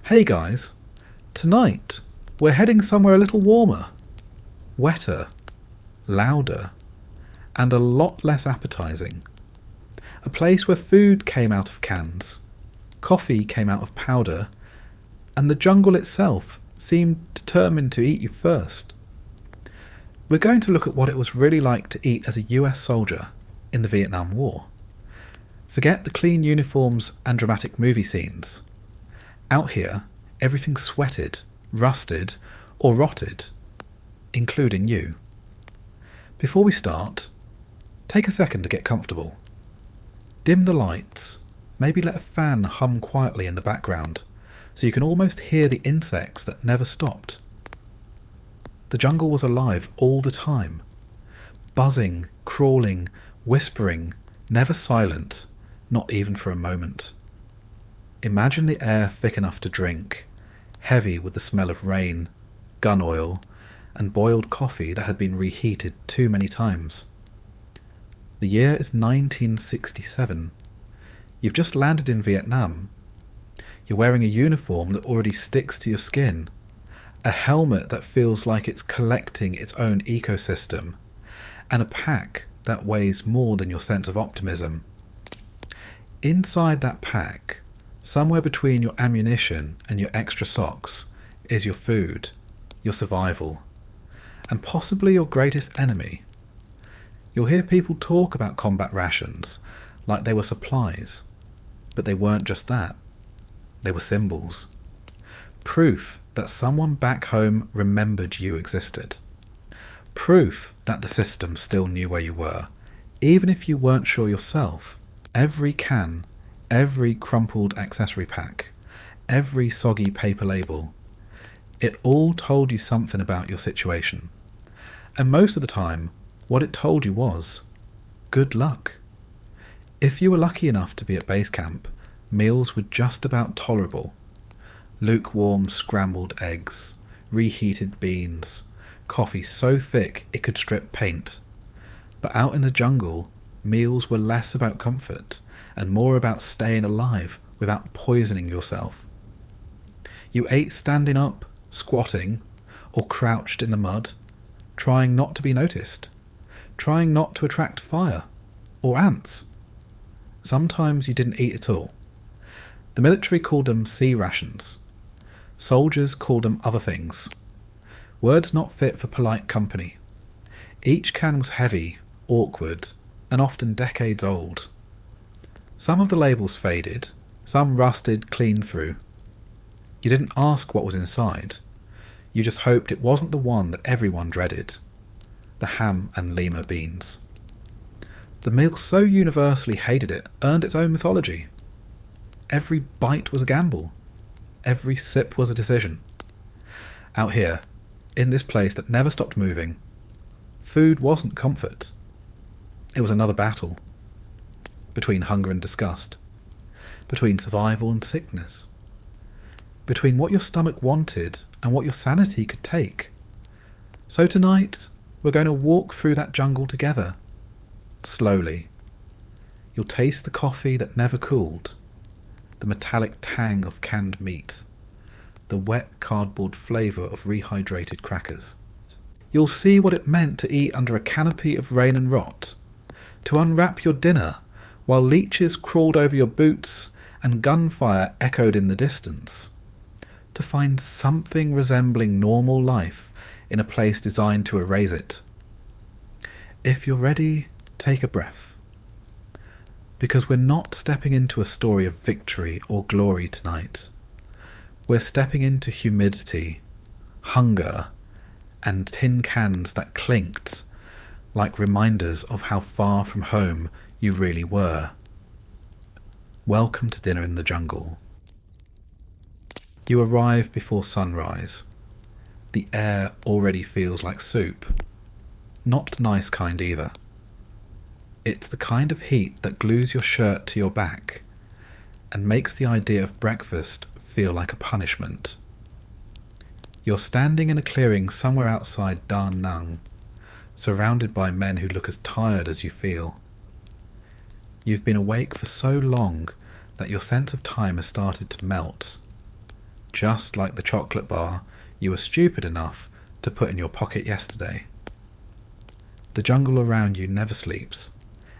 Hey guys, tonight we're heading somewhere a little warmer, wetter, louder, and a lot less appetizing. A place where food came out of cans, coffee came out of powder, and the jungle itself seemed determined to eat you first. We're going to look at what it was really like to eat as a US soldier in the Vietnam War. Forget the clean uniforms and dramatic movie scenes. Out here, everything sweated, rusted, or rotted, including you. Before we start, take a second to get comfortable. Dim the lights, maybe let a fan hum quietly in the background, so you can almost hear the insects that never stopped. The jungle was alive all the time, buzzing, crawling, whispering, never silent, not even for a moment. Imagine the air thick enough to drink, heavy with the smell of rain, gun oil, and boiled coffee that had been reheated too many times. The year is 1967. You've just landed in Vietnam. You're wearing a uniform that already sticks to your skin, a helmet that feels like it's collecting its own ecosystem, and a pack that weighs more than your sense of optimism. Inside that pack, somewhere between your ammunition and your extra socks, is your food, your survival, and possibly your greatest enemy. You'll hear people talk about combat rations like they were supplies, but they weren't just that. They were symbols. Proof that someone back home remembered you existed. Proof that the system still knew where you were, even if you weren't sure yourself. Every can, every crumpled accessory pack, every soggy paper label, it all told you something about your situation. And most of the time, what it told you was, good luck. If you were lucky enough to be at base camp, meals were just about tolerable. Lukewarm scrambled eggs, reheated beans, coffee so thick it could strip paint. But out in the jungle, meals were less about comfort and more about staying alive without poisoning yourself. You ate standing up, squatting, or crouched in the mud, trying not to be noticed, trying not to attract fire or ants. Sometimes you didn't eat at all. The military called them C-rations. Soldiers called them other things. Words not fit for polite company. Each can was heavy, awkward, and often decades old. Some of the labels faded, some rusted clean through. You didn't ask what was inside. You just hoped it wasn't the one that everyone dreaded. The ham and lima beans. The meal so universally hated it earned its own mythology. Every bite was a gamble. Every sip was a decision. Out here, in this place that never stopped moving, food wasn't comfort. It was another battle. Between hunger and disgust. Between survival and sickness. Between what your stomach wanted and what your sanity could take. So tonight, we're going to walk through that jungle together. Slowly. You'll taste the coffee that never cooled, the metallic tang of canned meat, the wet cardboard flavour of rehydrated crackers. You'll see what it meant to eat under a canopy of rain and rot, to unwrap your dinner while leeches crawled over your boots and gunfire echoed in the distance, to find something resembling normal life in a place designed to erase it. If you're ready, take a breath. Because we're not stepping into a story of victory or glory tonight. We're stepping into humidity, hunger, and tin cans that clinked like reminders of how far from home you really were. Welcome to dinner in the jungle. You arrive before sunrise. The air already feels like soup. Not the nice kind either. It's the kind of heat that glues your shirt to your back and makes the idea of breakfast feel like a punishment. You're standing in a clearing somewhere outside Da Nang, surrounded by men who look as tired as you feel. You've been awake for so long that your sense of time has started to melt. just like the chocolate bar you were stupid enough to put in your pocket yesterday. The jungle around you never sleeps.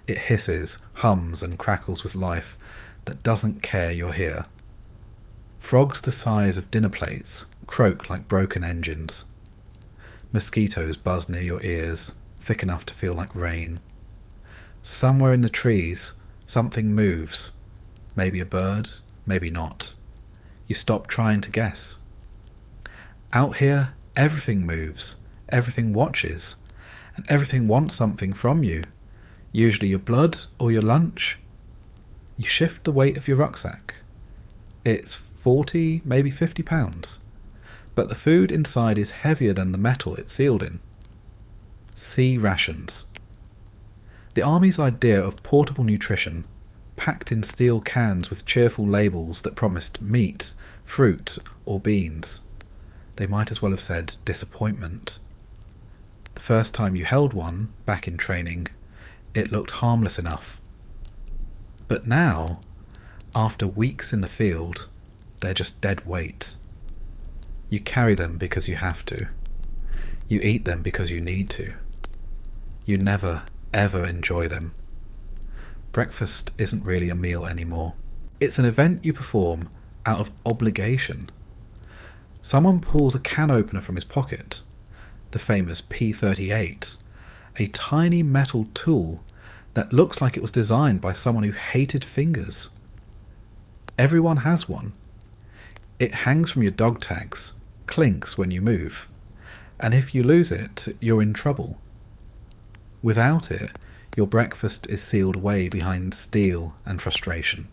It hisses, hums and crackles with life that doesn't care you're here. Frogs the size of dinner plates croak like broken engines. Mosquitoes buzz near your ears, thick enough to feel like rain. Somewhere in the trees, something moves. Maybe a bird, maybe not. You stop trying to guess. Out here, everything moves, everything watches, and everything wants something from you. Usually your blood or your lunch. You shift the weight of your rucksack. It's 40, maybe 50 pounds. But the food inside is heavier than the metal it's sealed in. C-rations. The army's idea of portable nutrition, packed in steel cans with cheerful labels that promised meat, fruit, or beans. They might as well have said disappointment. The first time you held one, back in training, it looked harmless enough. But now, after weeks in the field, they're just dead weight. You carry them because you have to. You eat them because you need to. You never, ever enjoy them. Breakfast isn't really a meal anymore. It's an event you perform out of obligation. Someone pulls a can opener from his pocket, the famous P38, a tiny metal tool that looks like it was designed by someone who hated fingers. Everyone has one. It hangs from your dog tags, clinks when you move, and if you lose it, you're in trouble. Without it, your breakfast is sealed away behind steel and frustration.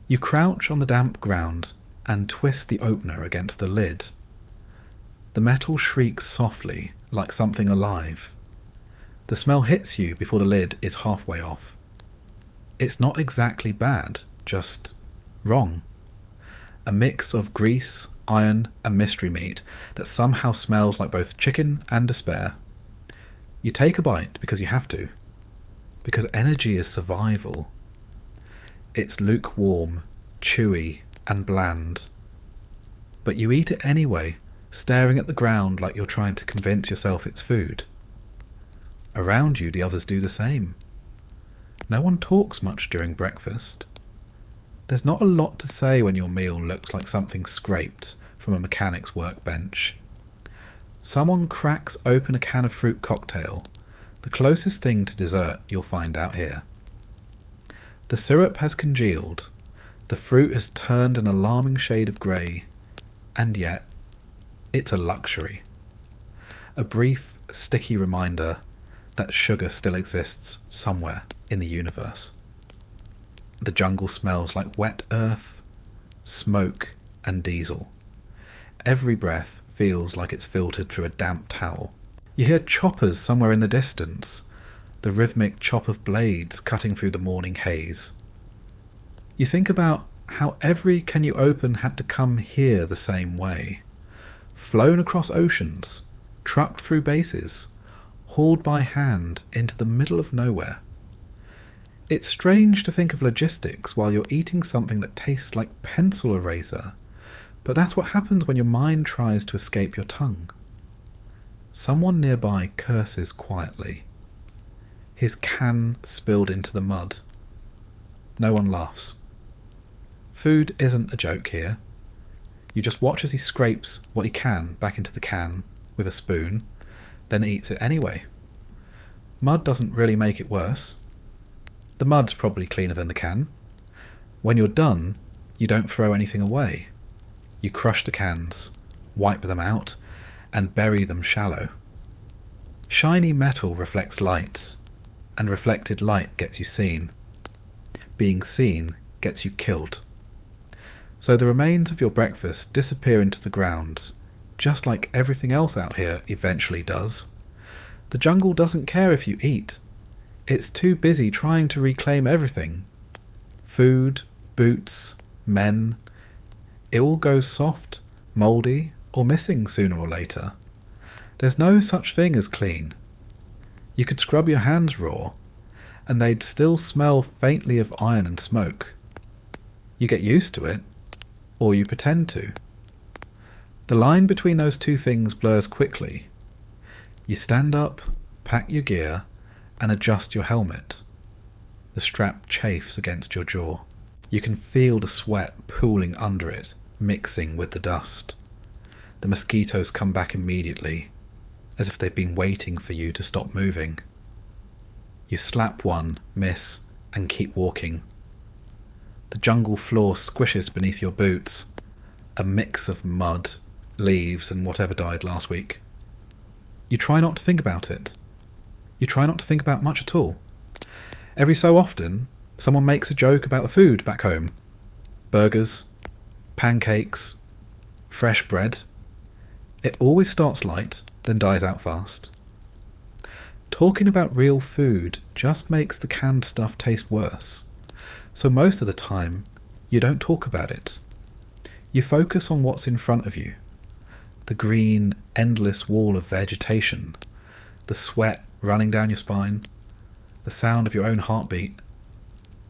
You crouch on the damp ground and twist the opener against the lid. The metal shrieks softly, like something alive. The smell hits you before the lid is halfway off. It's not exactly bad, just wrong. A mix of grease, iron, and mystery meat that somehow smells like both chicken and despair. You take a bite because you have to, because energy is survival. It's lukewarm, chewy, and bland. But you eat it anyway, staring at the ground like you're trying to convince yourself it's food. Around you, the others do the same. No one talks much during breakfast. There's not a lot to say when your meal looks like something scraped from a mechanic's workbench. Someone cracks open a can of fruit cocktail, the closest thing to dessert you'll find out here. The syrup has congealed, the fruit has turned an alarming shade of grey, and yet it's a luxury. A brief, sticky reminder that sugar still exists somewhere in the universe. The jungle smells like wet earth, smoke, and diesel. Every breath feels like it's filtered through a damp towel. You hear choppers somewhere in the distance, the rhythmic chop of blades cutting through the morning haze. You think about how every can you open had to come here the same way. Flown across oceans, trucked through bases, hauled by hand into the middle of nowhere. It's strange to think of logistics while you're eating something that tastes like pencil eraser, but that's what happens when your mind tries to escape your tongue. Someone nearby curses quietly. His can spilled into the mud. No one laughs. Food isn't a joke here. You just watch as he scrapes what he can back into the can with a spoon, then eats it anyway. Mud doesn't really make it worse. The mud's probably cleaner than the can. When you're done, you don't throw anything away. You crush the cans, wipe them out, and bury them shallow. Shiny metal reflects light, and reflected light gets you seen. Being seen gets you killed. So the remains of your breakfast disappear into the ground, just like everything else out here eventually does. The jungle doesn't care if you eat. It's too busy trying to reclaim everything. Food, boots, men. It all goes soft, mouldy, or missing sooner or later. There's no such thing as clean. You could scrub your hands raw, and they'd still smell faintly of iron and smoke. You get used to it. or you pretend to. The line between those two things blurs quickly. You stand up, pack your gear, and adjust your helmet. The strap chafes against your jaw. You can feel the sweat pooling under it, mixing with the dust. The mosquitoes come back immediately, as if they've been waiting for you to stop moving. You slap one, miss, and keep walking. The jungle floor squishes beneath your boots, a mix of mud, leaves, and whatever died last week. You try not to think about it. You try not to think about much at all. Every so often, someone makes a joke about the food back home. Burgers, pancakes, fresh bread. It always starts light, then dies out fast. Talking about real food just makes the canned stuff taste worse. So most of the time, you don't talk about it. You focus on what's in front of you. The green, endless wall of vegetation, the sweat running down your spine, the sound of your own heartbeat.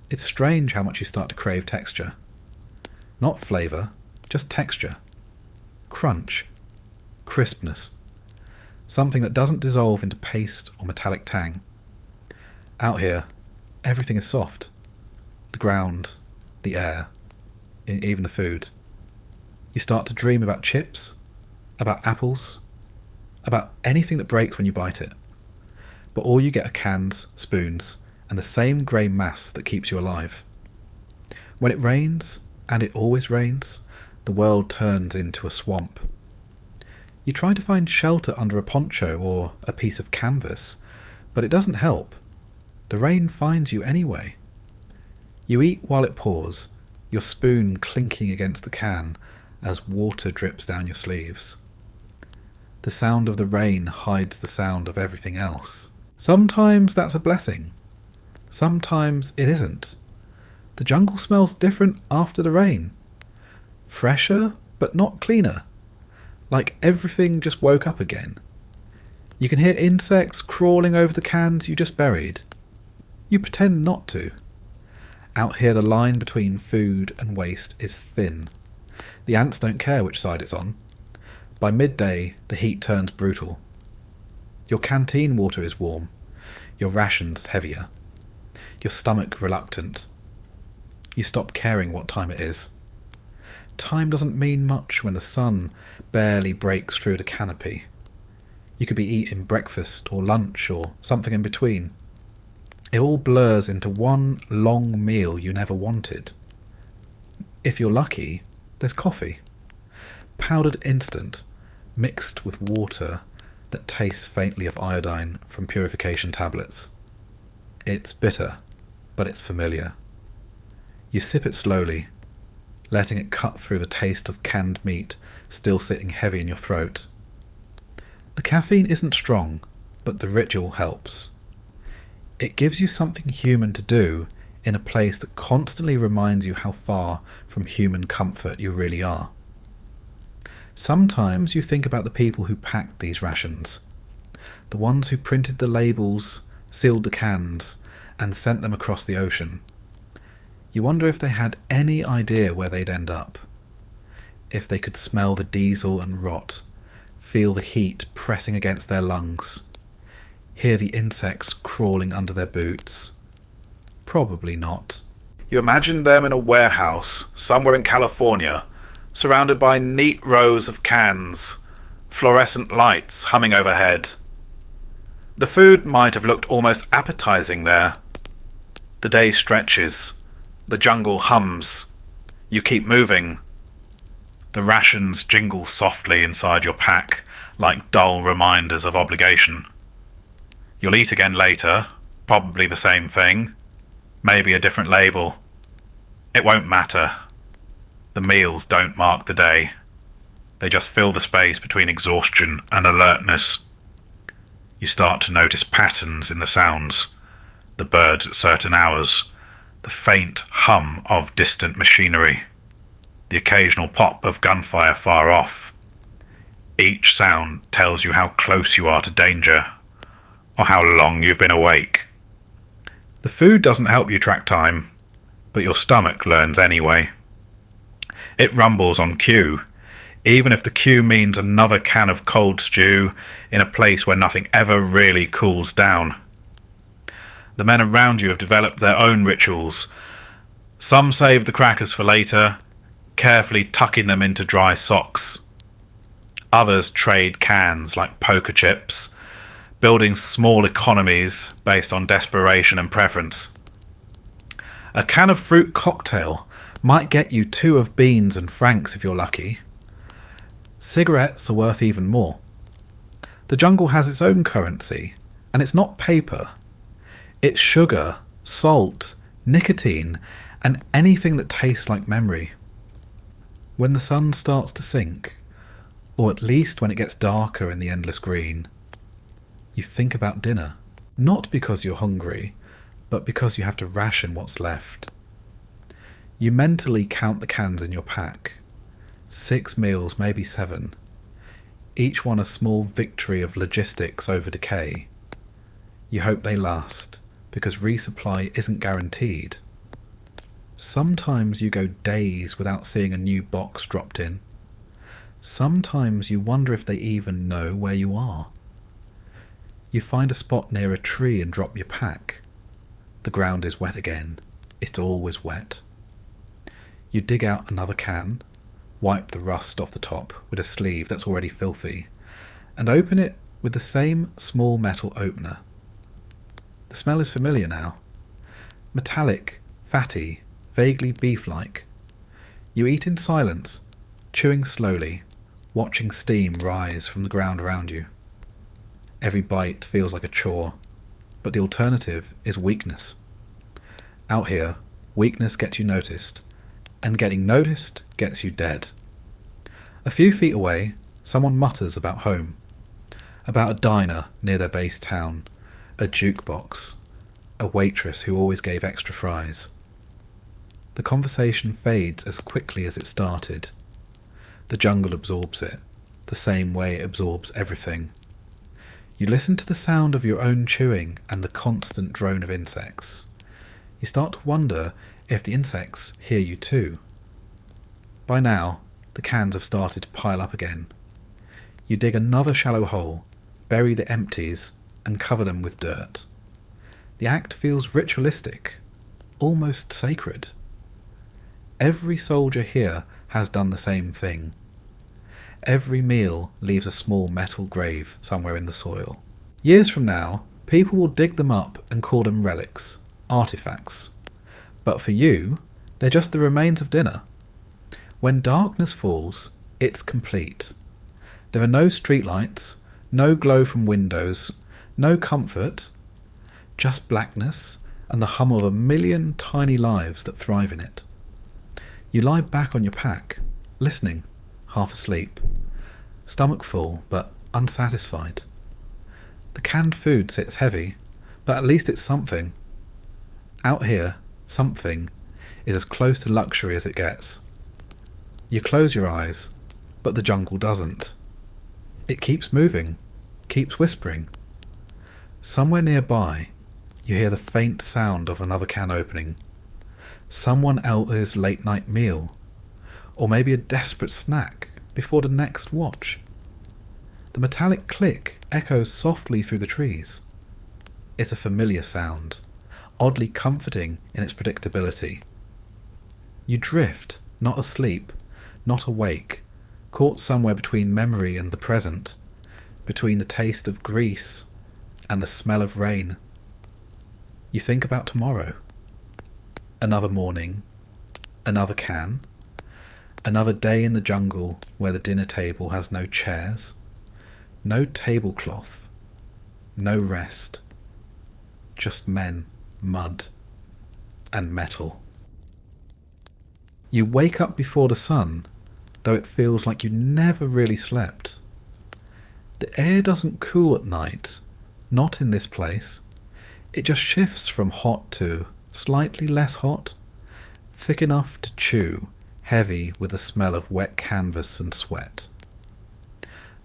It's strange how much you start to crave texture. Not flavour, just texture. Crunch. Crispness. Something that doesn't dissolve into paste or metallic tang. Out here, everything is soft. The ground, the air, even the food. You start to dream about chips, about apples, about anything that breaks when you bite it. But all you get are cans, spoons, and the same grey mass that keeps you alive. When it rains, and it always rains, the world turns into a swamp. You try to find shelter under a poncho or a piece of canvas, but it doesn't help. The rain finds you anyway. You eat while it pours, your spoon clinking against the can as water drips down your sleeves. The sound of the rain hides the sound of everything else. Sometimes that's a blessing. Sometimes it isn't. The jungle smells different after the rain. Fresher, but not cleaner. Like everything just woke up again. You can hear insects crawling over the cans you just buried. You pretend not to. Out here the line between food and waste is thin. The ants don't care which side it's on. By midday, the heat turns brutal. Your canteen water is warm. Your rations heavier. Your stomach reluctant. You stop caring what time it is. Time doesn't mean much when the sun barely breaks through the canopy. You could be eating breakfast or lunch or something in between. It all blurs into one long meal you never wanted. If you're lucky, there's coffee. Powdered instant, mixed with water that tastes faintly of iodine from purification tablets. It's bitter, but it's familiar. You sip it slowly, letting it cut through the taste of canned meat still sitting heavy in your throat. The caffeine isn't strong, but the ritual helps. It gives you something human to do in a place that constantly reminds you how far from human comfort you really are. Sometimes you think about the people who packed these rations, the ones who printed the labels, sealed the cans, and sent them across the ocean. You wonder if they had any idea where they'd end up, if they could smell the diesel and rot, feel the heat pressing against their lungs, hear the insects crawling under their boots. Probably not. You imagine them in a warehouse somewhere in California, surrounded by neat rows of cans, fluorescent lights humming overhead. The food might have looked almost appetizing there. The day stretches. The jungle hums. You keep moving. The rations jingle softly inside your pack, like dull reminders of obligation. You'll eat again later, probably the same thing, maybe a different label. It won't matter. The meals don't mark the day. They just fill the space between exhaustion and alertness. You start to notice patterns in the sounds, the birds at certain hours, the faint hum of distant machinery, the occasional pop of gunfire far off. Each sound tells you how close you are to danger, or how long you've been awake. The food doesn't help you track time, but your stomach learns anyway. It rumbles on cue, even if the cue means another can of cold stew in a place where nothing ever really cools down. The men around you have developed their own rituals. Some save the crackers for later, carefully tucking them into dry socks. Others trade cans like poker chips, building small economies based on desperation and preference. A can of fruit cocktail might get you 2 of beans and franks if you're lucky. Cigarettes are worth even more. The jungle has its own currency, and it's not paper. It's sugar, salt, nicotine, and anything that tastes like memory. When the sun starts to sink, or at least when it gets darker in the endless green, you think about dinner, not because you're hungry, but because you have to ration what's left. You mentally count the cans in your pack. 6 meals, maybe 7. Each one a small victory of logistics over decay. You hope they last, because resupply isn't guaranteed. Sometimes you go days without seeing a new box dropped in. Sometimes you wonder if they even know where you are. You find a spot near a tree and drop your pack. The ground is wet again. It's always wet. You dig out another can, wipe the rust off the top with a sleeve that's already filthy, and open it with the same small metal opener. The smell is familiar now. Metallic, fatty, vaguely beef-like. You eat in silence, chewing slowly, watching steam rise from the ground around you. Every bite feels like a chore, but the alternative is weakness. Out here, weakness gets you noticed, and getting noticed gets you dead. A few feet away, someone mutters about home, about a diner near their base town, a jukebox, a waitress who always gave extra fries. The conversation fades as quickly as it started. The jungle absorbs it, the same way it absorbs everything. You listen to the sound of your own chewing and the constant drone of insects. You start to wonder if the insects hear you too. By now, the cans have started to pile up again. You dig another shallow hole, bury the empties, and cover them with dirt. The act feels ritualistic, almost sacred. Every soldier here has done the same thing. Every meal leaves a small metal grave somewhere in the soil. Years from now, people will dig them up and call them relics, artifacts. But for you, they're just the remains of dinner. When darkness falls, it's complete. There are no streetlights, no glow from windows, no comfort, just blackness and the hum of a million tiny lives that thrive in it. You lie back on your pack, listening, half asleep, stomach full but unsatisfied. The canned food sits heavy, but at least it's something. Out here, something is as close to luxury as it gets. You close your eyes, but the jungle doesn't. It keeps moving, keeps whispering. Somewhere nearby, you hear the faint sound of another can opening. Someone else's late-night meal, or maybe a desperate snack before the next watch. The metallic click echoes softly through the trees. It's a familiar sound, oddly comforting in its predictability. You drift, not asleep, not awake, caught somewhere between memory and the present, between the taste of grease and the smell of rain. You think about tomorrow. Another morning, another can, another day in the jungle where the dinner table has no chairs, no tablecloth, no rest, just men, mud, and metal. You wake up before the sun, though it feels like you never really slept. The air doesn't cool at night, not in this place. It just shifts from hot to slightly less hot, thick enough to chew, heavy with the smell of wet canvas and sweat.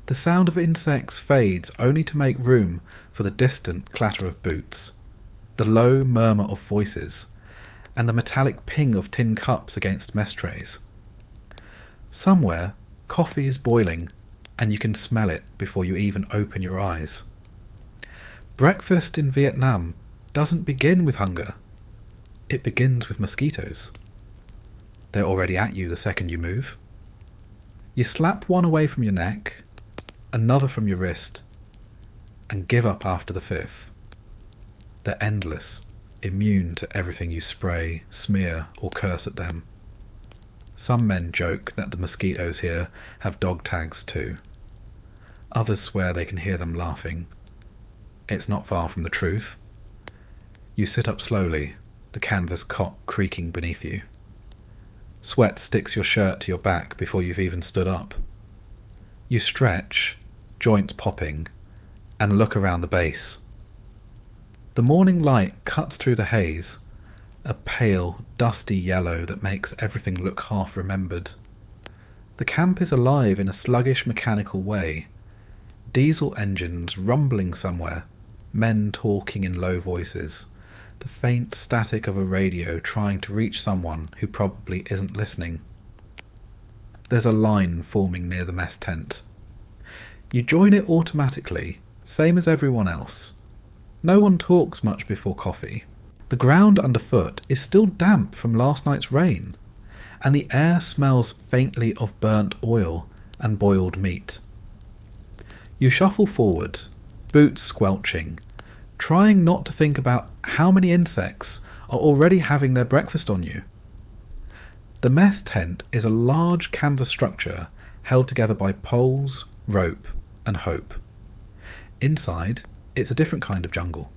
The sound of insects fades only to make room for the distant clatter of boots, the low murmur of voices, and the metallic ping of tin cups against mess trays. Somewhere, coffee is boiling, and you can smell it before you even open your eyes. Breakfast in Vietnam doesn't begin with hunger. It begins with mosquitoes. They're already at you the second you move. You slap one away from your neck, another from your wrist, and give up after the fifth. They're endless, immune to everything you spray, smear, or curse at them. Some men joke that the mosquitoes here have dog tags too. Others swear they can hear them laughing. It's not far from the truth. You sit up slowly, the canvas cot creaking beneath you. Sweat sticks your shirt to your back before you've even stood up. You stretch, joints popping, and look around the base. The morning light cuts through the haze, a pale, dusty yellow that makes everything look half-remembered. The camp is alive in a sluggish mechanical way. Diesel engines rumbling somewhere, men talking in low voices, the faint static of a radio trying to reach someone who probably isn't listening. There's a line forming near the mess tent. You join it automatically, same as everyone else. No one talks much before coffee. The ground underfoot is still damp from last night's rain, and the air smells faintly of burnt oil and boiled meat. You shuffle forward, boots squelching, trying not to think about how many insects are already having their breakfast on you. The mess tent is a large canvas structure held together by poles, rope, and hope. Inside, it's a different kind of jungle.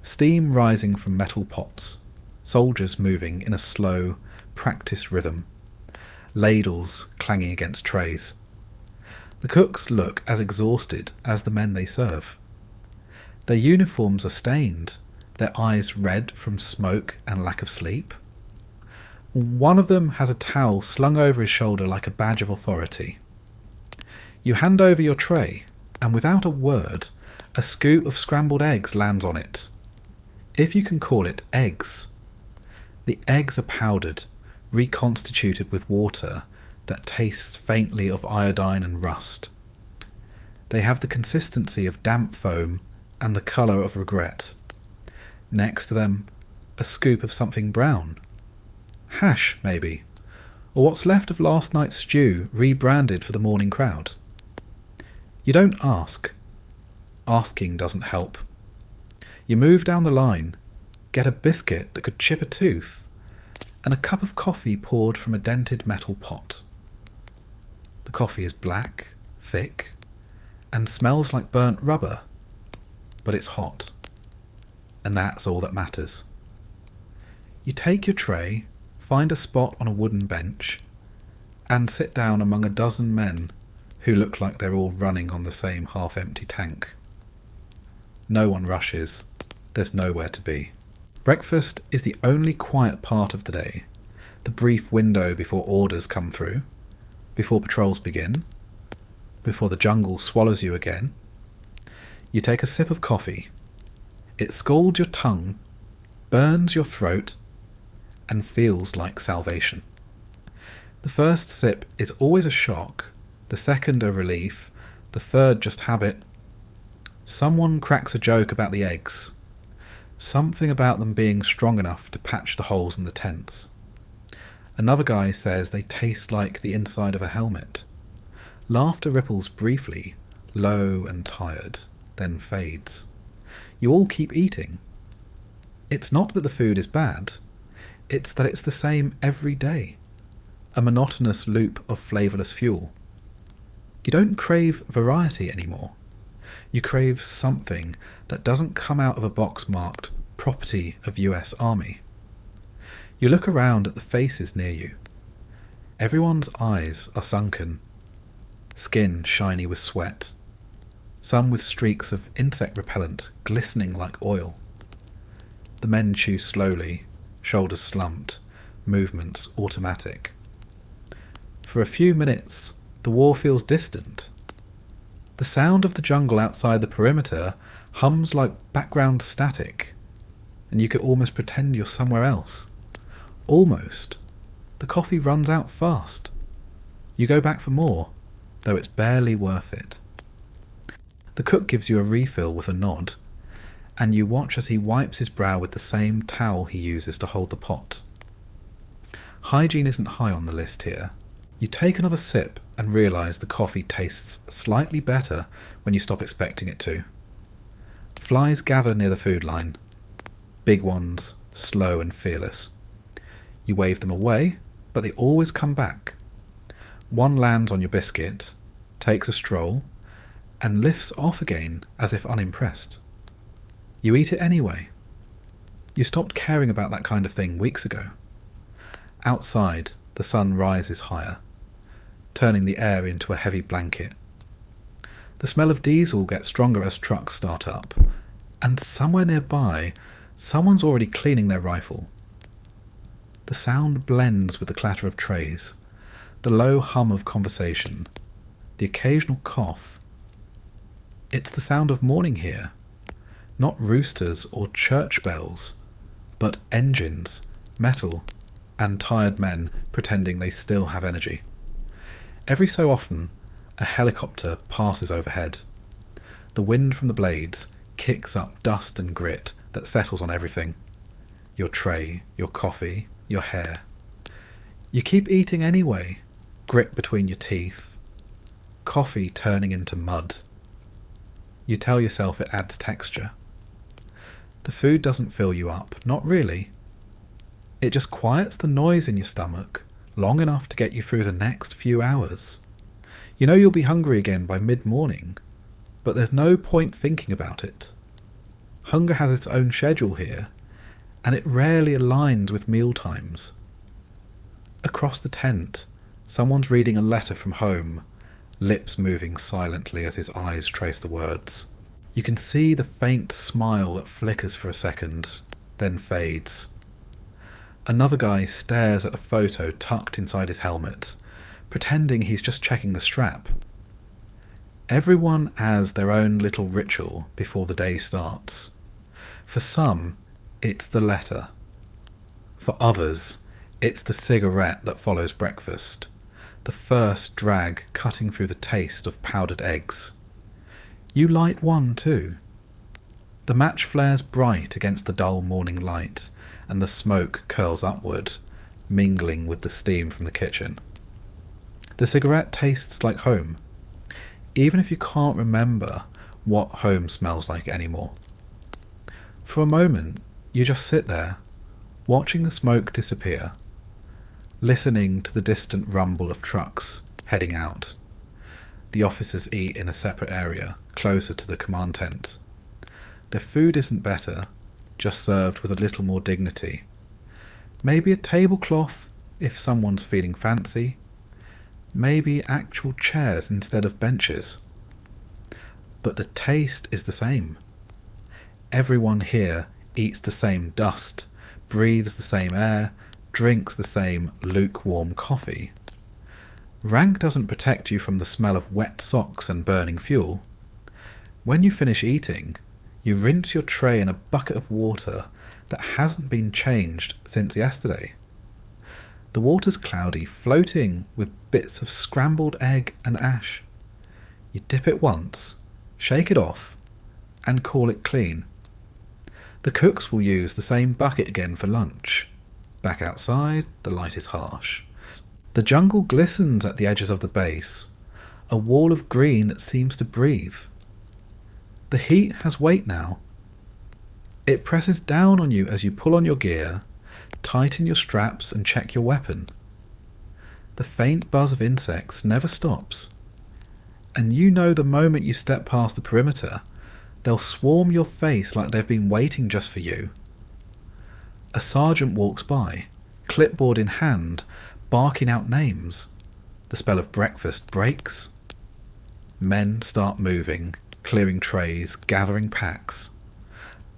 Steam rising from metal pots, soldiers moving in a slow, practiced rhythm, ladles clanging against trays. The cooks look as exhausted as the men they serve. Their uniforms are stained, their eyes red from smoke and lack of sleep. One of them has a towel slung over his shoulder like a badge of authority. You hand over your tray, and without a word, a scoop of scrambled eggs lands on it. If you can call it eggs. The eggs are powdered, reconstituted with water that tastes faintly of iodine and rust. They have the consistency of damp foam and the colour of regret. Next to them, a scoop of something brown. Hash, maybe, or what's left of last night's stew rebranded for the morning crowd. You don't ask. Asking doesn't help. You move down the line, get a biscuit that could chip a tooth, and a cup of coffee poured from a dented metal pot. The coffee is black, thick, and smells like burnt rubber, but it's hot, and that's all that matters. You take your tray, find a spot on a wooden bench, and sit down among a dozen men who look like they're all running on the same half-empty tank. No one rushes. There's nowhere to be. Breakfast is the only quiet part of the day, the brief window before orders come through, before patrols begin, before the jungle swallows you again. You take a sip of coffee. It scalds your tongue, burns your throat, and feels like salvation. The first sip is always a shock, the second a relief, the third just habit. Someone cracks a joke about the eggs. Something about them being strong enough to patch the holes in the tents. Another guy says they taste like the inside of a helmet. Laughter ripples briefly, low and tired, then fades. You all keep eating. It's not that the food is bad, it's that it's the same every day. A monotonous loop of flavourless fuel. You don't crave variety anymore. You crave something that doesn't come out of a box marked property of US Army. You look around at the faces near you. Everyone's eyes are sunken, skin shiny with sweat, some with streaks of insect repellent glistening like oil. The men chew slowly, shoulders slumped, movements automatic. For a few minutes, the war feels distant. The sound of the jungle outside the perimeter hums like background static, and you could almost pretend you're somewhere else. Almost. The coffee runs out fast. You go back for more, though it's barely worth it. The cook gives you a refill with a nod, and you watch as he wipes his brow with the same towel he uses to hold the pot. Hygiene isn't high on the list here. You take another sip and realise the coffee tastes slightly better when you stop expecting it to. Flies gather near the food line. Big ones, slow and fearless. You wave them away, but they always come back. One lands on your biscuit, takes a stroll, and lifts off again as if unimpressed. You eat it anyway. You stopped caring about that kind of thing weeks ago. Outside, the sun rises higher, turning the air into a heavy blanket. The smell of diesel gets stronger as trucks start up, and somewhere nearby, someone's already cleaning their rifle. The sound blends with the clatter of trays, the low hum of conversation, the occasional cough. It's the sound of morning here, not roosters or church bells, but engines, metal, and tired men pretending they still have energy. Every so often, a helicopter passes overhead. The wind from the blades kicks up dust and grit that settles on everything. Your tray, your coffee, your hair. You keep eating anyway, grit between your teeth, coffee turning into mud. You tell yourself it adds texture. The food doesn't fill you up, not really. It just quiets the noise in your stomach long enough to get you through the next few hours. You know you'll be hungry again by mid-morning, but there's no point thinking about it. Hunger has its own schedule here, and it rarely aligns with meal times. Across the tent, someone's reading a letter from home, lips moving silently as his eyes trace the words. You can see the faint smile that flickers for a second, then fades. Another guy stares at a photo tucked inside his helmet, pretending he's just checking the strap. Everyone has their own little ritual before the day starts. For some, it's the letter. For others, it's the cigarette that follows breakfast, the first drag cutting through the taste of powdered eggs. You light one too. The match flares bright against the dull morning light, and the smoke curls upward, mingling with the steam from the kitchen. The cigarette tastes like home, even if you can't remember what home smells like anymore. For a moment, you just sit there, watching the smoke disappear, listening to the distant rumble of trucks heading out. The officers eat in a separate area, closer to the command tent. Their food isn't better, just served with a little more dignity. Maybe a tablecloth if someone's feeling fancy. Maybe actual chairs instead of benches. But the taste is the same. Everyone here eats the same dust, breathes the same air, drinks the same lukewarm coffee. Rank doesn't protect you from the smell of wet socks and burning fuel. When you finish eating, you rinse your tray in a bucket of water that hasn't been changed since yesterday. The water's cloudy, floating with bits of scrambled egg and ash. You dip it once, shake it off, and call it clean. The cooks will use the same bucket again for lunch. Back outside, the light is harsh. The jungle glistens at the edges of the base, a wall of green that seems to breathe. The heat has weight now. It presses down on you as you pull on your gear, tighten your straps and check your weapon. The faint buzz of insects never stops, and you know the moment you step past the perimeter, they'll swarm your face like they've been waiting just for you. A sergeant walks by, clipboard in hand, barking out names. The spell of breakfast breaks. Men start moving, clearing trays, gathering packs.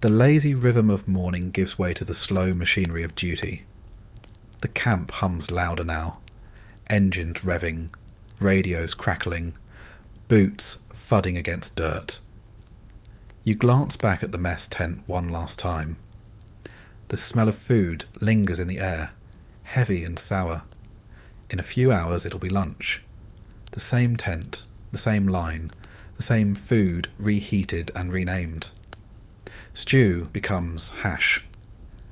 The lazy rhythm of morning gives way to the slow machinery of duty. The camp hums louder now, engines revving, radios crackling, boots thudding against dirt. You glance back at the mess tent one last time. The smell of food lingers in the air, heavy and sour. In a few hours it'll be lunch, The same tent, the same line, the same food reheated and renamed. Stew becomes hash.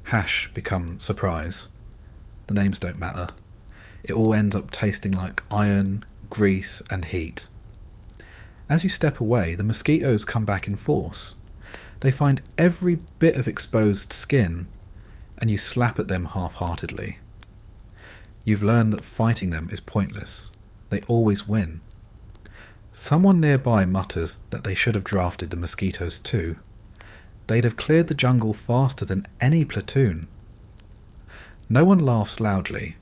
Hash becomes surprise. The names don't matter. It all ends up tasting like iron, grease, and heat. As you step away, the mosquitoes come back in force. They find every bit of exposed skin, and you slap at them half-heartedly. You've learned that fighting them is pointless. They always win. Someone nearby mutters that they should have drafted the mosquitoes too. They'd have cleared the jungle faster than any platoon. No one laughs loudly,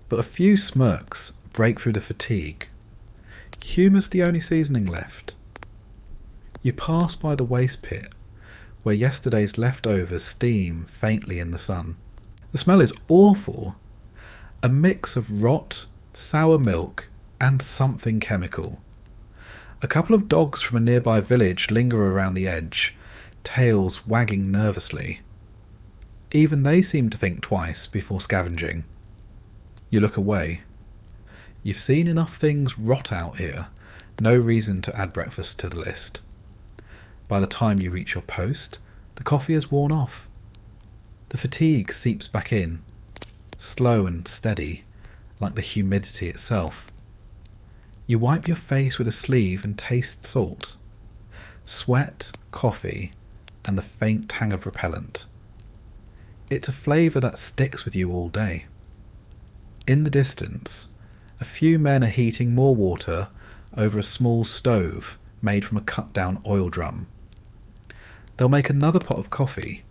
but a few smirks break through the fatigue. Humour's the only seasoning left. You pass by the waste pit, where yesterday's leftovers steam faintly in the sun. The smell is awful. A mix of rot, sour milk, and something chemical. A couple of dogs from a nearby village linger around the edge, tails wagging nervously. Even they seem to think twice before scavenging. You look away. You've seen enough things rot out here, no reason to add breakfast to the list. By the time you reach your post, the coffee has worn off. The fatigue seeps back in, slow and steady, like the humidity itself. You wipe your face with a sleeve and taste salt. Sweat, coffee, and the faint tang of repellent. It's a flavour that sticks with you all day. In the distance, a few men are heating more water over a small stove made from a cut-down oil drum. They'll make another pot of coffee,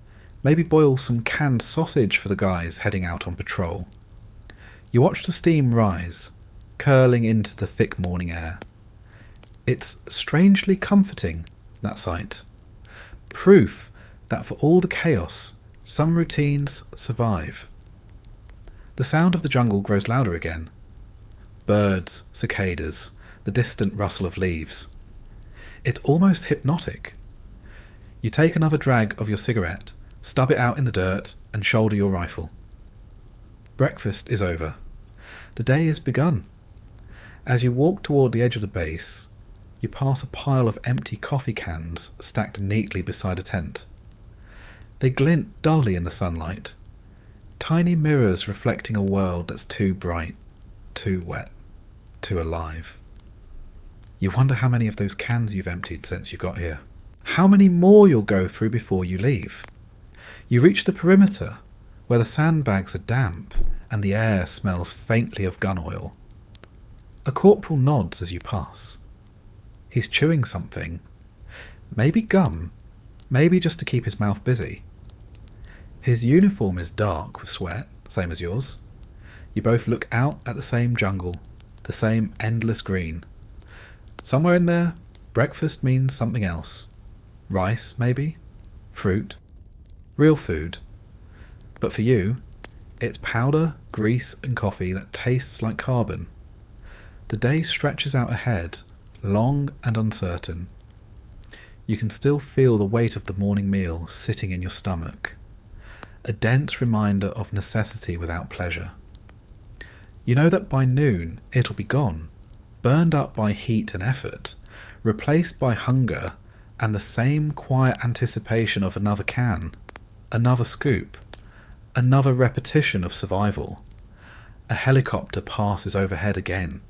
maybe boil some canned sausage for the guys heading out on patrol. You watch the steam rise, curling into the thick morning air. It's strangely comforting, that sight. Proof that for all the chaos, some routines survive. The sound of the jungle grows louder again. Birds, cicadas, the distant rustle of leaves. It's almost hypnotic. You take another drag of your cigarette, stub it out in the dirt, and shoulder your rifle. Breakfast is over. The day has begun. As you walk toward the edge of the base, you pass a pile of empty coffee cans stacked neatly beside a tent. They glint dully in the sunlight, tiny mirrors reflecting a world that's too bright, too wet, too alive. You wonder how many of those cans you've emptied since you got here. How many more you'll go through before you leave. You reach the perimeter, where the sandbags are damp and the air smells faintly of gun oil. A corporal nods as you pass. He's chewing something. Maybe gum, maybe just to keep his mouth busy. His uniform is dark with sweat, same as yours. You both look out at the same jungle, the same endless green. Somewhere in there, breakfast means something else. Rice, maybe? Fruit? Real food. But for you, it's powder, grease and coffee that tastes like carbon. The day stretches out ahead, long and uncertain. You can still feel the weight of the morning meal sitting in your stomach. A dense reminder of necessity without pleasure. You know that by noon it'll be gone, burned up by heat and effort, replaced by hunger and the same quiet anticipation of another can, another scoop, another repetition of survival. A helicopter passes overhead again.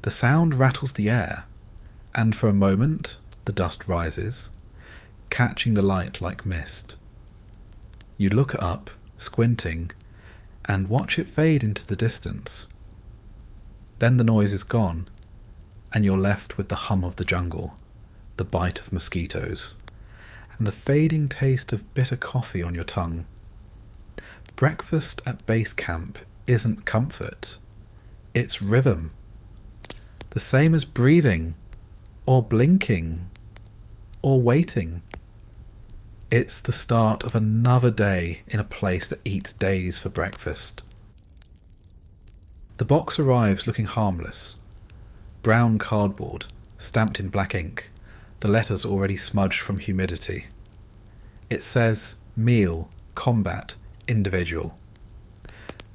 The sound rattles the air, and for a moment the dust rises, catching the light like mist. You look up, squinting, and watch it fade into the distance. Then the noise is gone, and you're left with the hum of the jungle, the bite of mosquitoes, and the fading taste of bitter coffee on your tongue. Breakfast at base camp isn't comfort, it's rhythm. The same as breathing, or blinking, or waiting. It's the start of another day in a place that eats days for breakfast. The box arrives looking harmless. Brown cardboard, stamped in black ink, the letters already smudged from humidity. It says meal, combat, individual.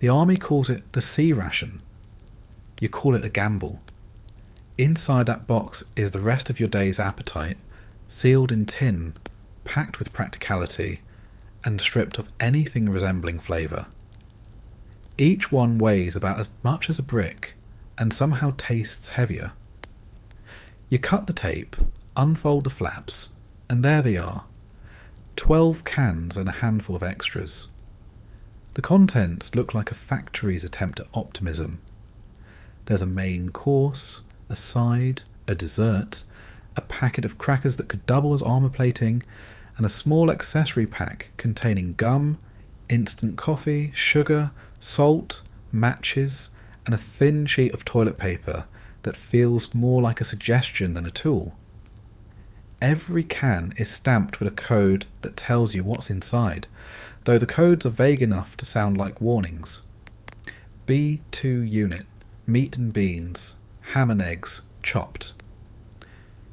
The army calls it the C-ration. You call it a gamble. Inside that box is the rest of your day's appetite, sealed in tin, packed with practicality, and stripped of anything resembling flavour. Each one weighs about as much as a brick, and somehow tastes heavier. You cut the tape, unfold the flaps, and there they are. 12 cans and a handful of extras. The contents look like a factory's attempt at optimism. There's a main course, a side, a dessert, a packet of crackers that could double as armour plating, and a small accessory pack containing gum, instant coffee, sugar, salt, matches, and a thin sheet of toilet paper that feels more like a suggestion than a tool. Every can is stamped with a code that tells you what's inside, though the codes are vague enough to sound like warnings. B2 unit, meat and beans, ham and eggs, chopped.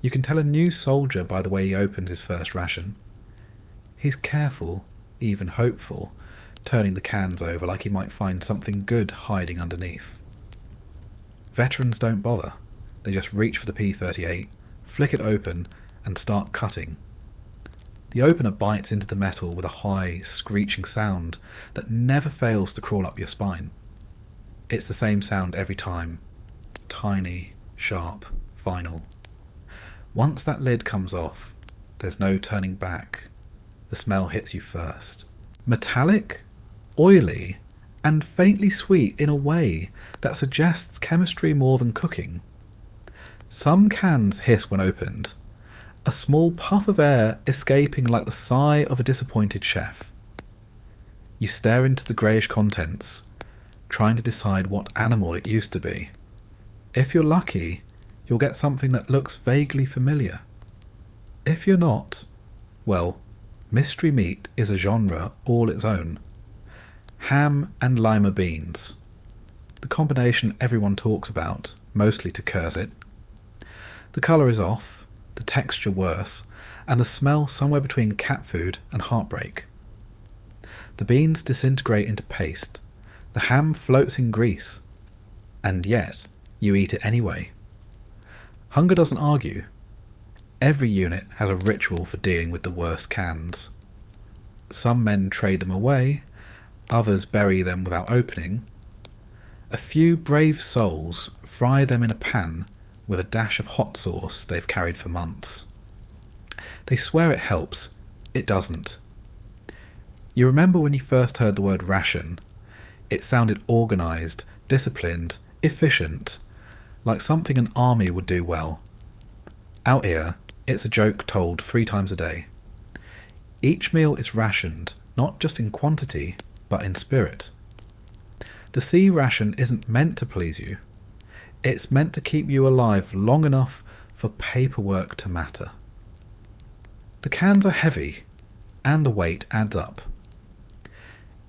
You can tell a new soldier by the way he opens his first ration. He's careful, even hopeful, turning the cans over like he might find something good hiding underneath. Veterans don't bother. They just reach for the P38, flick it open, and start cutting. The opener bites into the metal with a high, screeching sound that never fails to crawl up your spine. It's the same sound every time. Tiny, sharp, final. Once that lid comes off, there's no turning back. The smell hits you first. Metallic, oily, and faintly sweet in a way that suggests chemistry more than cooking. Some cans hiss when opened, a small puff of air escaping like the sigh of a disappointed chef. You stare into the greyish contents, trying to decide what animal it used to be. If you're lucky, you'll get something that looks vaguely familiar. If you're not, well, mystery meat is a genre all its own. Ham and lima beans. The combination everyone talks about, mostly to curse it. The colour is off, the texture worse, and the smell somewhere between cat food and heartbreak. The beans disintegrate into paste, the ham floats in grease, and yet you eat it anyway. Hunger doesn't argue. Every unit has a ritual for dealing with the worst cans. Some men trade them away, others bury them without opening. A few brave souls fry them in a pan with a dash of hot sauce they've carried for months. They swear it helps. It doesn't. You remember when you first heard the word ration? It sounded organised, disciplined, efficient, like something an army would do well. Out here, it's a joke told 3 times a day. Each meal is rationed, not just in quantity, but in spirit. The C-ration isn't meant to please you. It's meant to keep you alive long enough for paperwork to matter. The cans are heavy, and the weight adds up.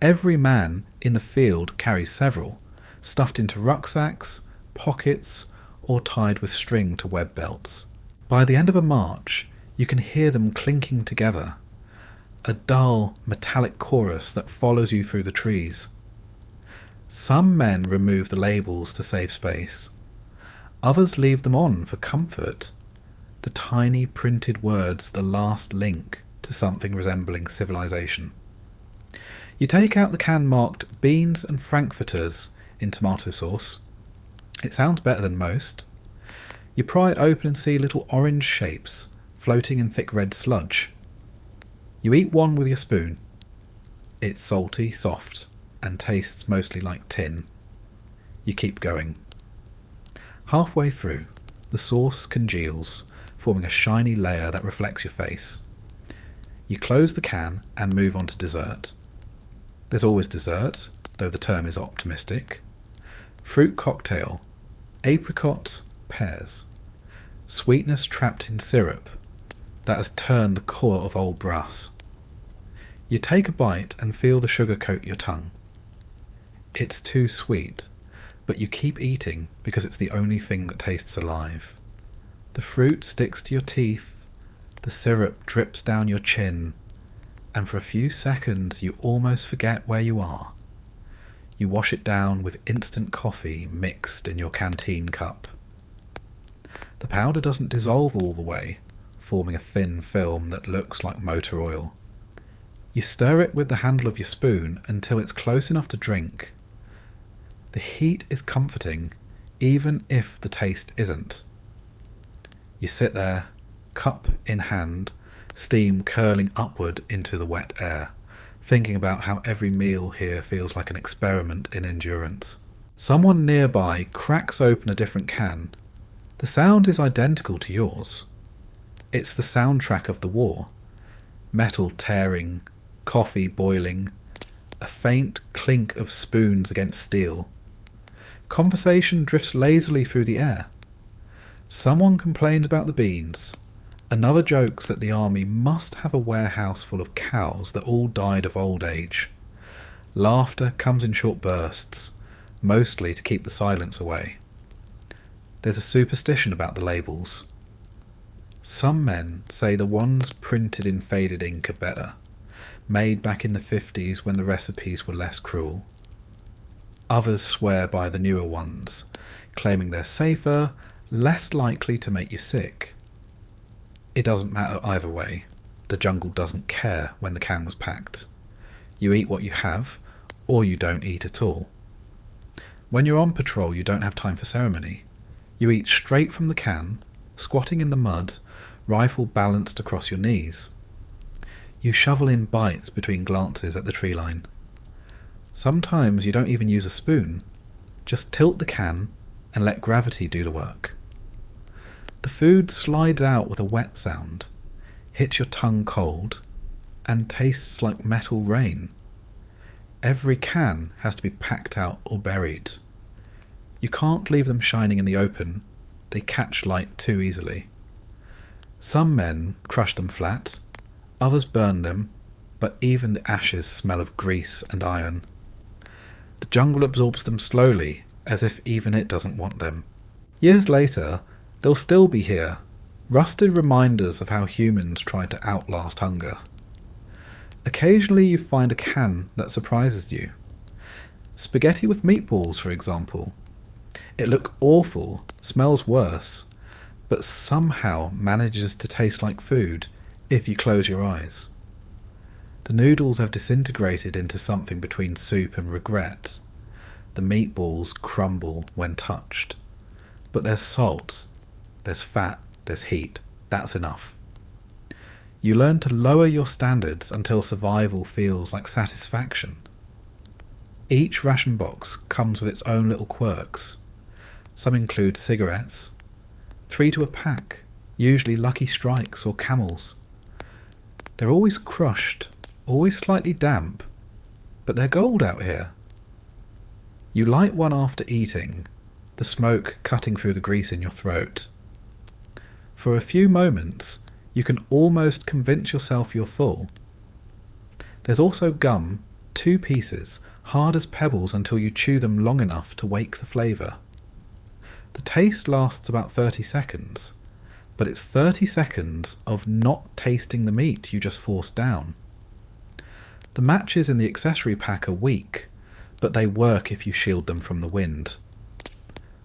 Every man in the field carries several, stuffed into rucksacks, pockets, or tied with string to web belts. By the end of a march, you can hear them clinking together, a dull, metallic chorus that follows you through the trees. Some men remove the labels to save space. Others leave them on for comfort, the tiny printed words the last link to something resembling civilization. You take out the can marked beans and frankfurters in tomato sauce. It sounds better than most. You pry it open and see little orange shapes floating in thick red sludge. You eat one with your spoon. It's salty, soft, and tastes mostly like tin. You keep going. Halfway through, the sauce congeals, forming a shiny layer that reflects your face. You close the can and move on to dessert. There's always dessert, though the term is optimistic. Fruit cocktail, apricot, pears. Sweetness trapped in syrup that has turned the core of old brass. You take a bite and feel the sugar coat your tongue. It's too sweet, but you keep eating because it's the only thing that tastes alive. The fruit sticks to your teeth, the syrup drips down your chin, and for a few seconds you almost forget where you are. You wash it down with instant coffee mixed in your canteen cup. powder doesn't dissolve all the way, forming a thin film that looks like motor oil. You stir it with the handle of your spoon until it's close enough to drink. The heat is comforting, even if the taste isn't. You sit there, cup in hand, steam curling upward into the wet air, thinking about how every meal here feels like an experiment in endurance. Someone nearby cracks open a different can. The sound is identical to yours. It's the soundtrack of the war. Metal tearing, coffee boiling, a faint clink of spoons against steel. Conversation drifts lazily through the air. Someone complains about the beans. Another jokes that the army must have a warehouse full of cows that all died of old age. Laughter comes in short bursts, mostly to keep the silence away. There's a superstition about the labels. Some men say the ones printed in faded ink are better, made back in the 50s when the recipes were less cruel. Others swear by the newer ones, claiming they're safer, less likely to make you sick. It doesn't matter either way. The jungle doesn't care when the can was packed. You eat what you have, or you don't eat at all. When you're on patrol, you don't have time for ceremony. You eat straight from the can, squatting in the mud, rifle balanced across your knees. You shovel in bites between glances at the tree line. Sometimes you don't even use a spoon. Just tilt the can and let gravity do the work. The food slides out with a wet sound, hits your tongue cold, and tastes like metal rain. Every can has to be packed out or buried. You can't leave them shining in the open. They catch light too easily. Some men crush them flat, others burn them, but even the ashes smell of grease and iron. The jungle absorbs them slowly, as if even it doesn't want them. Years later, they'll still be here, rusted reminders of how humans tried to outlast hunger. Occasionally you find a can that surprises you. Spaghetti with meatballs, for example. It looks awful, smells worse, but somehow manages to taste like food if you close your eyes. The noodles have disintegrated into something between soup and regret. The meatballs crumble when touched. But there's salt, there's fat, there's heat. That's enough. You learn to lower your standards until survival feels like satisfaction. Each ration box comes with its own little quirks. Some include cigarettes, 3 to a pack, usually Lucky Strikes or Camels. They're always crushed, always slightly damp, but they're gold out here. You light one after eating, the smoke cutting through the grease in your throat. For a few moments, you can almost convince yourself you're full. There's also gum, 2 pieces, hard as pebbles until you chew them long enough to wake the flavour. The taste lasts about 30 seconds, but it's 30 seconds of not tasting the meat you just forced down. The matches in the accessory pack are weak, but they work if you shield them from the wind.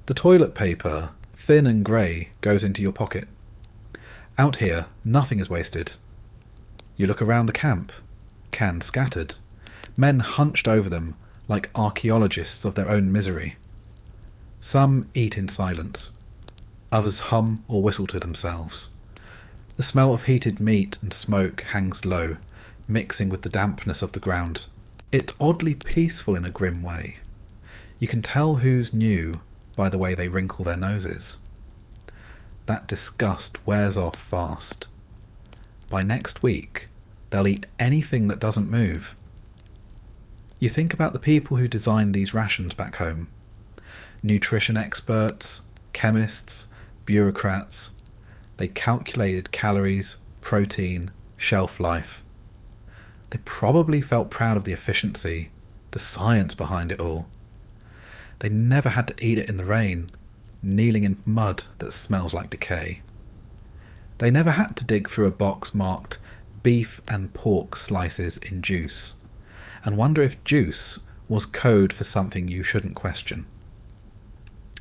The toilet paper, thin and grey, goes into your pocket. Out here, nothing is wasted. You look around the camp, cans scattered, men hunched over them like archaeologists of their own misery. Some eat in silence, others hum or whistle to themselves. The smell of heated meat and smoke hangs low, mixing with the dampness of the ground. It's oddly peaceful in a grim way. You can tell who's new by the way they wrinkle their noses. That disgust wears off fast. By next week, they'll eat anything that doesn't move. You think about the people who designed these rations back home. Nutrition experts, chemists, bureaucrats. They calculated calories, protein, shelf life. They probably felt proud of the efficiency, the science behind it all. They never had to eat it in the rain, kneeling in mud that smells like decay. They never had to dig through a box marked beef and pork slices in juice, and wonder if juice was code for something you shouldn't question.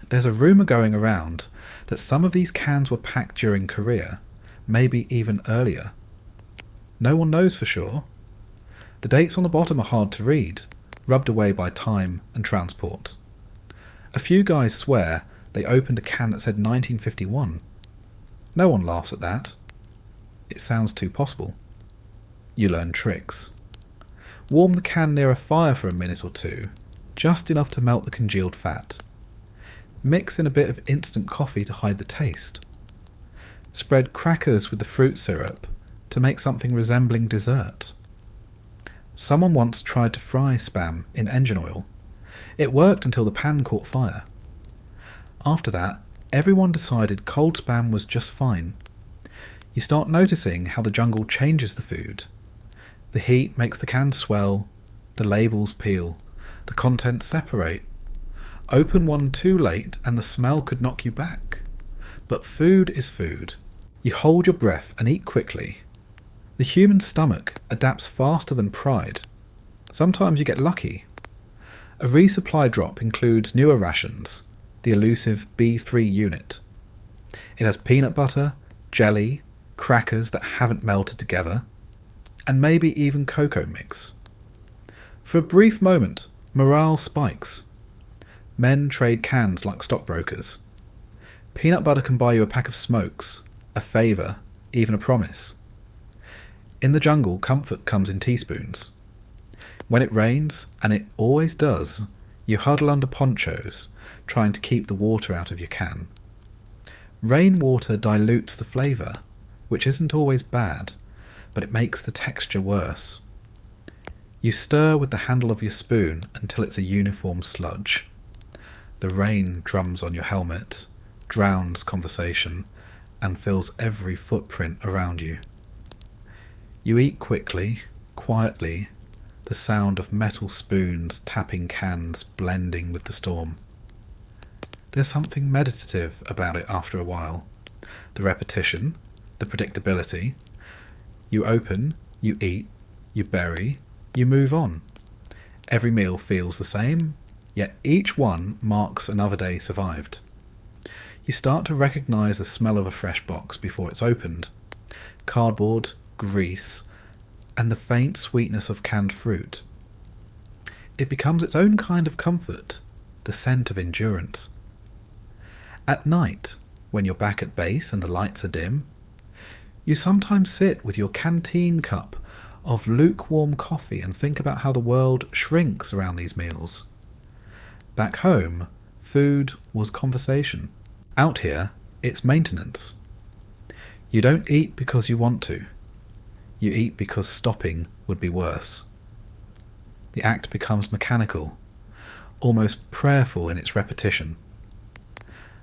There's a rumour going around that some of these cans were packed during Korea, maybe even earlier. No one knows for sure. The dates on the bottom are hard to read, rubbed away by time and transport. A few guys swear they opened a can that said 1951. No one laughs at that. It sounds too possible. You learn tricks. Warm the can near a fire for a minute or two, just enough to melt the congealed fat. Mix in a bit of instant coffee to hide the taste. Spread crackers with the fruit syrup to make something resembling dessert. Someone once tried to fry Spam in engine oil. It worked until the pan caught fire. After that, everyone decided cold Spam was just fine. You start noticing how the jungle changes the food. The heat makes the can swell, the labels peel, the contents separate. Open one too late and the smell could knock you back. But food is food. You hold your breath and eat quickly. The human stomach adapts faster than pride. Sometimes you get lucky. A resupply drop includes newer rations, the elusive B3 unit. It has peanut butter, jelly, crackers that haven't melted together, and maybe even cocoa mix. For a brief moment, morale spikes. Men trade cans like stockbrokers. Peanut butter can buy you a pack of smokes, a favour, even a promise. In the jungle, comfort comes in teaspoons. When it rains, and it always does, you huddle under ponchos, trying to keep the water out of your can. Rainwater dilutes the flavour, which isn't always bad, but it makes the texture worse. You stir with the handle of your spoon until it's a uniform sludge. The rain drums on your helmet, drowns conversation, and fills every footprint around you. You eat quickly, quietly, the sound of metal spoons tapping cans blending with the storm. There's something meditative about it after a while. The repetition, the predictability. You open, you eat, you bury, you move on. Every meal feels the same, yet each one marks another day survived. You start to recognise the smell of a fresh box before it's opened. Cardboard, grease, and the faint sweetness of canned fruit. It becomes its own kind of comfort, the scent of endurance. At night, when you're back at base and the lights are dim, you sometimes sit with your canteen cup of lukewarm coffee and think about how the world shrinks around these meals. Back home, food was conversation. Out here, it's maintenance. You don't eat because you want to. You eat because stopping would be worse. The act becomes mechanical, almost prayerful in its repetition.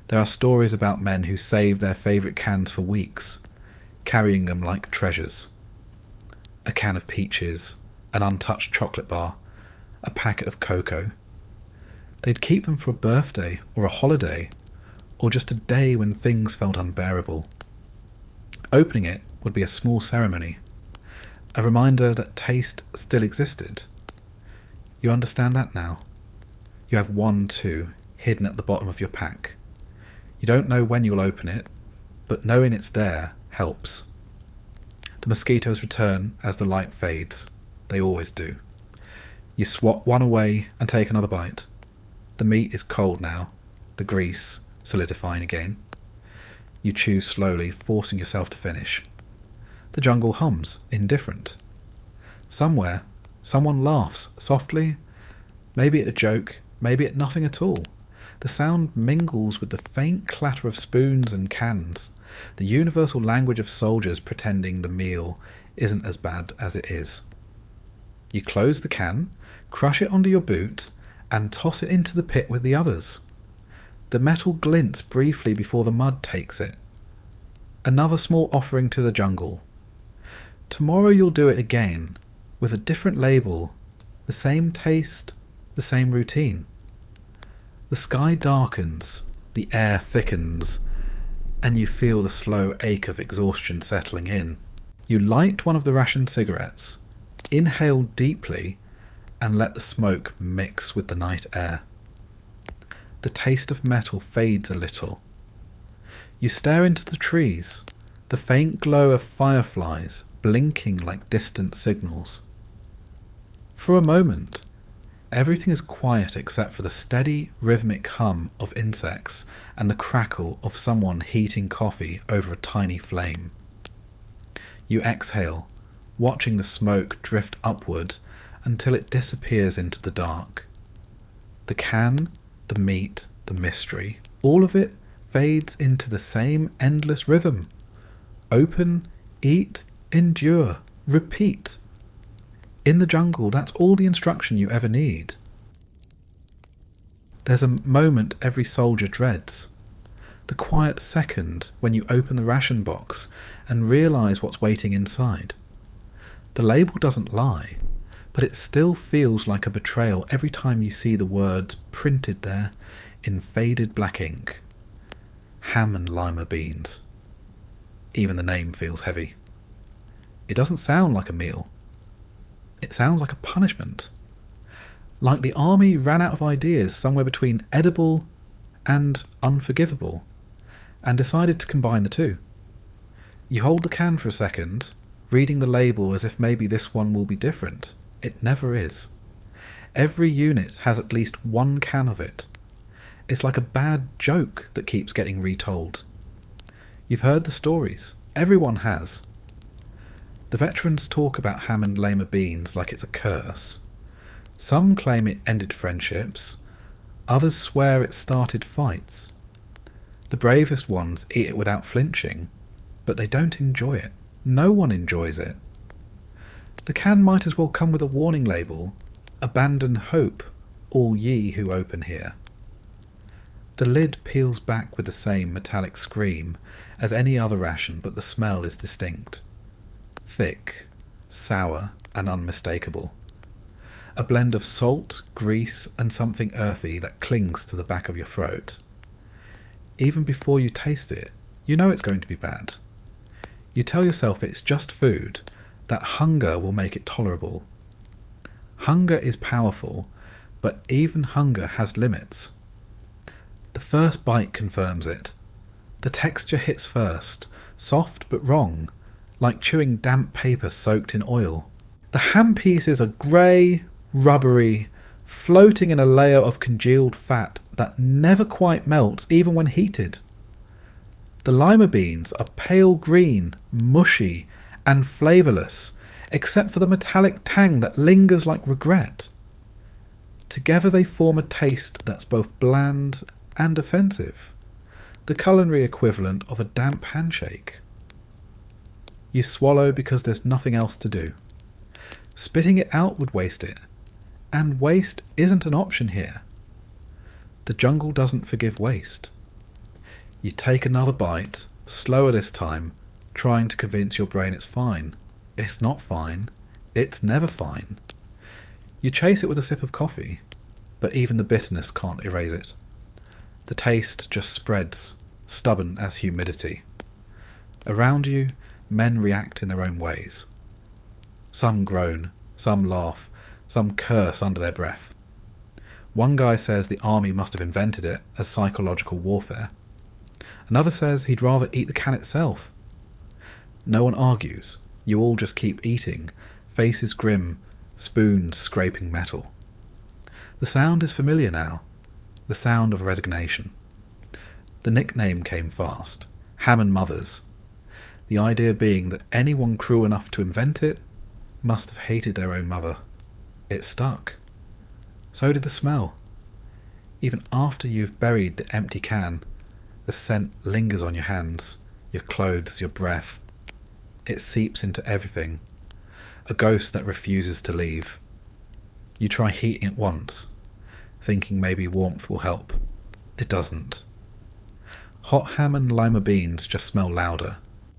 There are stories about men who saved their favourite cans for weeks, carrying them like treasures. A can of peaches, an untouched chocolate bar, a packet of cocoa. They'd keep them for a birthday or a holiday, or just a day when things felt unbearable. Opening it would be a small ceremony, a reminder that taste still existed. You understand that now. You have 1, 2 hidden at the bottom of your pack. You don't know when you'll open it, but knowing it's there helps. The mosquitoes return as the light fades. They always do. You swat one away and take another bite. The meat is cold now, the grease solidifying again. You chew slowly, forcing yourself to finish. The jungle hums, indifferent. Somewhere, someone laughs softly, maybe at a joke, maybe at nothing at all. The sound mingles with the faint clatter of spoons and cans, the universal language of soldiers pretending the meal isn't as bad as it is. You close the can, crush it onto your boot, and toss it into the pit with the others. The metal glints briefly before the mud takes it. Another small offering to the jungle. Tomorrow you'll do it again, with a different label, the same taste, the same routine. The sky darkens, the air thickens, and you feel the slow ache of exhaustion settling in. You light one of the ration cigarettes, inhale deeply, and let the smoke mix with the night air. the taste of metal fades a little. You stare into the trees, the faint glow of fireflies blinking like distant signals. For a moment, everything is quiet except for the steady, rhythmic hum of insects and the crackle of someone heating coffee over a tiny flame. You exhale, watching the smoke drift upward until it disappears into the dark. The can, the meat, the mystery, all of it fades into the same endless rhythm. Open, eat, endure, repeat. In the jungle, that's all the instruction you ever need. There's a moment every soldier dreads. The quiet second when you open the ration box and realise what's waiting inside. The label doesn't lie, but it still feels like a betrayal every time you see the words printed there in faded black ink. Ham and lima beans. Even the name feels heavy. It doesn't sound like a meal. It sounds like a punishment. Like the army ran out of ideas somewhere between edible and unforgivable, and decided to combine the two. You hold the can for a second, reading the label as if maybe this one will be different. It never is. Every unit has at least one can of it. It's like a bad joke that keeps getting retold. You've heard the stories. Everyone has. The veterans talk about ham and lima beans like it's a curse. Some claim it ended friendships. Others swear it started fights. The bravest ones eat it without flinching, but they don't enjoy it. No one enjoys it. The can might as well come with a warning label, "Abandon hope, all ye who open here." The lid peels back with the same metallic scream as any other ration, but the smell is distinct. Thick, sour, and unmistakable. A blend of salt, grease, and something earthy that clings to the back of your throat. Even before you taste it, you know it's going to be bad. You tell yourself it's just food, that hunger will make it tolerable. Hunger is powerful, but even hunger has limits. The first bite confirms it. The texture hits first, soft but wrong, like chewing damp paper soaked in oil. The ham pieces are grey, rubbery, floating in a layer of congealed fat that never quite melts even when heated. The lima beans are pale green, mushy, and flavourless, except for the metallic tang that lingers like regret. Together they form a taste that's both bland and offensive, the culinary equivalent of a damp handshake. You swallow because there's nothing else to do. Spitting it out would waste it, and waste isn't an option here. The jungle doesn't forgive waste. You take another bite, slower this time, trying to convince your brain it's fine. It's not fine. It's never fine. You chase it with a sip of coffee, but even the bitterness can't erase it. The taste just spreads, stubborn as humidity. Around you, men react in their own ways. Some groan, some laugh, some curse under their breath. One guy says the army must have invented it as psychological warfare. Another says he'd rather eat the can itself. No one argues. You all just keep eating, faces grim, spoons scraping metal. The sound is familiar now, the sound of resignation. The nickname came fast, Ham and Mothers, the idea being that anyone cruel enough to invent it must have hated their own mother. It stuck. So did the smell. Even after you've buried the empty can, the scent lingers on your hands, your clothes, your breath. It seeps into everything, a ghost that refuses to leave. You try heating it once, thinking maybe warmth will help. It doesn't. Hot ham and lima beans just smell louder.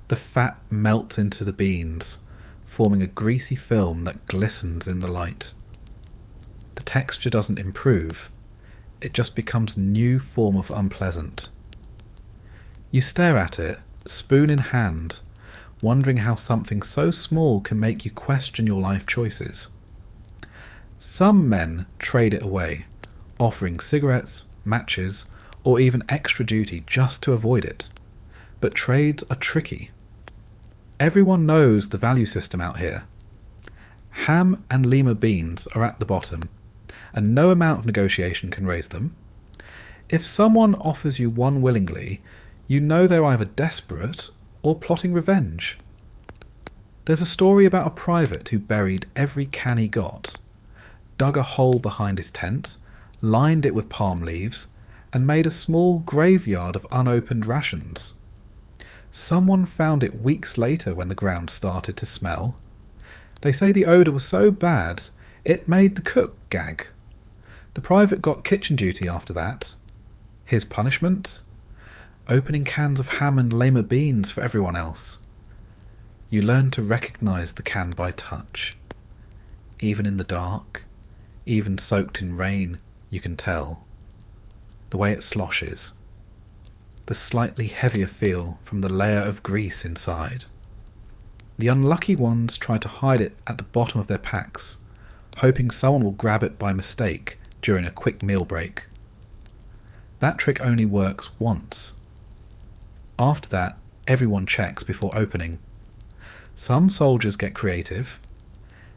The fat melts into the beans, forming a greasy film that glistens in the light. The texture doesn't improve, it just becomes a new form of unpleasant. You stare at it, spoon in hand, wondering how something so small can make you question your life choices. Some men trade it away, offering cigarettes, matches, or even extra duty just to avoid it. But trades are tricky. Everyone knows the value system out here. Ham and lima beans are at the bottom, and no amount of negotiation can raise them. If someone offers you one willingly, you know they're either desperate or plotting revenge. There's a story about a private who buried every can he got, dug a hole behind his tent, lined it with palm leaves, and made a small graveyard of unopened rations. Someone found it weeks later when the ground started to smell. They say the odour was so bad it made the cook gag. The private got kitchen duty after that. His punishment? Opening cans of ham and lima beans for everyone else. You learn to recognise the can by touch. Even in the dark, even soaked in rain, you can tell. The way it sloshes. The slightly heavier feel from the layer of grease inside. The unlucky ones try to hide it at the bottom of their packs, hoping someone will grab it by mistake during a quick meal break. That trick only works once. After that, everyone checks before opening. Some soldiers get creative.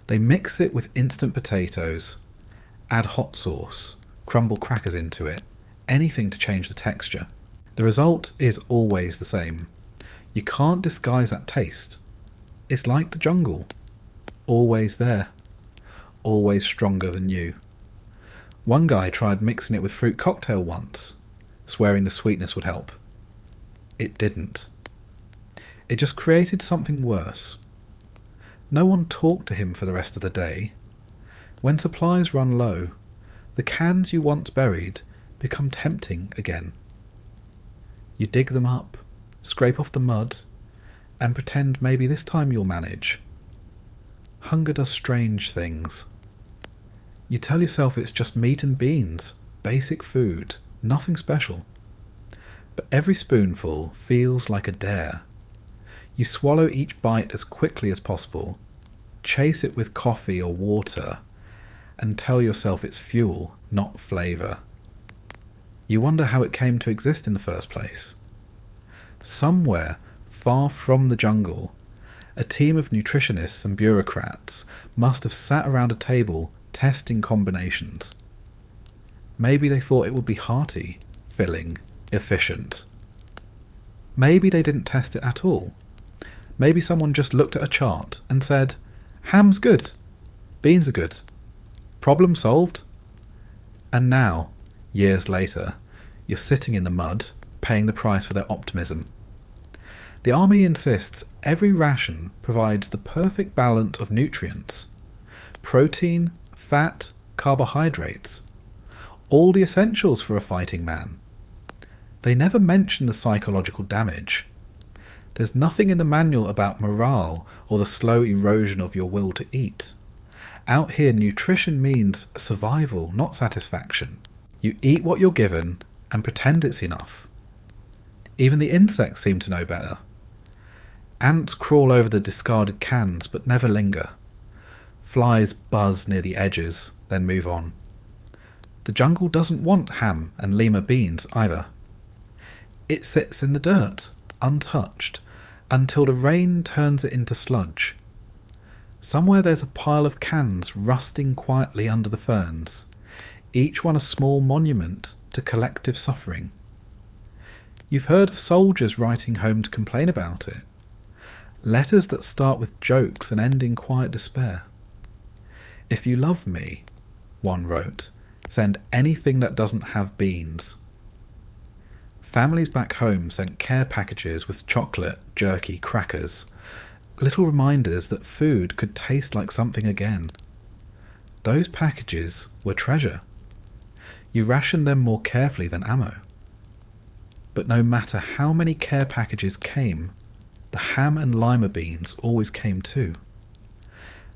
They mix it with instant potatoes, add hot sauce, crumble crackers into it, anything to change the texture. The result is always the same. You can't disguise that taste. It's like the jungle. Always there. Always stronger than you. One guy tried mixing it with fruit cocktail once, swearing the sweetness would help. It didn't. It just created something worse. No one talked to him for the rest of the day. When supplies run low, the cans you once buried become tempting again. You dig them up, scrape off the mud, and pretend maybe this time you'll manage. Hunger does strange things. You tell yourself it's just meat and beans, basic food, nothing special. But every spoonful feels like a dare. You swallow each bite as quickly as possible, chase it with coffee or water, and tell yourself it's fuel, not flavour. You wonder how it came to exist in the first place. Somewhere, far from the jungle, a team of nutritionists and bureaucrats must have sat around a table testing combinations. Maybe they thought it would be hearty, filling, efficient. Maybe they didn't test it at all. Maybe someone just looked at a chart and said, "Ham's good, beans are good, problem solved." And now, years later, you're sitting in the mud, paying the price for their optimism. The army insists every ration provides the perfect balance of nutrients. Protein, fat, carbohydrates. All the essentials for a fighting man. They never mention the psychological damage. There's nothing in the manual about morale or the slow erosion of your will to eat. Out here, nutrition means survival, not satisfaction. You eat what you're given and pretend it's enough. Even the insects seem to know better. Ants crawl over the discarded cans but never linger. Flies buzz near the edges, then move on. The jungle doesn't want ham and lima beans either. It sits in the dirt, untouched, until the rain turns it into sludge. Somewhere there's a pile of cans rusting quietly under the ferns, each one a small monument to collective suffering. You've heard of soldiers writing home to complain about it. Letters that start with jokes and end in quiet despair. "If you love me," one wrote, "send anything that doesn't have beans." Families back home sent care packages with chocolate, jerky, crackers, little reminders that food could taste like something again. Those packages were treasure. You rationed them more carefully than ammo. But no matter how many care packages came, the ham and lima beans always came too.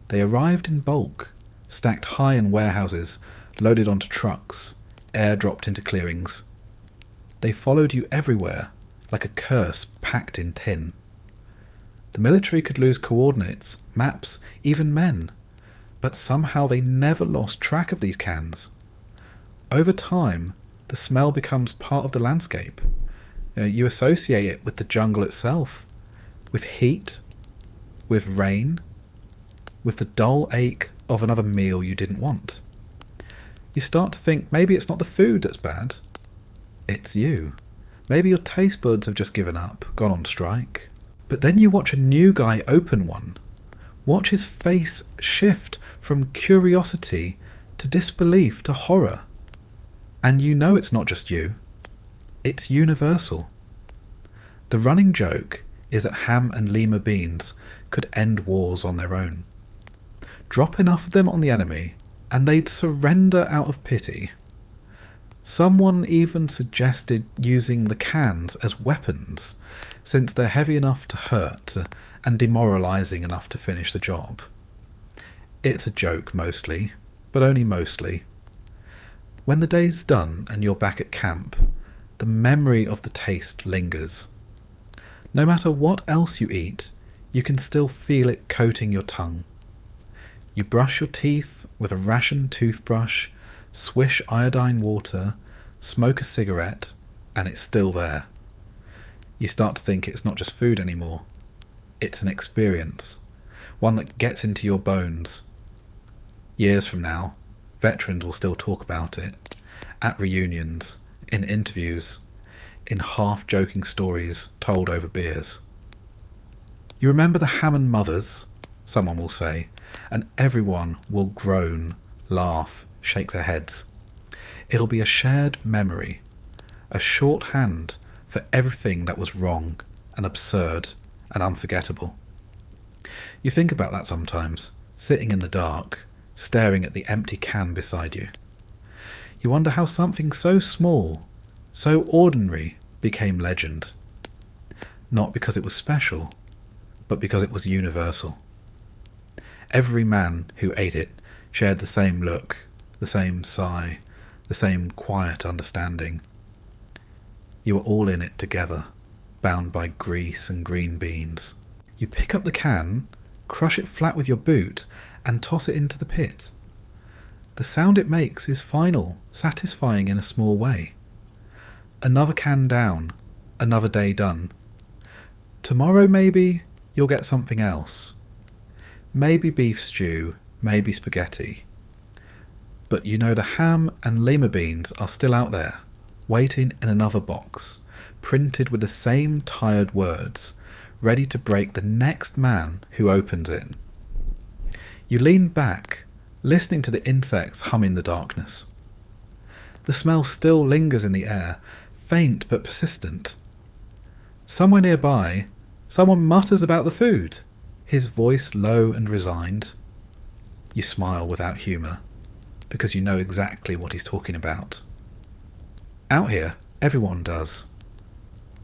They arrived in bulk, stacked high in warehouses, loaded onto trucks, airdropped into clearings. They followed you everywhere, like a curse packed in tin. The military could lose coordinates, maps, even men, but somehow they never lost track of these cans. Over time, The smell becomes part of the landscape. You associate it with the jungle itself, with heat, with rain, with the dull ache of another meal you didn't want. You start to think maybe it's not the food that's bad, it's you. Maybe your taste buds have just given up, gone on strike. But then you watch a new guy open one. Watch his face shift from curiosity to disbelief to horror. And you know it's not just you. It's universal. The running joke is that ham and lima beans could end wars on their own. Drop enough of them on the enemy, and they'd surrender out of pity. Someone even suggested using the cans as weapons, since they're heavy enough to hurt and demoralising enough to finish the job. It's a joke mostly, but only mostly. When the day's done and you're back at camp, the memory of the taste lingers. No matter what else you eat, you can still feel it coating your tongue. You brush your teeth with a ration toothbrush, swish iodine water, smoke a cigarette, and it's still there. You start to think it's not just food anymore. It's an experience, one that gets into your bones. Years from now, veterans will still talk about it, at reunions, in interviews, in half-joking stories told over beers. You remember the Hammond mothers, someone will say, and everyone will groan, laugh, shake their heads. It'll be a shared memory, a shorthand for everything that was wrong and absurd and unforgettable. You think about that sometimes, sitting in the dark, staring at the empty can beside you. You wonder how something so small, so ordinary, became legend. Not because it was special, but because it was universal. Every man who ate it shared the same look, the same sigh, the same quiet understanding. You were all in it together, bound by grease and green beans. You pick up the can, crush it flat with your boot, and toss it into the pit. The sound it makes is final, satisfying in a small way. Another can down, another day done. Tomorrow maybe you'll get something else. Maybe beef stew, maybe spaghetti. But you know the ham and lima beans are still out there, waiting in another box, printed with the same tired words, ready to break the next man who opens it. You lean back, listening to the insects hum in the darkness. The smell still lingers in the air, faint but persistent. Somewhere nearby, someone mutters about the food, his voice low and resigned. You smile without humour, because you know exactly what he's talking about. Out here, everyone does.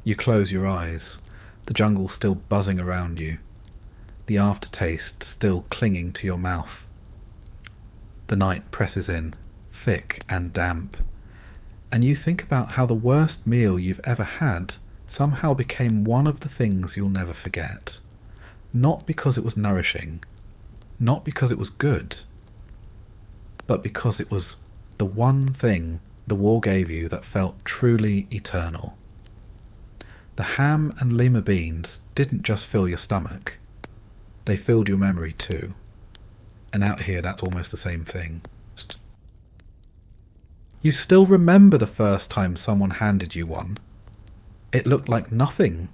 You close your eyes, the jungle still buzzing around you, the aftertaste still clinging to your mouth. The night presses in, thick and damp, and you think about how the worst meal you've ever had somehow became one of the things you'll never forget. Not because it was nourishing, not because it was good, but because it was the one thing the war gave you that felt truly eternal. The ham and lima beans didn't just fill your stomach, they filled your memory too. And out here that's almost the same thing. You still remember the first time someone handed you one. It looked like nothing,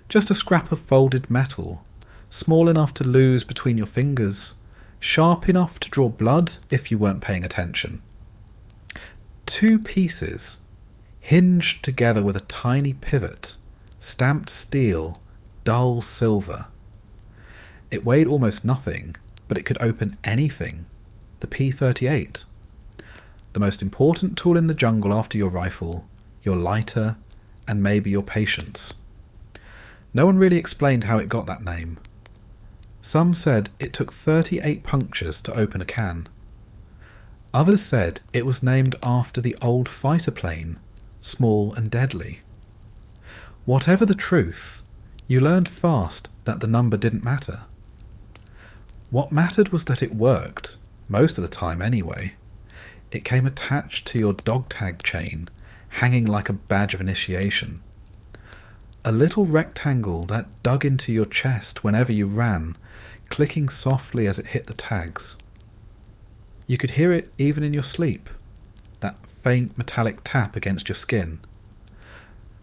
just a scrap of folded metal, small enough to lose between your fingers, sharp enough to draw blood if you weren't paying attention. 2 pieces, hinged together with a tiny pivot, stamped steel, dull silver. It weighed almost nothing, but it could open anything. The P-38. The most important tool in the jungle after your rifle, your lighter, and maybe your patience. No one really explained how it got that name. Some said it took 38 punctures to open a can. Others said it was named after the old fighter plane, small and deadly. Whatever the truth, you learned fast that the number didn't matter. What mattered was that it worked, most of the time anyway. It came attached to your dog tag chain hanging like a badge of initiation. A little rectangle that dug into your chest whenever you ran, clicking softly as it hit the tags. You could hear it even in your sleep, that faint metallic tap against your skin.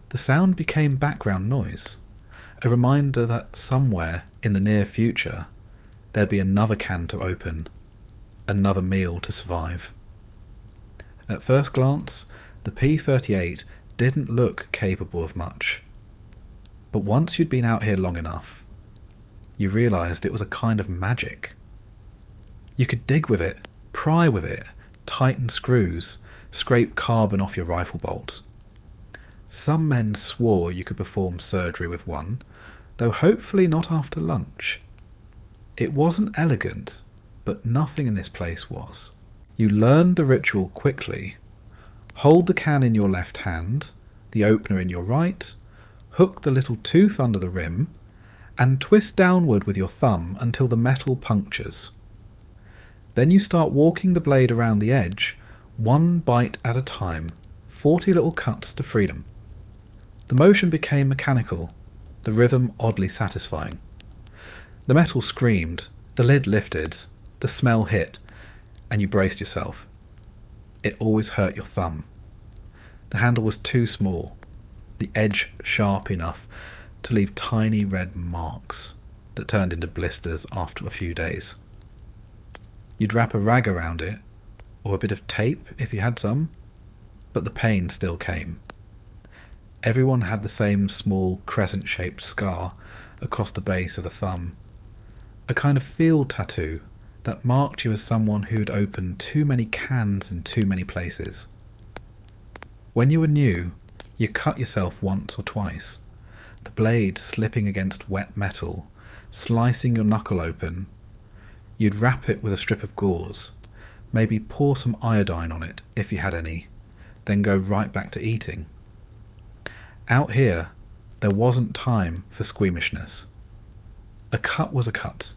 The sound became background noise, a reminder that somewhere in the near future there'd be another can to open, another meal to survive. At first glance, the P-38 didn't look capable of much. But once you'd been out here long enough, you realised it was a kind of magic. You could dig with it, pry with it, tighten screws, scrape carbon off your rifle bolt. Some men swore you could perform surgery with one, though hopefully not after lunch. It wasn't elegant, but nothing in this place was. You learned the ritual quickly. Hold the can in your left hand, the opener in your right, hook the little tooth under the rim, and twist downward with your thumb until the metal punctures. Then you start walking the blade around the edge, one bite at a time, 40 little cuts to freedom. The motion became mechanical, the rhythm oddly satisfying. The metal screamed, the lid lifted, the smell hit, and you braced yourself. It always hurt your thumb. The handle was too small, the edge sharp enough to leave tiny red marks that turned into blisters after a few days. You'd wrap a rag around it, or a bit of tape if you had some, but the pain still came. Everyone had the same small crescent-shaped scar across the base of the thumb, a kind of field tattoo that marked you as someone who'd opened too many cans in too many places. When you were new, you cut yourself once or twice, the blade slipping against wet metal, slicing your knuckle open. You'd wrap it with a strip of gauze, maybe pour some iodine on it if you had any, then go right back to eating. Out here, there wasn't time for squeamishness. A cut was a cut.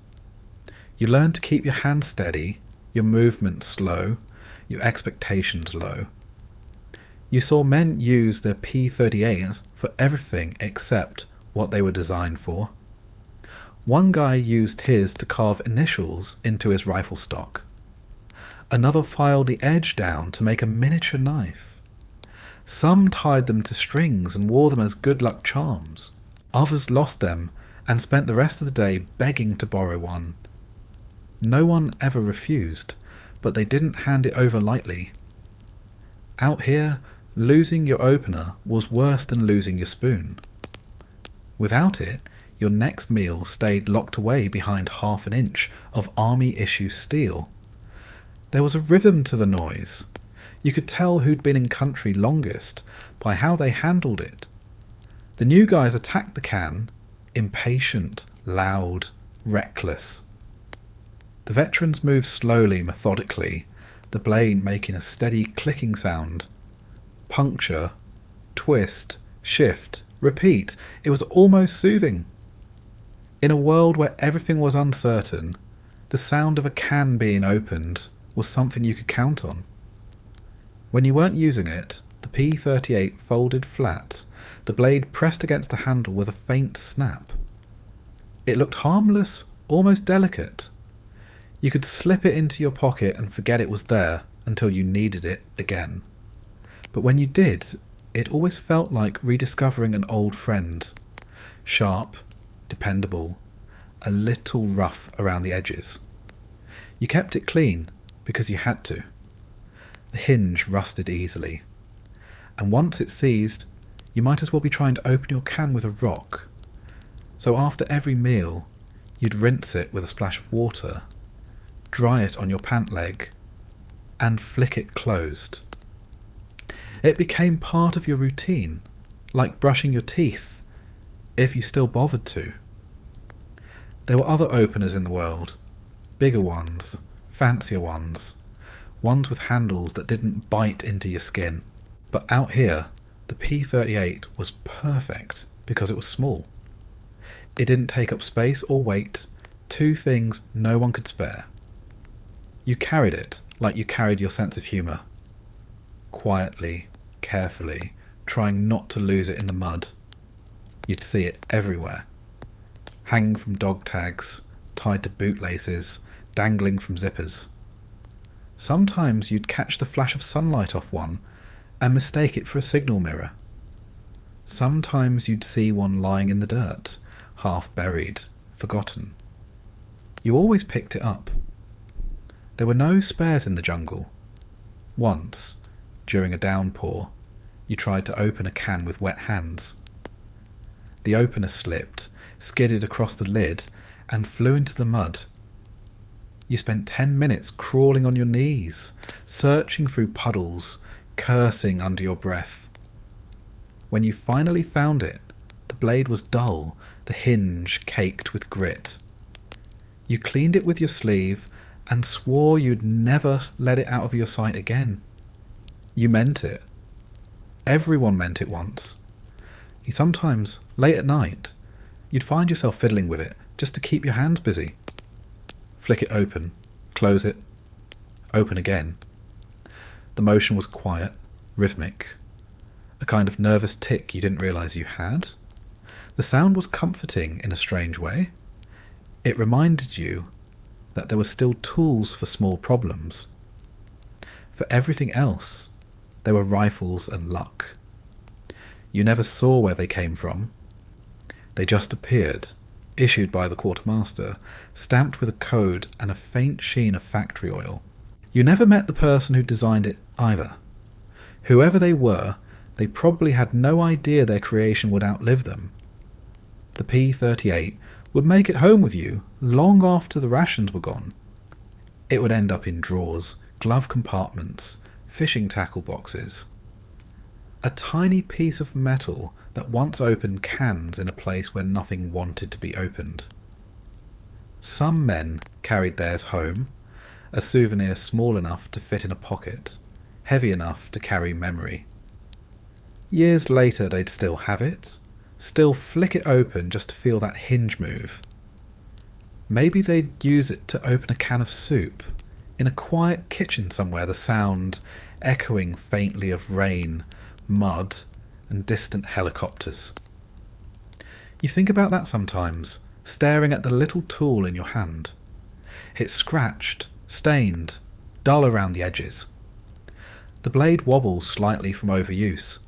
You learned to keep your hand steady, your movements slow, your expectations low. You saw men use their P-38s for everything except what they were designed for. One guy used his to carve initials into his rifle stock. Another filed the edge down to make a miniature knife. Some tied them to strings and wore them as good luck charms. Others lost them and spent the rest of the day begging to borrow one. No one ever refused, but they didn't hand it over lightly. Out here, losing your opener was worse than losing your spoon. Without it, your next meal stayed locked away behind half an inch of army-issue steel. There was a rhythm to the noise. You could tell who'd been in country longest by how they handled it. The new guys attacked the can, impatient, loud, reckless. The veterans moved slowly, methodically, the blade making a steady clicking sound. Puncture, twist, shift, repeat. It was almost soothing. In a world where everything was uncertain, the sound of a can being opened was something you could count on. When you weren't using it, the P-38 folded flat, the blade pressed against the handle with a faint snap. It looked harmless, almost delicate. You could slip it into your pocket and forget it was there until you needed it again. But when you did, it always felt like rediscovering an old friend. Sharp, dependable, a little rough around the edges. You kept it clean because you had to. The hinge rusted easily. And once it seized, you might as well be trying to open your can with a rock. So after every meal, you'd rinse it with a splash of water, dry it on your pant leg, and flick it closed. It became part of your routine, like brushing your teeth, if you still bothered to. There were other openers in the world, bigger ones, fancier ones with handles that didn't bite into your skin. But out here, the P-38 was perfect because it was small. It didn't take up space or weight, two things no one could spare. You carried it like you carried your sense of humour. Quietly, carefully, trying not to lose it in the mud. You'd see it everywhere. Hanging from dog tags, tied to bootlaces, dangling from zippers. Sometimes you'd catch the flash of sunlight off one and mistake it for a signal mirror. Sometimes you'd see one lying in the dirt, half buried, forgotten. You always picked it up. There were no spares in the jungle. Once, during a downpour, you tried to open a can with wet hands. The opener slipped, skidded across the lid, and flew into the mud. You spent 10 minutes crawling on your knees, searching through puddles, cursing under your breath. When you finally found it, the blade was dull, the hinge caked with grit. You cleaned it with your sleeve and swore you'd never let it out of your sight again. You meant it. Everyone meant it once. Sometimes, late at night, you'd find yourself fiddling with it just to keep your hands busy. Flick it open, close it, open again. The motion was quiet, rhythmic, a kind of nervous tick you didn't realise you had. The sound was comforting in a strange way. It reminded you that there were still tools for small problems. For everything else, there were rifles and luck. You never saw where they came from. They just appeared, issued by the quartermaster, stamped with a code and a faint sheen of factory oil. You never met the person who designed it either. Whoever they were, they probably had no idea their creation would outlive them. The P-38 would make it home with you long after the rations were gone. It would end up in drawers, glove compartments, fishing tackle boxes. A tiny piece of metal that once opened cans in a place where nothing wanted to be opened. Some men carried theirs home, a souvenir small enough to fit in a pocket, heavy enough to carry memory. Years later they'd still have it, still flick it open just to feel that hinge move. Maybe they'd use it to open a can of soup, in a quiet kitchen somewhere, the sound echoing faintly of rain, mud, and distant helicopters. You think about that sometimes, staring at the little tool in your hand. It's scratched, stained, dull around the edges. The blade wobbles slightly from overuse,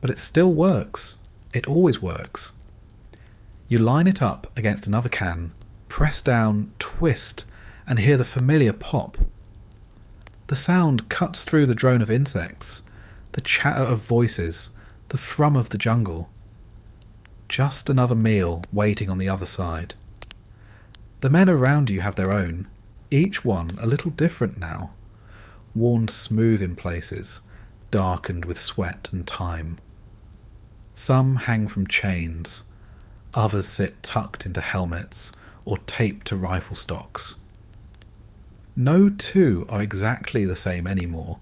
but it still works. It always works. You line it up against another can, press down, twist, and hear the familiar pop. The sound cuts through the drone of insects, the chatter of voices, the thrum of the jungle. Just another meal waiting on the other side. The men around you have their own, each one a little different now, worn smooth in places, darkened with sweat and time. Some hang from chains, others sit tucked into helmets or taped to rifle stocks. No two are exactly the same anymore,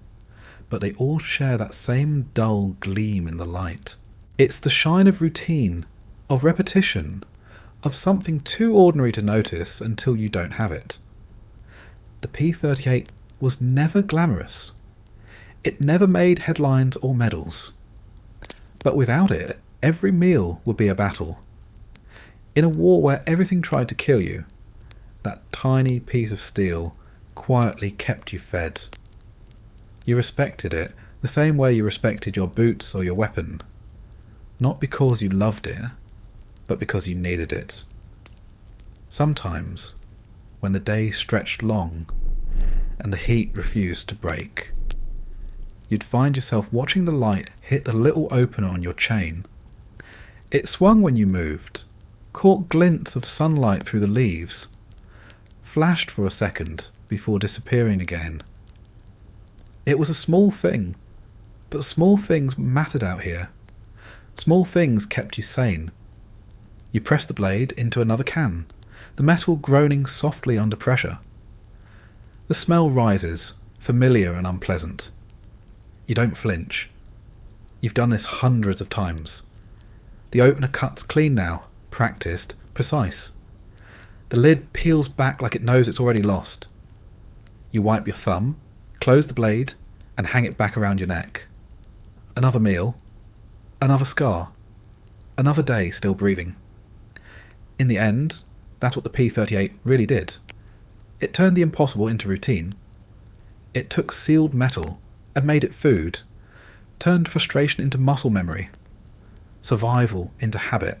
but they all share that same dull gleam in the light. It's the shine of routine, of repetition, of something too ordinary to notice until you don't have it. The P-38 was never glamorous. It never made headlines or medals. But without it, every meal would be a battle. In a war where everything tried to kill you, that tiny piece of steel quietly kept you fed. You respected it the same way you respected your boots or your weapon. Not because you loved it, but because you needed it. Sometimes, when the day stretched long and the heat refused to break, you'd find yourself watching the light hit the little opener on your chain. It swung when you moved, caught glints of sunlight through the leaves, flashed for a second before disappearing again. It was a small thing, but small things mattered out here. Small things kept you sane. You press the blade into another can, the metal groaning softly under pressure. The smell rises, familiar and unpleasant. You don't flinch. You've done this hundreds of times. The opener cuts clean now, practiced, precise. The lid peels back like it knows it's already lost. You wipe your thumb, close the blade, and hang it back around your neck. Another meal. Another scar. Another day still breathing. In the end, that's what the P-38 really did. It turned the impossible into routine. It took sealed metal and made it food, turned frustration into muscle memory, survival into habit.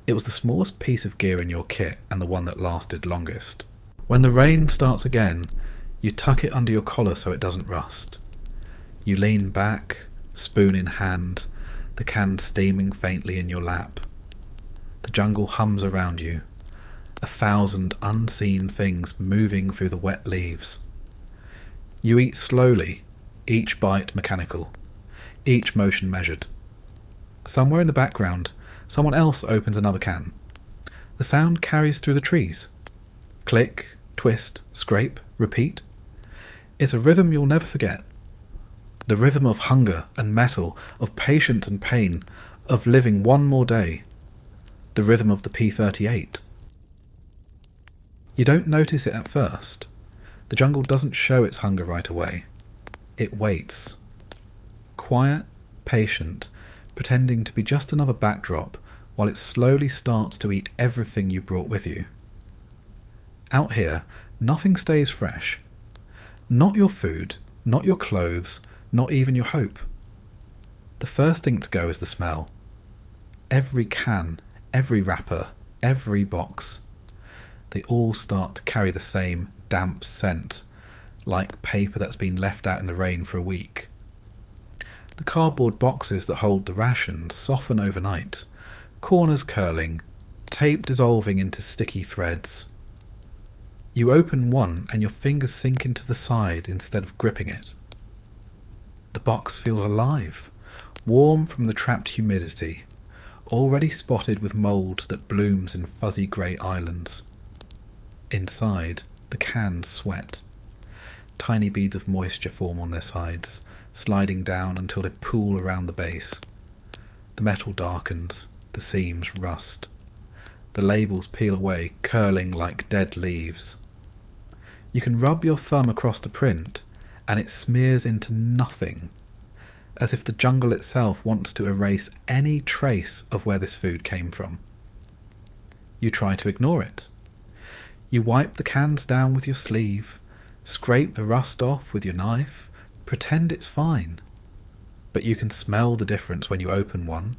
It was the smallest piece of gear in your kit and the one that lasted longest. When the rain starts again, you tuck it under your collar so it doesn't rust. You lean back, spoon in hand, the can steaming faintly in your lap. The jungle hums around you, 1,000 unseen things moving through the wet leaves. You eat slowly, each bite mechanical, each motion measured. Somewhere in the background, someone else opens another can. The sound carries through the trees. Click, twist, scrape, repeat. It's a rhythm you'll never forget. The rhythm of hunger and metal, of patience and pain, of living one more day. The rhythm of the P-38. You don't notice it at first. The jungle doesn't show its hunger right away. It waits. Quiet, patient, pretending to be just another backdrop while it slowly starts to eat everything you brought with you. Out here, nothing stays fresh. Not your food, not your clothes, not even your hope. The first thing to go is the smell. Every can, every wrapper, every box. They all start to carry the same damp scent, like paper that's been left out in the rain for a week. The cardboard boxes that hold the rations soften overnight, corners curling, tape dissolving into sticky threads. You open one and your fingers sink into the side instead of gripping it. The box feels alive, warm from the trapped humidity, already spotted with mould that blooms in fuzzy grey islands. Inside, the cans sweat. Tiny beads of moisture form on their sides, sliding down until they pool around the base. The metal darkens, the seams rust. The labels peel away, curling like dead leaves. You can rub your thumb across the print, and it smears into nothing, as if the jungle itself wants to erase any trace of where this food came from. You try to ignore it. You wipe the cans down with your sleeve, scrape the rust off with your knife, pretend it's fine. But you can smell the difference when you open one.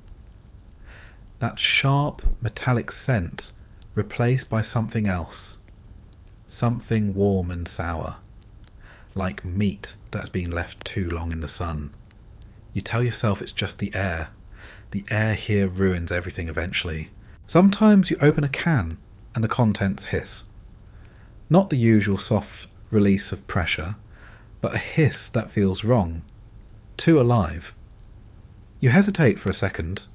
That sharp, metallic scent replaced by something else. Something warm and sour. Like meat that's been left too long in the sun. You tell yourself it's just the air. The air here ruins everything eventually. Sometimes you open a can and the contents hiss. Not the usual soft release of pressure, but a hiss that feels wrong. Too alive. You hesitate for a second,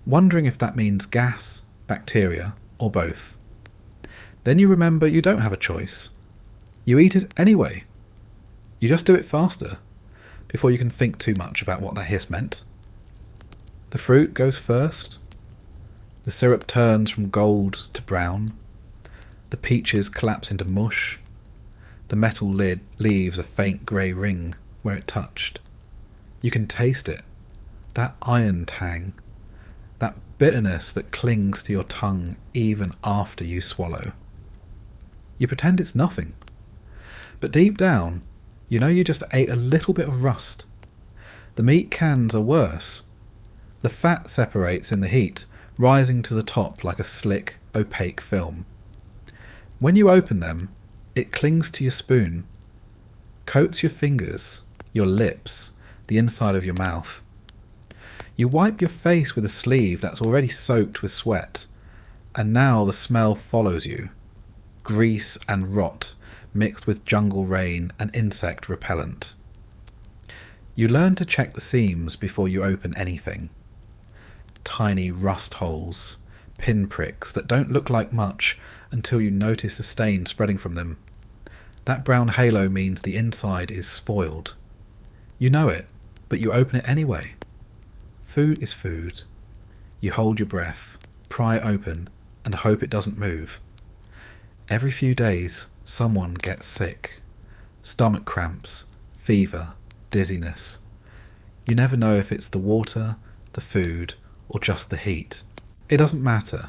wondering if that means gas, bacteria, or both. Then you remember you don't have a choice. You eat it anyway. You just do it faster, before you can think too much about what that hiss meant. The fruit goes first. The syrup turns from gold to brown. The peaches collapse into mush. The metal lid leaves a faint grey ring where it touched. You can taste it. That iron tang. That bitterness that clings to your tongue even after you swallow. You pretend it's nothing. But deep down, you know you just ate a little bit of rust. The meat cans are worse. The fat separates in the heat, rising to the top like a slick, opaque film. When you open them, it clings to your spoon, coats your fingers, your lips, the inside of your mouth. You wipe your face with a sleeve that's already soaked with sweat, and now the smell follows you. Grease and rot mixed with jungle rain and insect repellent. You learn to check the seams before you open anything. Tiny rust holes, pinpricks that don't look like much until you notice the stain spreading from them. That brown halo means the inside is spoiled. You know it, but you open it anyway. Food is food. You hold your breath, pry it open, and hope it doesn't move. Every few days, someone gets sick. Stomach cramps, fever, dizziness. You never know if it's the water, the food, or just the heat. It doesn't matter.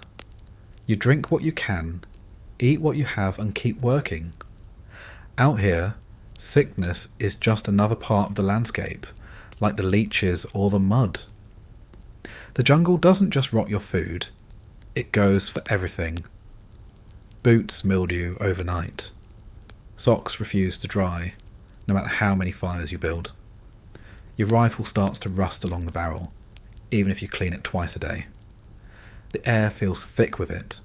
You drink what you can, eat what you have, and keep working. Out here, sickness is just another part of the landscape, like the leeches or the mud. The jungle doesn't just rot your food, it goes for everything. Boots mildew overnight. Socks refuse to dry, no matter how many fires you build. Your rifle starts to rust along the barrel, even if you clean it twice a day. The air feels thick with it,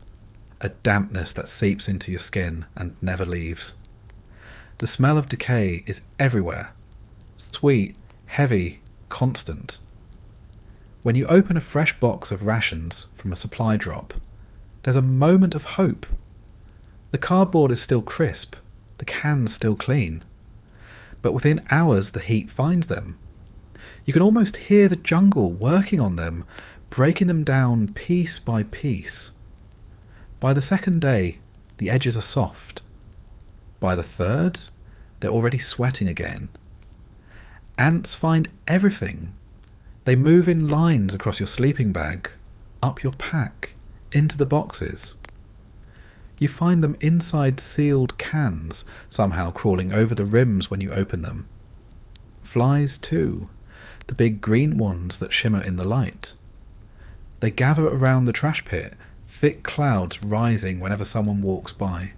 a dampness that seeps into your skin and never leaves. The smell of decay is everywhere, sweet, heavy, constant. When you open a fresh box of rations from a supply drop, there's a moment of hope. The cardboard is still crisp, the cans still clean, but within hours the heat finds them. You can almost hear the jungle working on them, breaking them down piece by piece. By the second day, the edges are soft. By the third, they're already sweating again. Ants find everything. They move in lines across your sleeping bag, up your pack, into the boxes. You find them inside sealed cans, somehow crawling over the rims when you open them. Flies too, the big green ones that shimmer in the light. They gather around the trash pit, thick clouds rising whenever someone walks by.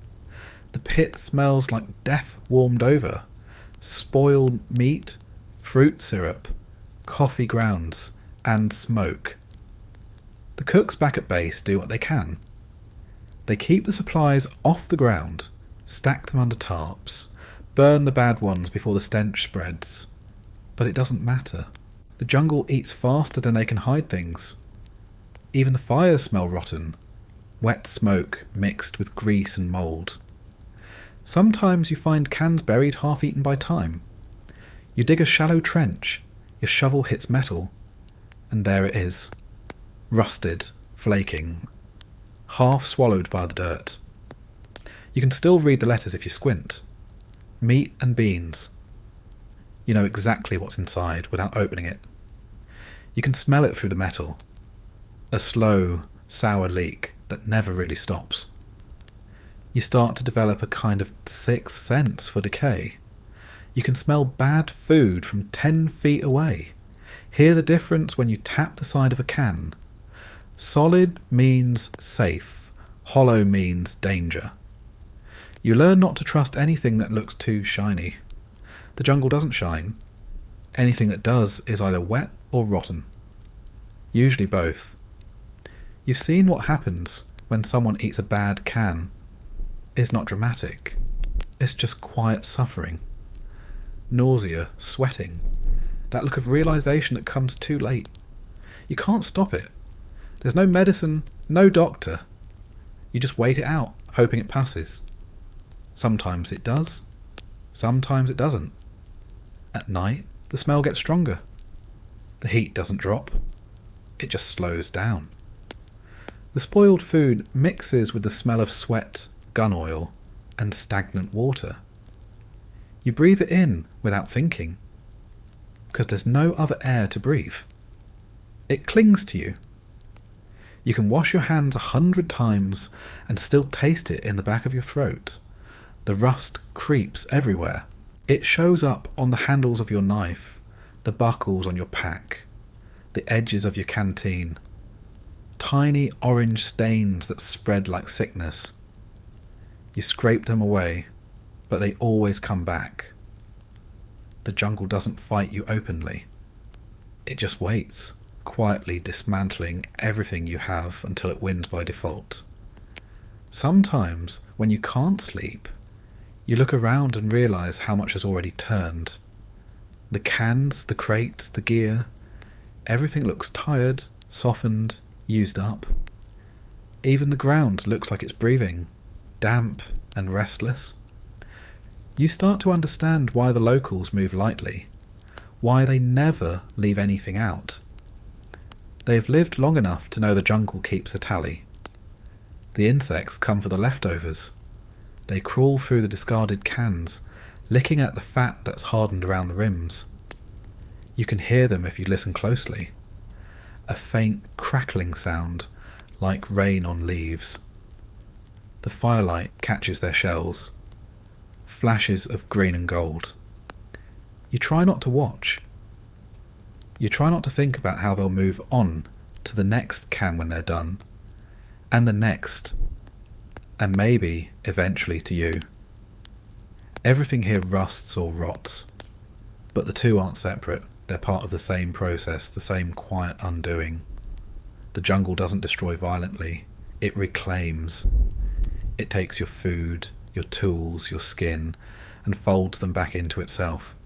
The pit smells like death warmed over, spoiled meat, fruit syrup, coffee grounds, and smoke. The cooks back at base do what they can. They keep the supplies off the ground, stack them under tarps, burn the bad ones before the stench spreads. But it doesn't matter. The jungle eats faster than they can hide things. Even the fires smell rotten, wet smoke mixed with grease and mould. Sometimes you find cans buried half-eaten by time. You dig a shallow trench, your shovel hits metal, and there it is, rusted, flaking, half swallowed by the dirt. You can still read the letters if you squint. Meat and beans. You know exactly what's inside without opening it. You can smell it through the metal. A slow, sour leak that never really stops. You start to develop a kind of sixth sense for decay. You can smell bad food from 10 feet away. Hear the difference when you tap the side of a can. Solid means safe. Hollow means danger. You learn not to trust anything that looks too shiny. The jungle doesn't shine. Anything that does is either wet or rotten. Usually both. You've seen what happens when someone eats a bad can. It's not dramatic. It's just quiet suffering. Nausea, sweating. That look of realization that comes too late. You can't stop it. There's no medicine, no doctor. You just wait it out, hoping it passes. Sometimes it does. Sometimes it doesn't. At night, the smell gets stronger. The heat doesn't drop. It just slows down. The spoiled food mixes with the smell of sweat, gun oil, and stagnant water. You breathe it in without thinking, because there's no other air to breathe. It clings to you. You can wash your hands 100 times and still taste it in the back of your throat. The rust creeps everywhere. It shows up on the handles of your knife, the buckles on your pack, the edges of your canteen. Tiny orange stains that spread like sickness. You scrape them away, but they always come back. The jungle doesn't fight you openly. It just waits, quietly dismantling everything you have until it wins by default. Sometimes, when you can't sleep, you look around and realise how much has already turned. The cans, the crates, the gear, everything looks tired, softened, used up. Even the ground looks like it's breathing, damp and restless. You start to understand why the locals move lightly, why they never leave anything out. They have lived long enough to know the jungle keeps a tally. The insects come for the leftovers. They crawl through the discarded cans, licking at the fat that's hardened around the rims. You can hear them if you listen closely. A faint crackling sound, like rain on leaves. The firelight catches their shells. Flashes of green and gold. You try not to watch. You try not to think about how they'll move on to the next can when they're done, and the next, and maybe eventually to you. Everything here rusts or rots, but the two aren't separate. They're part of the same process, the same quiet undoing. The jungle doesn't destroy violently, it reclaims. It takes your food, your tools, your skin, and folds them back into itself.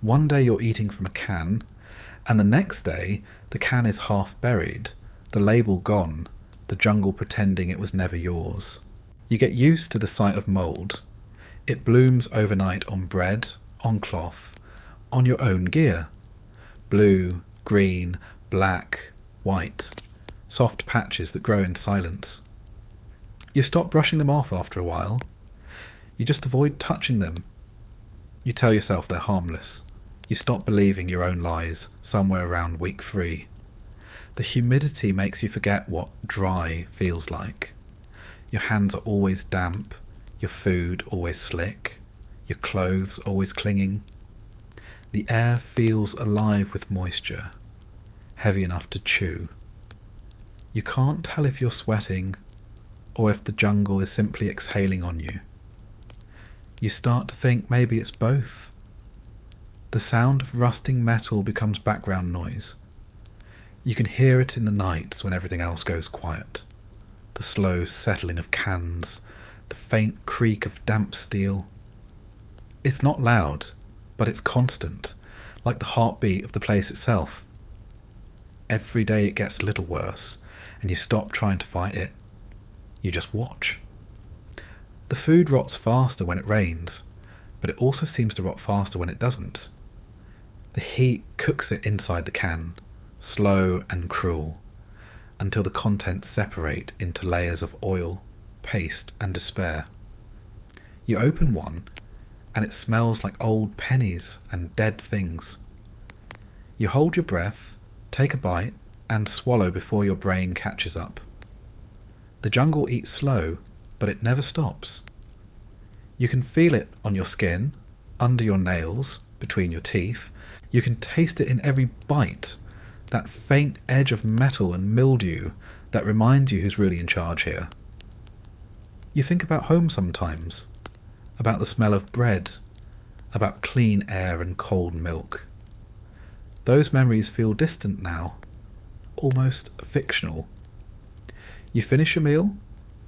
One day you're eating from a can, and the next day the can is half buried, the label gone, the jungle pretending it was never yours. You get used to the sight of mould. It blooms overnight on bread, on cloth, on your own gear. Blue, green, black, white, soft patches that grow in silence. You stop brushing them off after a while. You just avoid touching them. You tell yourself they're harmless. You stop believing your own lies somewhere around week 3. The humidity makes you forget what dry feels like. Your hands are always damp, your food always slick, your clothes always clinging. The air feels alive with moisture, heavy enough to chew. You can't tell if you're sweating or if the jungle is simply exhaling on you. You start to think maybe it's both. The sound of rusting metal becomes background noise. You can hear it in the nights when everything else goes quiet. The slow settling of cans, the faint creak of damp steel. It's not loud, but it's constant, like the heartbeat of the place itself. Every day it gets a little worse, and you stop trying to fight it. You just watch. The food rots faster when it rains, but it also seems to rot faster when it doesn't. The heat cooks it inside the can, slow and cruel, until the contents separate into layers of oil, paste and despair. You open one, and it smells like old pennies and dead things. You hold your breath, take a bite, and swallow before your brain catches up. The jungle eats slow, but it never stops. You can feel it on your skin, under your nails, between your teeth. You can taste it in every bite, that faint edge of metal and mildew that reminds you who's really in charge here. You think about home sometimes, about the smell of bread, about clean air and cold milk. Those memories feel distant now, almost fictional. You finish your meal,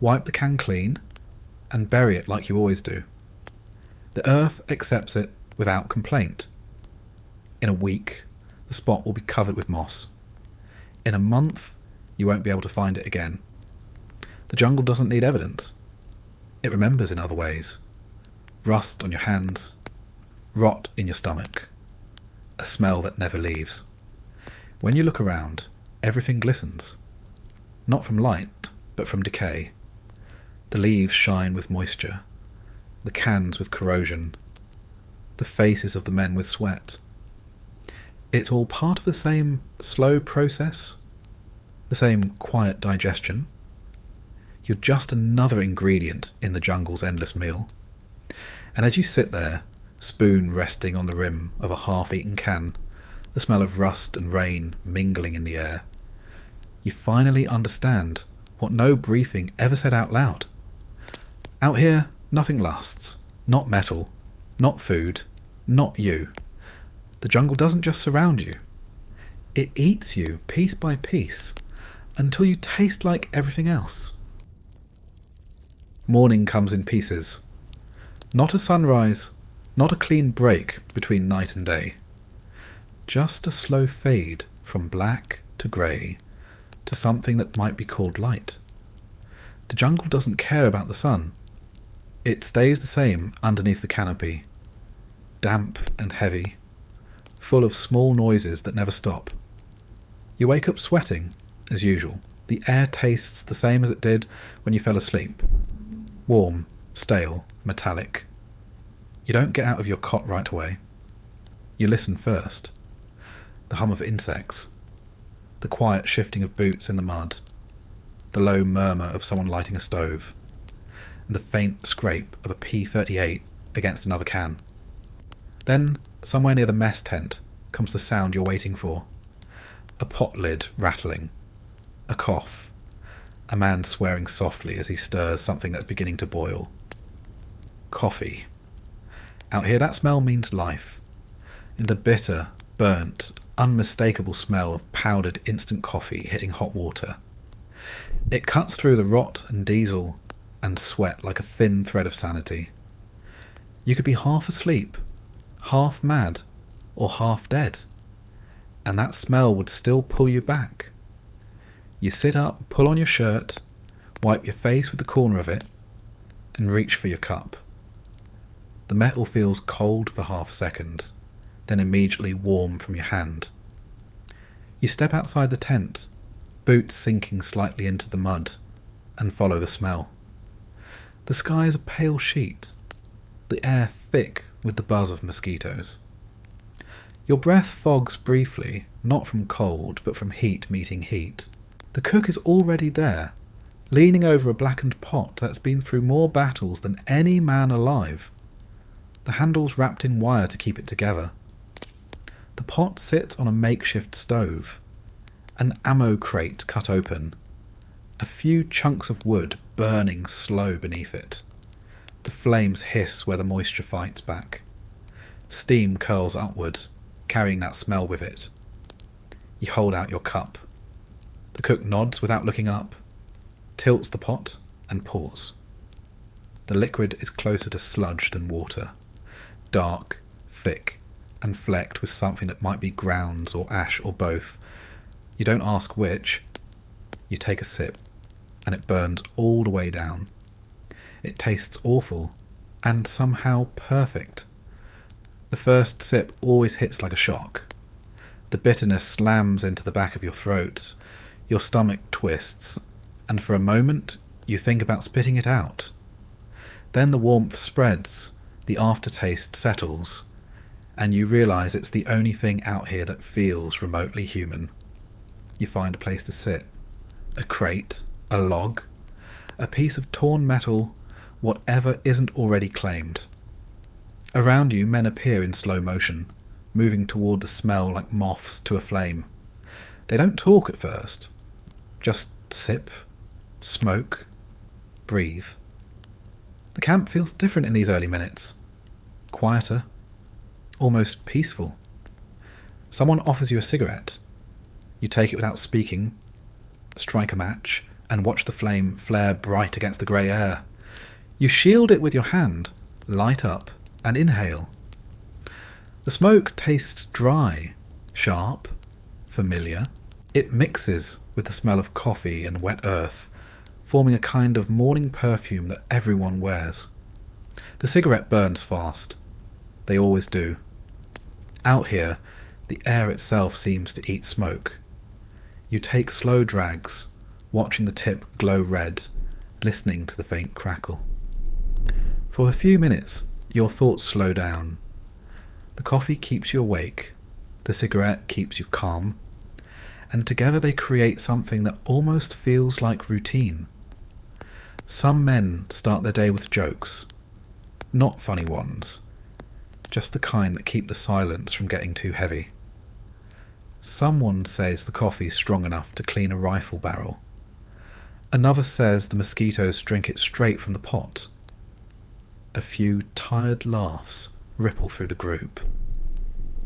wipe the can clean, and bury it like you always do. The earth accepts it without complaint. In a week, the spot will be covered with moss. In a month, you won't be able to find it again. The jungle doesn't need evidence. It remembers in other ways. Rust on your hands, rot in your stomach, a smell that never leaves. When you look around, everything glistens. Not from light, but from decay. The leaves shine with moisture, the cans with corrosion, the faces of the men with sweat. It's all part of the same slow process, the same quiet digestion. You're just another ingredient in the jungle's endless meal. And as you sit there, spoon resting on the rim of a half-eaten can, the smell of rust and rain mingling in the air, you finally understand what no briefing ever said out loud. Out here, nothing lasts. Not metal, not food, not you. The jungle doesn't just surround you. It eats you piece by piece until you taste like everything else. Morning comes in pieces. Not a sunrise, not a clean break between night and day. Just a slow fade from black to grey to something that might be called light. The jungle doesn't care about the sun. It stays the same underneath the canopy, damp and heavy, full of small noises that never stop. You wake up sweating, as usual. The air tastes the same as it did when you fell asleep. Warm, stale, metallic. You don't get out of your cot right away. You listen first. the hum of insects, the quiet shifting of boots in the mud, the low murmur of someone lighting a stove, and the faint scrape of a P-38 against another can. Then, somewhere near the mess tent, comes the sound you're waiting for. A pot lid rattling. A cough. A man swearing softly as he stirs something that's beginning to boil. Coffee. Out here that smell means life. In the bitter, burnt, unmistakable smell of powdered instant coffee hitting hot water. It cuts through the rot and diesel and sweat like a thin thread of sanity. You could be half asleep, half mad, or half dead, and that smell would still pull you back. You sit up, pull on your shirt, wipe your face with the corner of it, and reach for your cup. The metal feels cold for half a second, then immediately warm from your hand. You step outside the tent, boots sinking slightly into the mud, and follow the smell. The sky is a pale sheet, the air thick with the buzz of mosquitoes. Your breath fogs briefly, not from cold, but from heat meeting heat. The cook is already there, leaning over a blackened pot that's been through more battles than any man alive. The handle's wrapped in wire to keep it together. The pot sits on a makeshift stove, an ammo crate cut open, a few chunks of wood burning slow beneath it. The flames hiss where the moisture fights back. Steam curls upward, carrying that smell with it. You hold out your cup. The cook nods without looking up, tilts the pot, and pours. The liquid is closer to sludge than water, dark, thick, and flecked with something that might be grounds or ash or both. You don't ask which. You take a sip, and it burns all the way down. It tastes awful, and somehow perfect. The first sip always hits like a shock. The bitterness slams into the back of your throat, your stomach twists, and for a moment you think about spitting it out. Then the warmth spreads, the aftertaste settles, and you realise it's the only thing out here that feels remotely human. You find a place to sit. A crate, a log, a piece of torn metal, whatever isn't already claimed. Around you men appear in slow motion, moving toward the smell like moths to a flame. They don't talk at first. Just sip, smoke, breathe. The camp feels different in these early minutes. Quieter, almost peaceful. Someone offers you a cigarette. You take it without speaking, strike a match, and watch the flame flare bright against the grey air. You shield it with your hand, light up, and inhale. The smoke tastes dry, sharp, familiar. It mixes with the smell of coffee and wet earth, forming a kind of morning perfume that everyone wears. The cigarette burns fast. They always do. Out here, the air itself seems to eat smoke. You take slow drags, watching the tip glow red, listening to the faint crackle. For a few minutes, your thoughts slow down. The coffee keeps you awake, the cigarette keeps you calm, and together they create something that almost feels like routine. Some men start their day with jokes, not funny ones, just the kind that keep the silence from getting too heavy. Someone says the coffee's strong enough to clean a rifle barrel. Another says the mosquitoes drink it straight from the pot. A few tired laughs ripple through the group.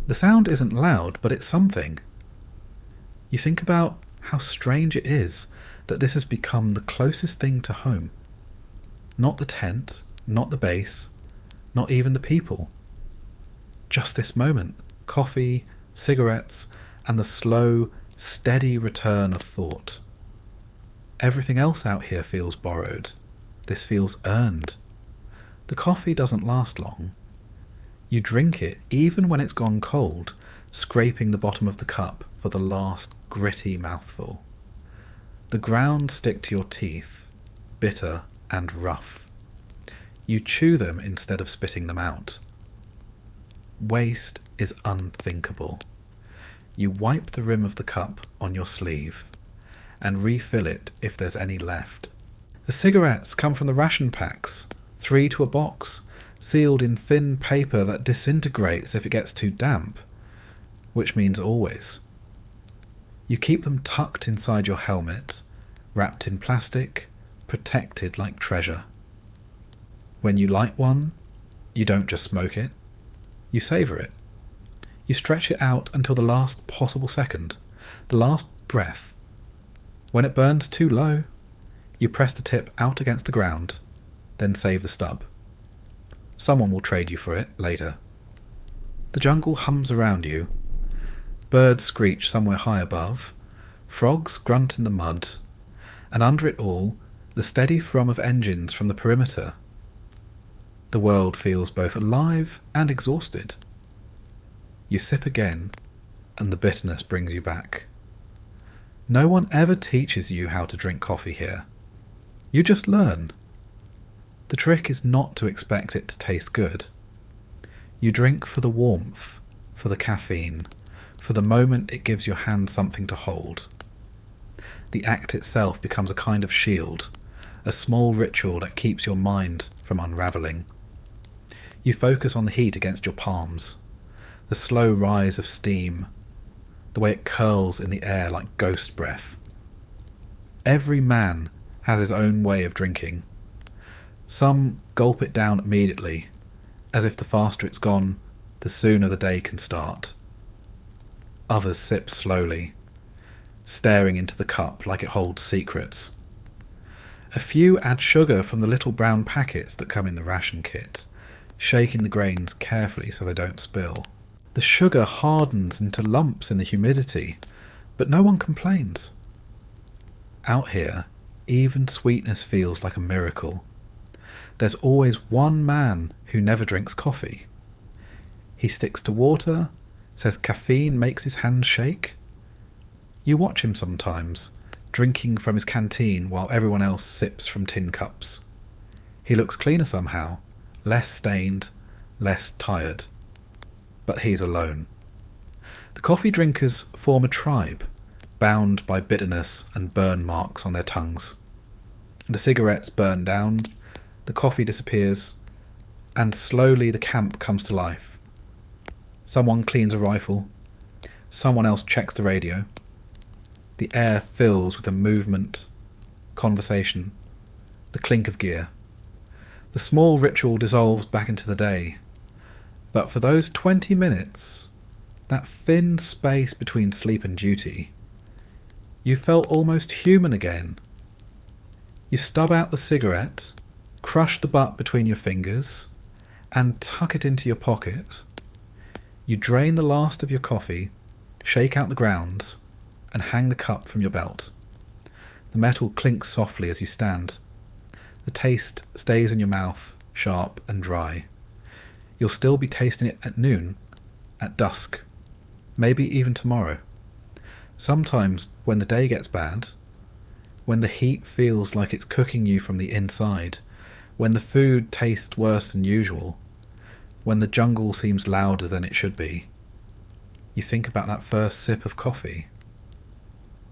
The sound isn't loud, but it's something. You think about how strange it is that this has become the closest thing to home. Not the tent, not the base, not even the people. Just this moment, coffee, cigarettes, and the slow, steady return of thought. Everything else out here feels borrowed. This feels earned. The coffee doesn't last long. You drink it even when it's gone cold, scraping the bottom of the cup for the last gritty mouthful. The grounds stick to your teeth, bitter and rough. You chew them instead of spitting them out. Waste is unthinkable. You wipe the rim of the cup on your sleeve and refill it if there's any left. The cigarettes come from the ration packs, 3 to a box, sealed in thin paper that disintegrates if it gets too damp, which means always. You keep them tucked inside your helmet, wrapped in plastic, protected like treasure. When you light one, you don't just smoke it, you savour it. You stretch it out until the last possible second, the last breath. When it burns too low, you press the tip out against the ground, then save the stub. Someone will trade you for it later. The jungle hums around you. Birds screech somewhere high above, frogs grunt in the mud, and under it all, the steady thrum of engines from the perimeter. The world feels both alive and exhausted. You sip again, and the bitterness brings you back. No one ever teaches you how to drink coffee here. You just learn. The trick is not to expect it to taste good. You drink for the warmth, for the caffeine, for the moment it gives your hand something to hold. The act itself becomes a kind of shield, a small ritual that keeps your mind from unravelling. You focus on the heat against your palms, the slow rise of steam, the way it curls in the air like ghost breath. Every man has his own way of drinking. Some gulp it down immediately, as if the faster it's gone, the sooner the day can start. Others sip slowly, staring into the cup like it holds secrets. A few add sugar from the little brown packets that come in the ration kit, shaking the grains carefully so they don't spill. The sugar hardens into lumps in the humidity, but no one complains. Out here, even sweetness feels like a miracle. There's always one man who never drinks coffee. He sticks to water, says caffeine makes his hands shake. You watch him sometimes, drinking from his canteen while everyone else sips from tin cups. He looks cleaner somehow, less stained, less tired. But he's alone. The coffee drinkers form a tribe, bound by bitterness and burn marks on their tongues. The cigarettes burn down, the coffee disappears, and slowly the camp comes to life. Someone cleans a rifle, someone else checks the radio. The air fills with a movement, conversation, the clink of gear. The small ritual dissolves back into the day. But for those 20 minutes, that thin space between sleep and duty, you felt almost human again. You stub out the cigarette, crush the butt between your fingers, and tuck it into your pocket. You drain the last of your coffee, shake out the grounds, and hang the cup from your belt. The metal clinks softly as you stand. The taste stays in your mouth, sharp and dry. You'll still be tasting it at noon, at dusk, maybe even tomorrow. Sometimes when the day gets bad, when the heat feels like it's cooking you from the inside, when the food tastes worse than usual, when the jungle seems louder than it should be, you think about that first sip of coffee.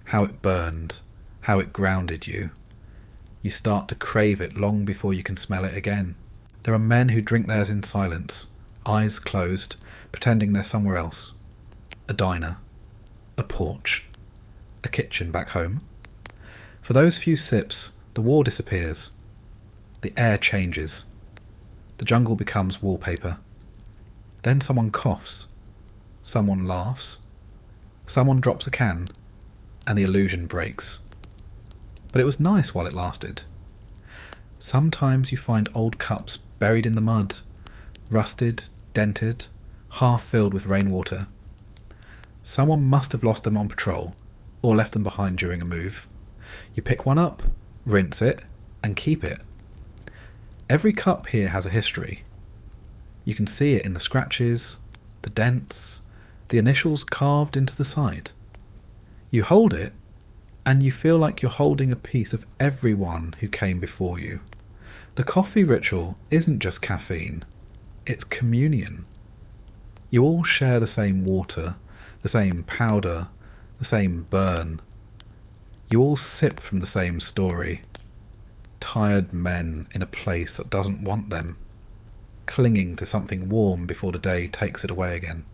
How it burned, how it grounded you. You start to crave it long before you can smell it again. There are men who drink theirs in silence, eyes closed, pretending they're somewhere else. A diner, a porch, a kitchen back home. For those few sips, the war disappears. The air changes. The jungle becomes wallpaper. Then someone coughs. Someone laughs. Someone drops a can, and the illusion breaks. But it was nice while it lasted. Sometimes you find old cups buried in the mud, rusted, dented, half filled with rainwater. Someone must have lost them on patrol, or left them behind during a move. You pick one up, rinse it, and keep it. Every cup here has a history. You can see it in the scratches, the dents, the initials carved into the side. You hold it, and you feel like you're holding a piece of everyone who came before you. The coffee ritual isn't just caffeine, it's communion. You all share the same water, the same powder, the same burn. You all sip from the same story. Tired men in a place that doesn't want them, clinging to something warm before the day takes it away again.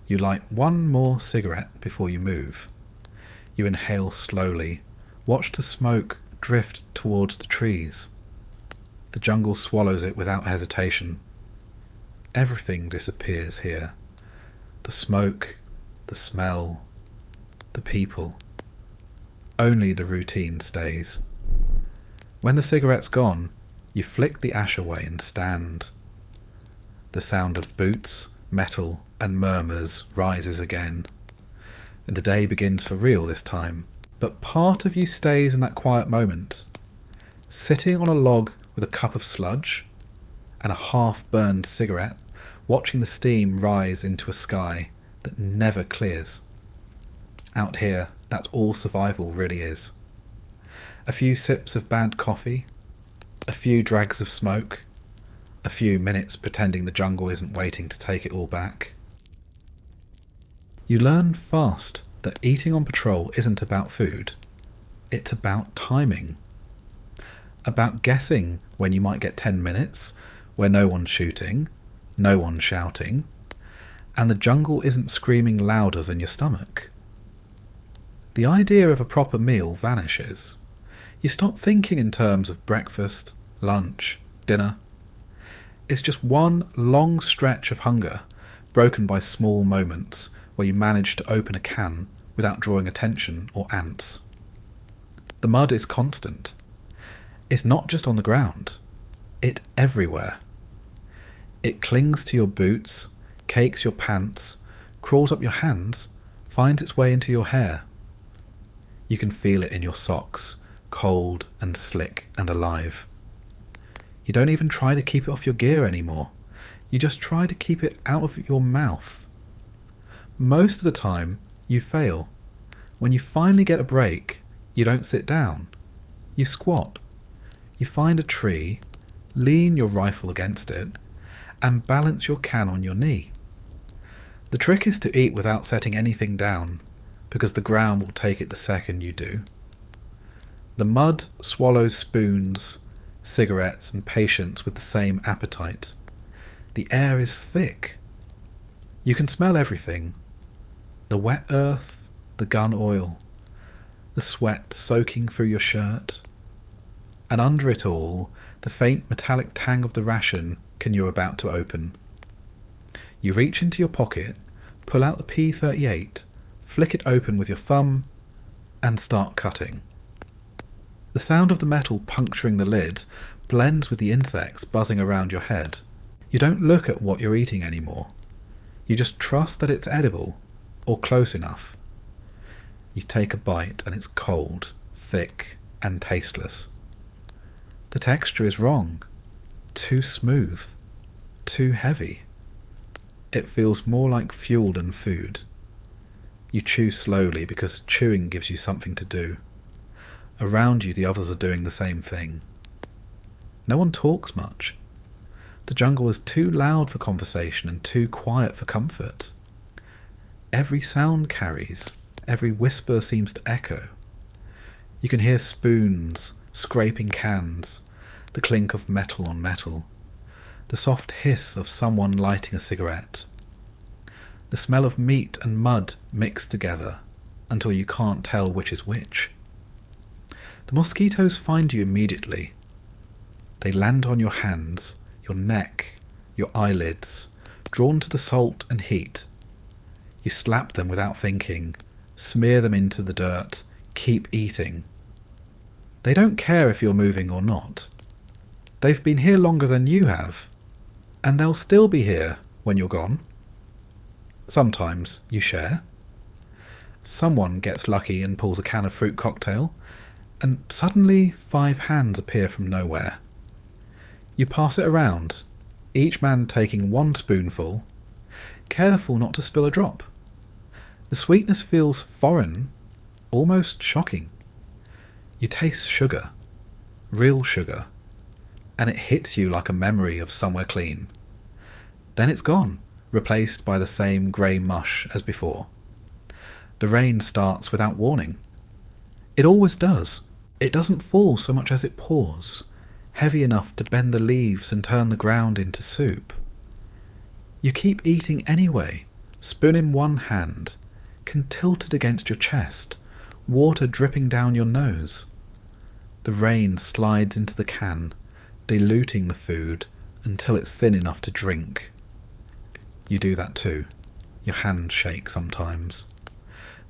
You light one more cigarette before you move. You inhale slowly, watch the smoke drift towards the trees. The jungle swallows it without hesitation. Everything disappears here. The smoke, the smell, the people. Only the routine stays. When the cigarette's gone, you flick the ash away and stand. The sound of boots, metal, and murmurs rises again. And the day begins for real this time. But part of you stays in that quiet moment, sitting on a log with a cup of sludge and a half-burned cigarette, watching the steam rise into a sky that never clears. Out here, that's all survival really is. A few sips of bad coffee, a few drags of smoke, a few minutes pretending the jungle isn't waiting to take it all back. You learn fast that eating on patrol isn't about food. It's about timing. About guessing when you might get 10 minutes, where no one's shooting, no one's shouting, and the jungle isn't screaming louder than your stomach. The idea of a proper meal vanishes. You stop thinking in terms of breakfast, lunch, dinner. It's just one long stretch of hunger, broken by small moments where you manage to open a can without drawing attention or ants. The mud is constant. It's not just on the ground. It's everywhere. It clings to your boots, cakes your pants, crawls up your hands, finds its way into your hair. You can feel it in your socks, cold and slick and alive. You don't even try to keep it off your gear anymore. You just try to keep it out of your mouth. Most of the time, you fail. When you finally get a break, you don't sit down. You squat. You find a tree, lean your rifle against it, and balance your can on your knee. The trick is to eat without setting anything down, because the ground will take it the second you do. The mud swallows spoons, cigarettes, and patience with the same appetite. The air is thick. You can smell everything. The wet earth, the gun oil, the sweat soaking through your shirt, and under it all, the faint metallic tang of the ration can you're about to open. You reach into your pocket, pull out the P38, flick it open with your thumb, and start cutting. The sound of the metal puncturing the lid blends with the insects buzzing around your head. You don't look at what you're eating anymore. You just trust that it's edible, or close enough. You take a bite and it's cold, thick, and tasteless. The texture is wrong. Too smooth. Too heavy. It feels more like fuel than food. You chew slowly because chewing gives you something to do. Around you the others are doing the same thing. No one talks much. The jungle is too loud for conversation and too quiet for comfort. Every sound carries, every whisper seems to echo. You can hear spoons, scraping cans, the clink of metal on metal, the soft hiss of someone lighting a cigarette. The smell of meat and mud mixed together until you can't tell which is which. The mosquitoes find you immediately. They land on your hands, your neck, your eyelids, drawn to the salt and heat. You slap them without thinking, smear them into the dirt, keep eating. They don't care if you're moving or not. They've been here longer than you have, and they'll still be here when you're gone. Sometimes you share. Someone gets lucky and pulls a can of fruit cocktail, and suddenly 5 hands appear from nowhere. You pass it around, each man taking 1 spoonful, careful not to spill a drop. The sweetness feels foreign, almost shocking. You taste sugar, real sugar, and it hits you like a memory of somewhere clean. Then it's gone, replaced by the same grey mush as before. The rain starts without warning. It always does. It doesn't fall so much as it pours, heavy enough to bend the leaves and turn the ground into soup. You keep eating anyway, spoon in one hand, can tilt it against your chest, water dripping down your nose. The rain slides into the can, diluting the food until it's thin enough to drink. You do that too. Your hands shake sometimes.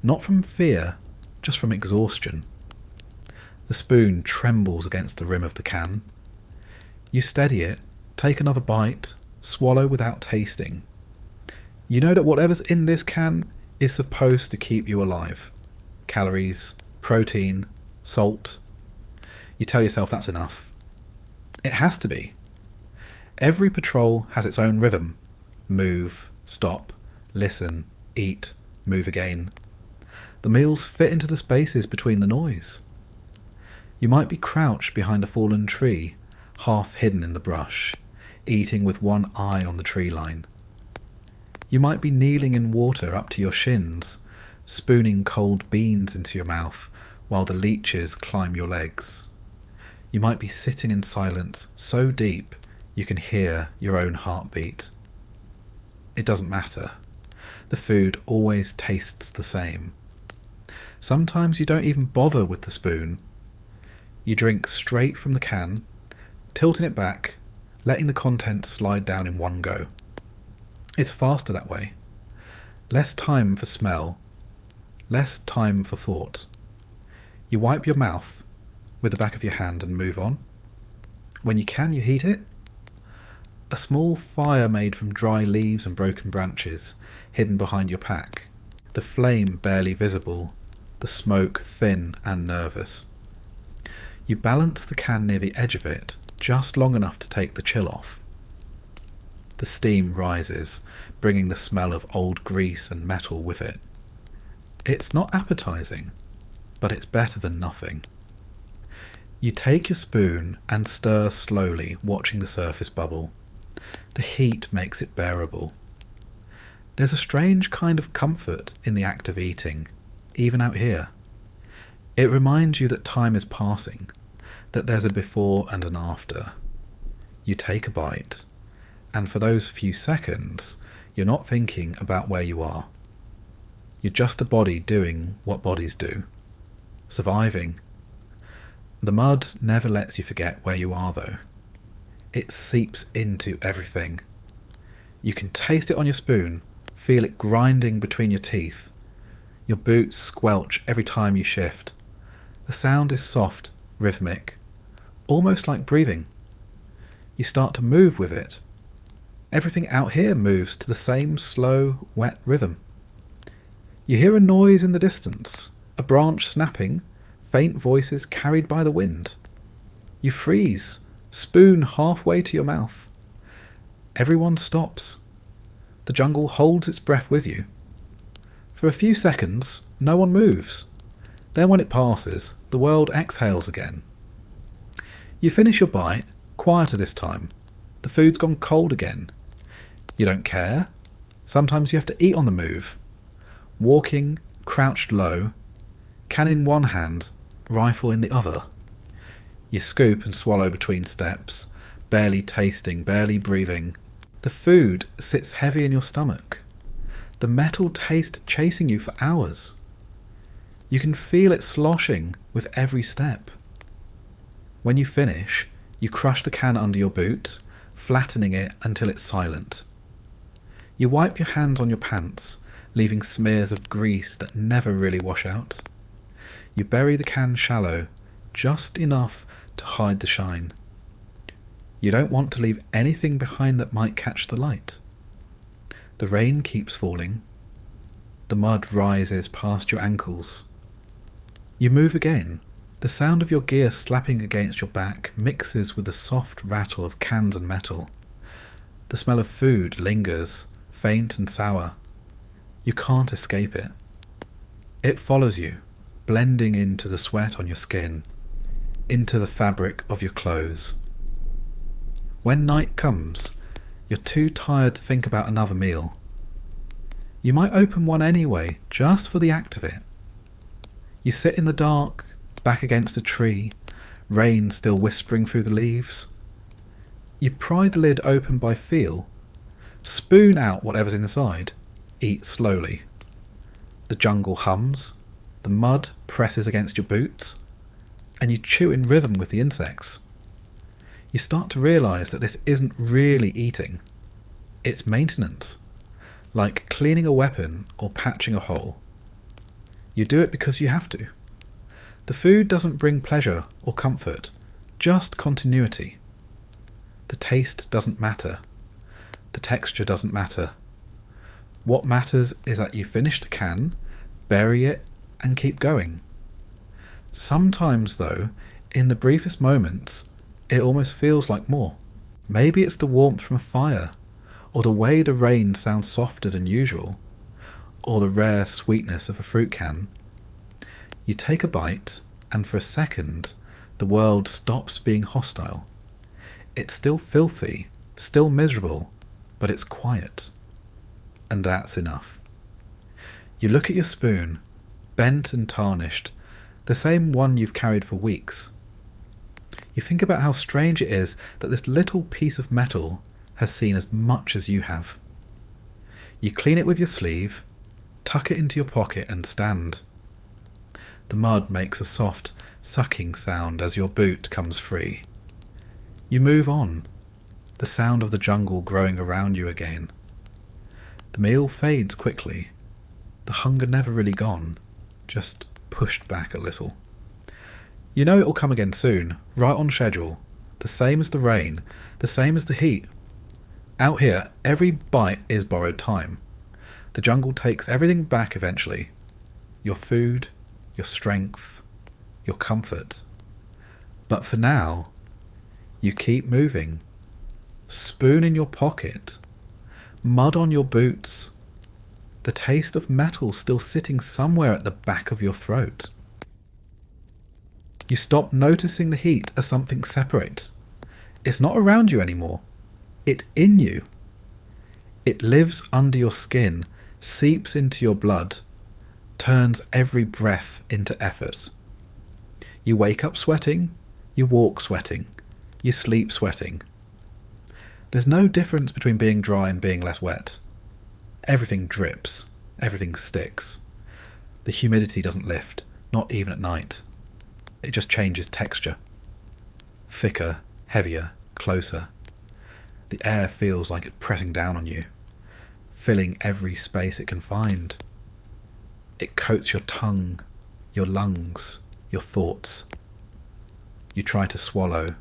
Not from fear, just from exhaustion. The spoon trembles against the rim of the can. You steady it, take another bite, swallow without tasting. You know that whatever's in this can is supposed to keep you alive. Calories, protein, salt. You tell yourself that's enough. It has to be. Every patrol has its own rhythm. Move, stop, listen, eat, move again. The meals fit into the spaces between the noise. You might be crouched behind a fallen tree, half hidden in the brush, eating with one eye on the tree line. You might be kneeling in water up to your shins, spooning cold beans into your mouth while the leeches climb your legs. You might be sitting in silence so deep you can hear your own heartbeat. It doesn't matter. The food always tastes the same. Sometimes you don't even bother with the spoon. You drink straight from the can, tilting it back, letting the contents slide down in one go. It's faster that way. Less time for smell, less time for thought. You wipe your mouth with the back of your hand and move on. When you can, you heat it. A small fire made from dry leaves and broken branches, hidden behind your pack. The flame barely visible, the smoke thin and nervous. You balance the can near the edge of it, just long enough to take the chill off. The steam rises, bringing the smell of old grease and metal with it. It's not appetizing, but it's better than nothing. You take your spoon and stir slowly, watching the surface bubble. The heat makes it bearable. There's a strange kind of comfort in the act of eating, even out here. It reminds you that time is passing, that there's a before and an after. You take a bite, and for those few seconds, you're not thinking about where you are. You're just a body doing what bodies do, surviving. The mud never lets you forget where you are, though. It seeps into everything. You can taste it on your spoon, feel it grinding between your teeth. Your boots squelch every time you shift. The sound is soft, rhythmic, almost like breathing. You start to move with it. Everything out here moves to the same slow, wet rhythm. You hear a noise in the distance, a branch snapping, faint voices carried by the wind. You freeze, spoon halfway to your mouth. Everyone stops. The jungle holds its breath with you. For a few seconds, no one moves. Then when it passes, the world exhales again. You finish your bite, quieter this time. The food's gone cold again. You don't care. Sometimes you have to eat on the move. Walking, crouched low, can in one hand, rifle in the other. You scoop and swallow between steps, barely tasting, barely breathing. The food sits heavy in your stomach. The metal taste chasing you for hours. You can feel it sloshing with every step. When you finish, you crush the can under your boot, flattening it until it's silent. You wipe your hands on your pants, leaving smears of grease that never really wash out. You bury the can shallow, just enough to hide the shine. You don't want to leave anything behind that might catch the light. The rain keeps falling. The mud rises past your ankles. You move again. The sound of your gear slapping against your back mixes with the soft rattle of cans and metal. The smell of food lingers, faint and sour. You can't escape it. It follows you, blending into the sweat on your skin, into the fabric of your clothes. When night comes, You're too tired to think about another meal. You might open one anyway, just for the act of it. You sit in the dark, back against a tree, rain still whispering through the leaves. You pry the lid open by feel, spoon out whatever's inside, eat slowly. The jungle hums, the mud presses against your boots, and you chew in rhythm with the insects. You start to realise that this isn't really eating, it's maintenance, like cleaning a weapon or patching a hole. You do it because you have to. The food doesn't bring pleasure or comfort, just continuity. The taste doesn't matter. The texture doesn't matter. What matters is that you finish the can, bury it, and keep going. Sometimes, though, in the briefest moments, it almost feels like more. Maybe it's the warmth from a fire, or the way the rain sounds softer than usual, or the rare sweetness of a fruit can. You take a bite, and for a second, the world stops being hostile. It's still filthy, still miserable, but it's quiet. And that's enough. You look at your spoon, bent and tarnished, the same one you've carried for weeks. You think about how strange it is that this little piece of metal has seen as much as you have. You clean it with your sleeve, tuck it into your pocket and stand. The mud makes a soft, sucking sound as your boot comes free. You move on, the sound of the jungle growing around you again. The meal fades quickly, the hunger never really gone, just pushed back a little. You know it'll come again soon, right on schedule, the same as the rain, the same as the heat. Out here, every bite is borrowed time. The jungle takes everything back eventually. Your food, your strength, your comfort. But for now, you keep moving. Spoon in your pocket, mud on your boots, the taste of metal still sitting somewhere at the back of your throat. You stop noticing the heat as something separate. It's not around you anymore. It's in you. It lives under your skin, seeps into your blood, turns every breath into effort. You wake up sweating, you walk sweating, you sleep sweating. There's no difference between being dry and being less wet. Everything drips, everything sticks. The humidity doesn't lift, not even at night. It just changes texture. Thicker, heavier, closer. The air feels like it's pressing down on you, filling every space it can find. It coats your tongue, your lungs, your thoughts. You try to swallow,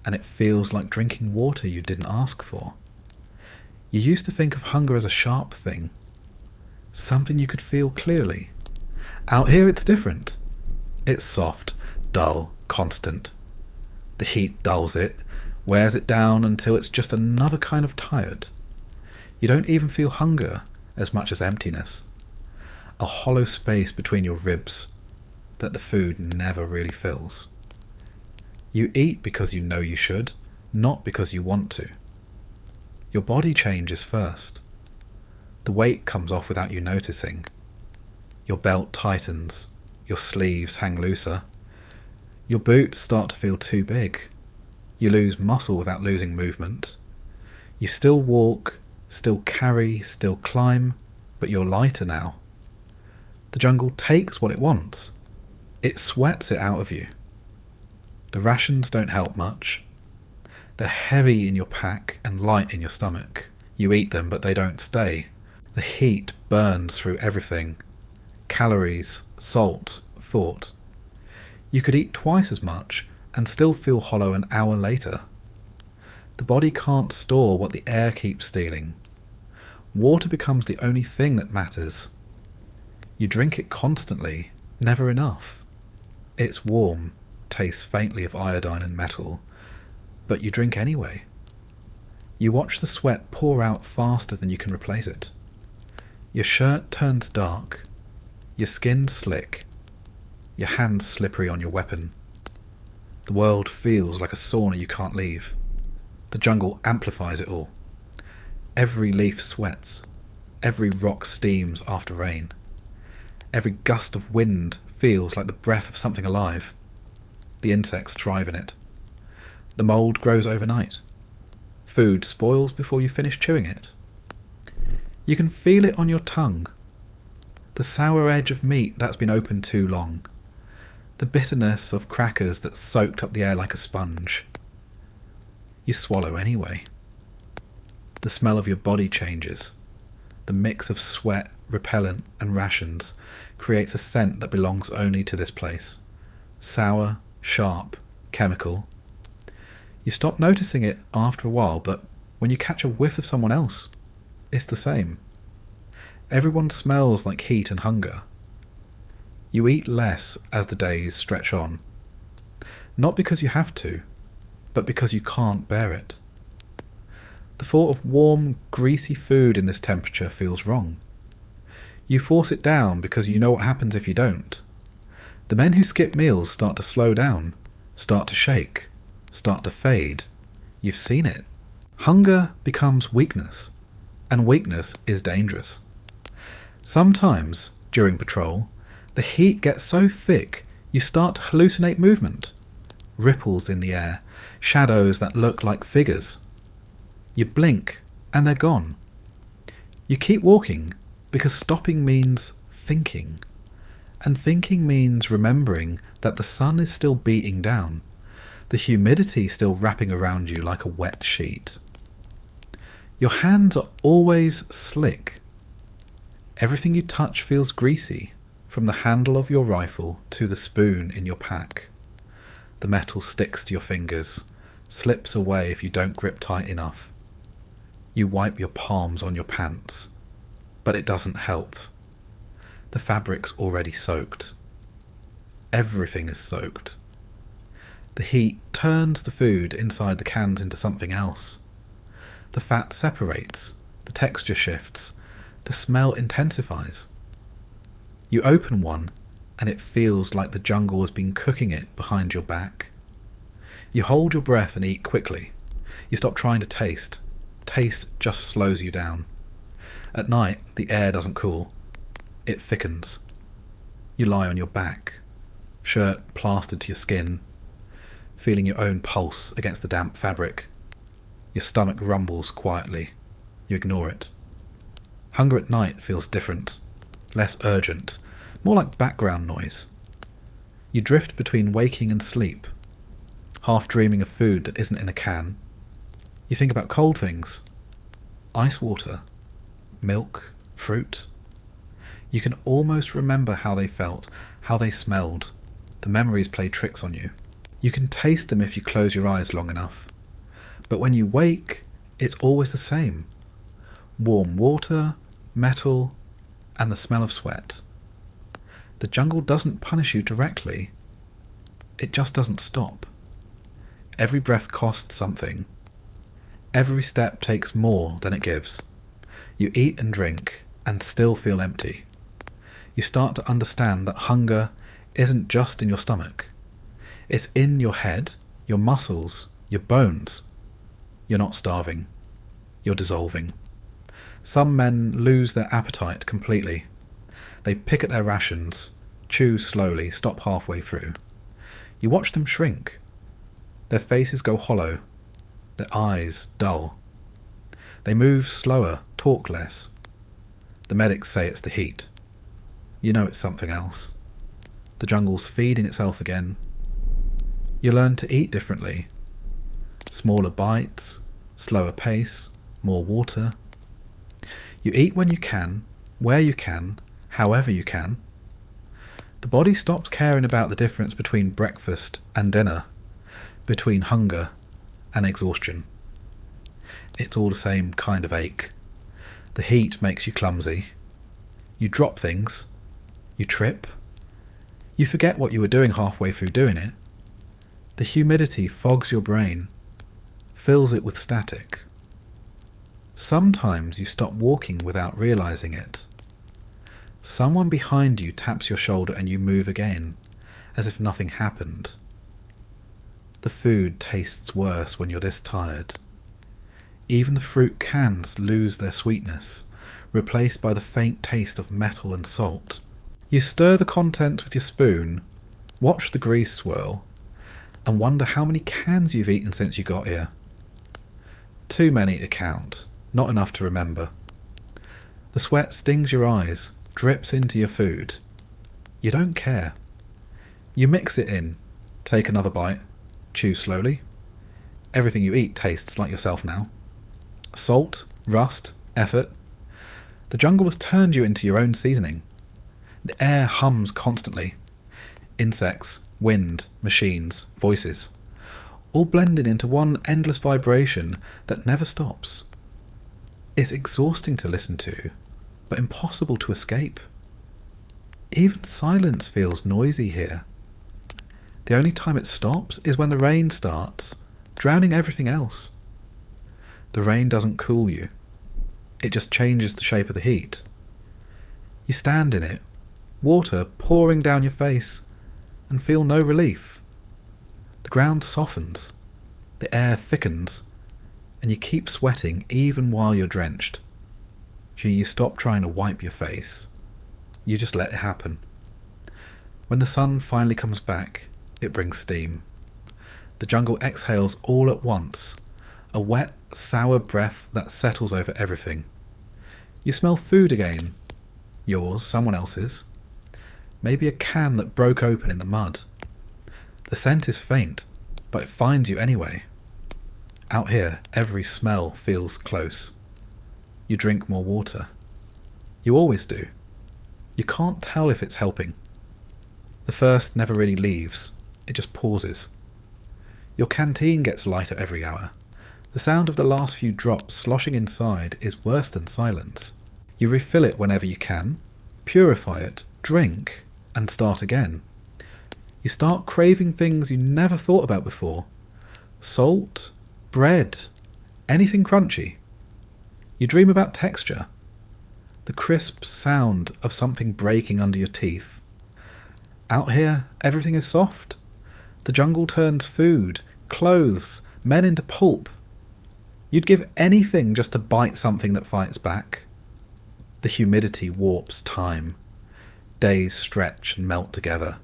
and it feels like drinking water you didn't ask for. You used to think of hunger as a sharp thing, something you could feel clearly. Out here it's different. It's soft, dull, constant. The heat dulls it, wears it down until it's just another kind of tired. You don't even feel hunger as much as emptiness. A hollow space between your ribs that the food never really fills. You eat because you know you should, not because you want to. Your body changes first. The weight comes off without you noticing. Your belt tightens, your sleeves hang looser. Your boots start to feel too big. You lose muscle without losing movement. You still walk, still carry, still climb, but you're lighter now. The jungle takes what it wants. It sweats it out of you. The rations don't help much. They're heavy in your pack and light in your stomach. You eat them, but they don't stay. The heat burns through everything. Calories, salt, thought. You could eat twice as much and still feel hollow an hour later. The body can't store what the air keeps stealing. Water becomes the only thing that matters. You drink it constantly, never enough. It's warm, tastes faintly of iodine and metal, but you drink anyway. You watch the sweat pour out faster than you can replace it. Your shirt turns dark, your skin slick, your hands slippery on your weapon. The world feels like a sauna you can't leave. The jungle amplifies it all. Every leaf sweats. Every rock steams after rain. Every gust of wind feels like the breath of something alive. The insects thrive in it. The mould grows overnight. Food spoils before you finish chewing it. You can feel it on your tongue. The sour edge of meat that's been open too long. The bitterness of crackers that soaked up the air like a sponge. You swallow anyway. The smell of your body changes. The mix of sweat, repellent, and rations creates a scent that belongs only to this place. Sour, sharp, chemical. You stop noticing it after a while, but when you catch a whiff of someone else, it's the same. Everyone smells like heat and hunger. You eat less as the days stretch on. Not because you have to, but because you can't bear it. The thought of warm, greasy food in this temperature feels wrong. You force it down because you know what happens if you don't. The men who skip meals start to slow down, start to shake, start to fade. You've seen it. Hunger becomes weakness, and weakness is dangerous. Sometimes, during patrol, the heat gets so thick you start to hallucinate movement. Ripples in the air, shadows that look like figures. You blink and they're gone. You keep walking because stopping means thinking. And thinking means remembering that the sun is still beating down, the humidity still wrapping around you like a wet sheet. Your hands are always slick. Everything you touch feels greasy, from the handle of your rifle to the spoon in your pack. The metal sticks to your fingers, slips away if you don't grip tight enough. You wipe your palms on your pants, but it doesn't help. The fabric's already soaked. Everything is soaked. The heat turns the food inside the cans into something else. The fat separates, the texture shifts, the smell intensifies. You open one and it feels like the jungle has been cooking it behind your back. You hold your breath and eat quickly. You stop trying to taste. Taste just slows you down. At night, the air doesn't cool. It thickens. You lie on your back, shirt plastered to your skin, feeling your own pulse against the damp fabric. Your stomach rumbles quietly. You ignore it. Hunger at night feels different, less urgent, more like background noise. You drift between waking and sleep, half dreaming of food that isn't in a can. You think about cold things, ice water, milk, fruit. You can almost remember how they felt, how they smelled. The memories play tricks on you. You can taste them if you close your eyes long enough. But when you wake, it's always the same. Warm water, metal, and the smell of sweat. The jungle doesn't punish you directly. It just doesn't stop. Every breath costs something. Every step takes more than it gives. You eat and drink and still feel empty. You start to understand that hunger isn't just in your stomach. It's in your head, your muscles, your bones. You're not starving. You're dissolving. Some men lose their appetite completely. They pick at their rations, chew slowly, stop halfway through. You watch them shrink. Their faces go hollow, their eyes dull. They move slower, talk less. The medics say it's the heat. You know it's something else. The jungle's feeding itself again. You learn to eat differently. Smaller bites, slower pace, more water. You eat when you can, where you can, however you can. The body stops caring about the difference between breakfast and dinner, between hunger and exhaustion. It's all the same kind of ache. The heat makes you clumsy. You drop things. You trip. You forget what you were doing halfway through doing it. The humidity fogs your brain, fills it with static. Sometimes you stop walking without realizing it. Someone behind you taps your shoulder and you move again, as if nothing happened. The food tastes worse when you're this tired. Even the fruit cans lose their sweetness, replaced by the faint taste of metal and salt. You stir the contents with your spoon, watch the grease swirl, and wonder how many cans you've eaten since you got here. Too many to count, not enough to remember. The sweat stings your eyes, drips into your food. You don't care. You mix it in, take another bite, chew slowly. Everything you eat tastes like yourself now. Salt, rust, effort. The jungle has turned you into your own seasoning. The air hums constantly. Insects, wind, machines, voices, all blended into one endless vibration that never stops. It's exhausting to listen to, but impossible to escape. Even silence feels noisy here. The only time it stops is when the rain starts, drowning everything else. The rain doesn't cool you. It just changes the shape of the heat. You stand in it, water pouring down your face, and feel no relief. The ground softens, the air thickens, and you keep sweating even while you're drenched. You stop trying to wipe your face. You just let it happen. When the sun finally comes back, it brings steam. The jungle exhales all at once, a wet, sour breath that settles over everything. You smell food again. Yours, someone else's. Maybe a can that broke open in the mud. The scent is faint, but it finds you anyway. Out here, every smell feels close. You drink more water. You always do. You can't tell if it's helping. The thirst never really leaves, it just pauses. Your canteen gets lighter every hour. The sound of the last few drops sloshing inside is worse than silence. You refill it whenever you can, purify it, drink, and start again. You start craving things you never thought about before. Salt, bread, anything crunchy. You dream about texture, the crisp sound of something breaking under your teeth. Out here, everything is soft. The jungle turns food, clothes, men into pulp. You'd give anything just to bite something that fights back. The humidity warps time. Days stretch and melt together.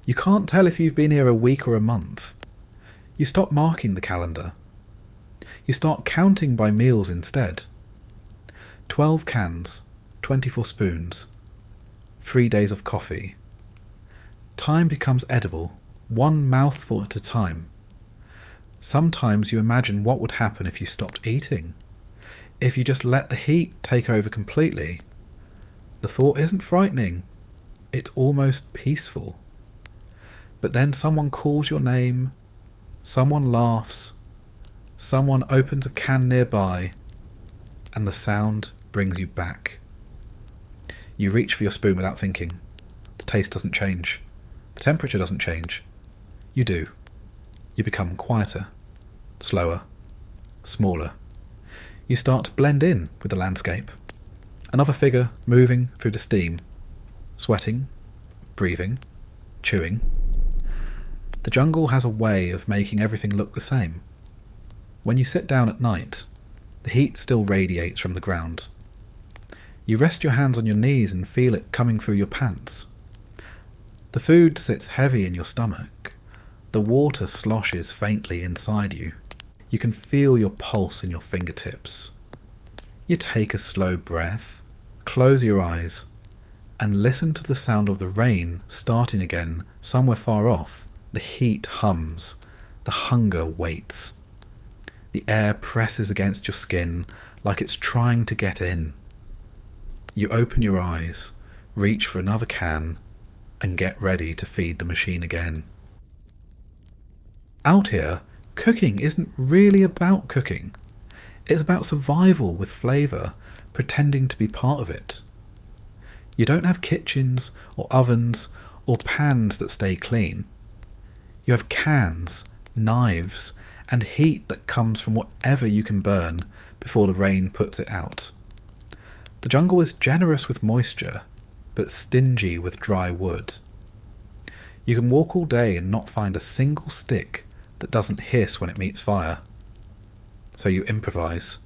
You can't tell if you've been here a week or a month. You stop marking the calendar. You start counting by meals instead. 12 cans, 24 spoons, 3 days of coffee. Time becomes edible, one mouthful at a time. Sometimes you imagine what would happen if you stopped eating, if you just let the heat take over completely. The thought isn't frightening, it's almost peaceful. But then someone calls your name, someone laughs, someone opens a can nearby, and the sound brings you back. You reach for your spoon without thinking. The taste doesn't change. The temperature doesn't change. You do. You become quieter, slower, smaller. You start to blend in with the landscape. Another figure moving through the steam, sweating, breathing, chewing. The jungle has a way of making everything look the same. When you sit down at night, the heat still radiates from the ground. You rest your hands on your knees and feel it coming through your pants. The food sits heavy in your stomach. The water sloshes faintly inside you. You can feel your pulse in your fingertips. You take a slow breath, close your eyes, and listen to the sound of the rain starting again somewhere far off. The heat hums. The hunger waits. The air presses against your skin like it's trying to get in. You open your eyes, reach for another can, and get ready to feed the machine again. Out here, cooking isn't really about cooking. It's about survival with flavour, pretending to be part of it. You don't have kitchens or ovens or pans that stay clean. You have cans, knives, and heat that comes from whatever you can burn before the rain puts it out. The jungle is generous with moisture, but stingy with dry wood. You can walk all day and not find a single stick that doesn't hiss when it meets fire. so you improvise.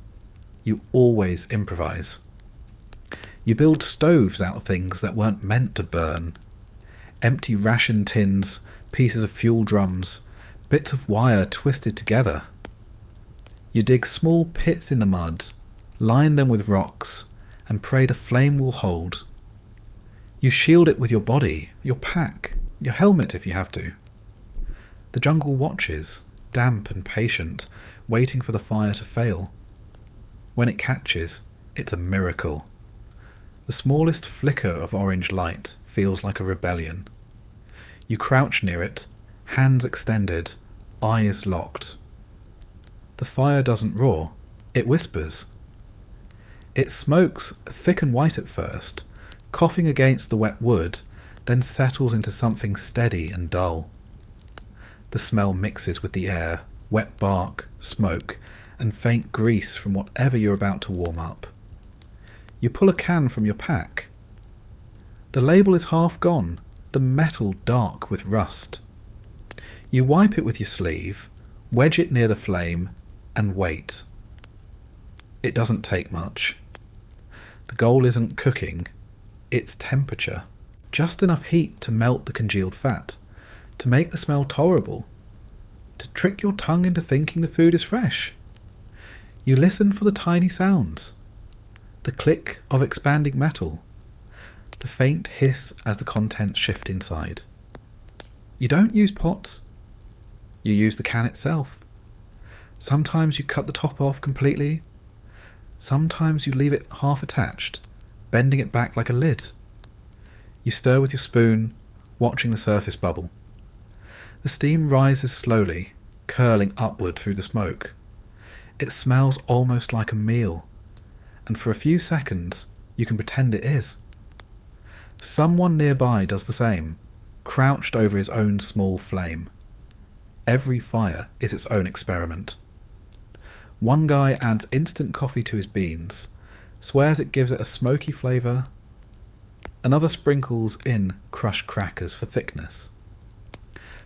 You always improvise. You build stoves out of things that weren't meant to burn. Empty ration tins, pieces of fuel drums, bits of wire twisted together. You dig small pits in the mud, line them with rocks, and pray the flame will hold. You shield it with your body, your pack, your helmet if you have to. The jungle watches, damp and patient, waiting for the fire to fail. When it catches, it's a miracle. The smallest flicker of orange light feels like a rebellion. You crouch near it, hands extended, eyes locked. The fire doesn't roar, it whispers. It smokes thick and white at first, coughing against the wet wood, then settles into something steady and dull. The smell mixes with the air, wet bark, smoke, and faint grease from whatever you're about to warm up. You pull a can from your pack. The label is half gone, the metal dark with rust. You wipe it with your sleeve, wedge it near the flame, and wait. It doesn't take much. The goal isn't cooking, it's temperature. Just enough heat to melt the congealed fat, to make the smell tolerable, to trick your tongue into thinking the food is fresh. You listen for the tiny sounds, the click of expanding metal, the faint hiss as the contents shift inside. You don't use pots, you use the can itself. Sometimes you cut the top off completely, sometimes you leave it half attached, bending it back like a lid. You stir with your spoon, watching the surface bubble. The steam rises slowly, curling upward through the smoke. It smells almost like a meal, and for a few seconds you can pretend it is. Someone nearby does the same, crouched over his own small flame. Every fire is its own experiment. One guy adds instant coffee to his beans, swears it gives it a smoky flavour. Another sprinkles in crushed crackers for thickness.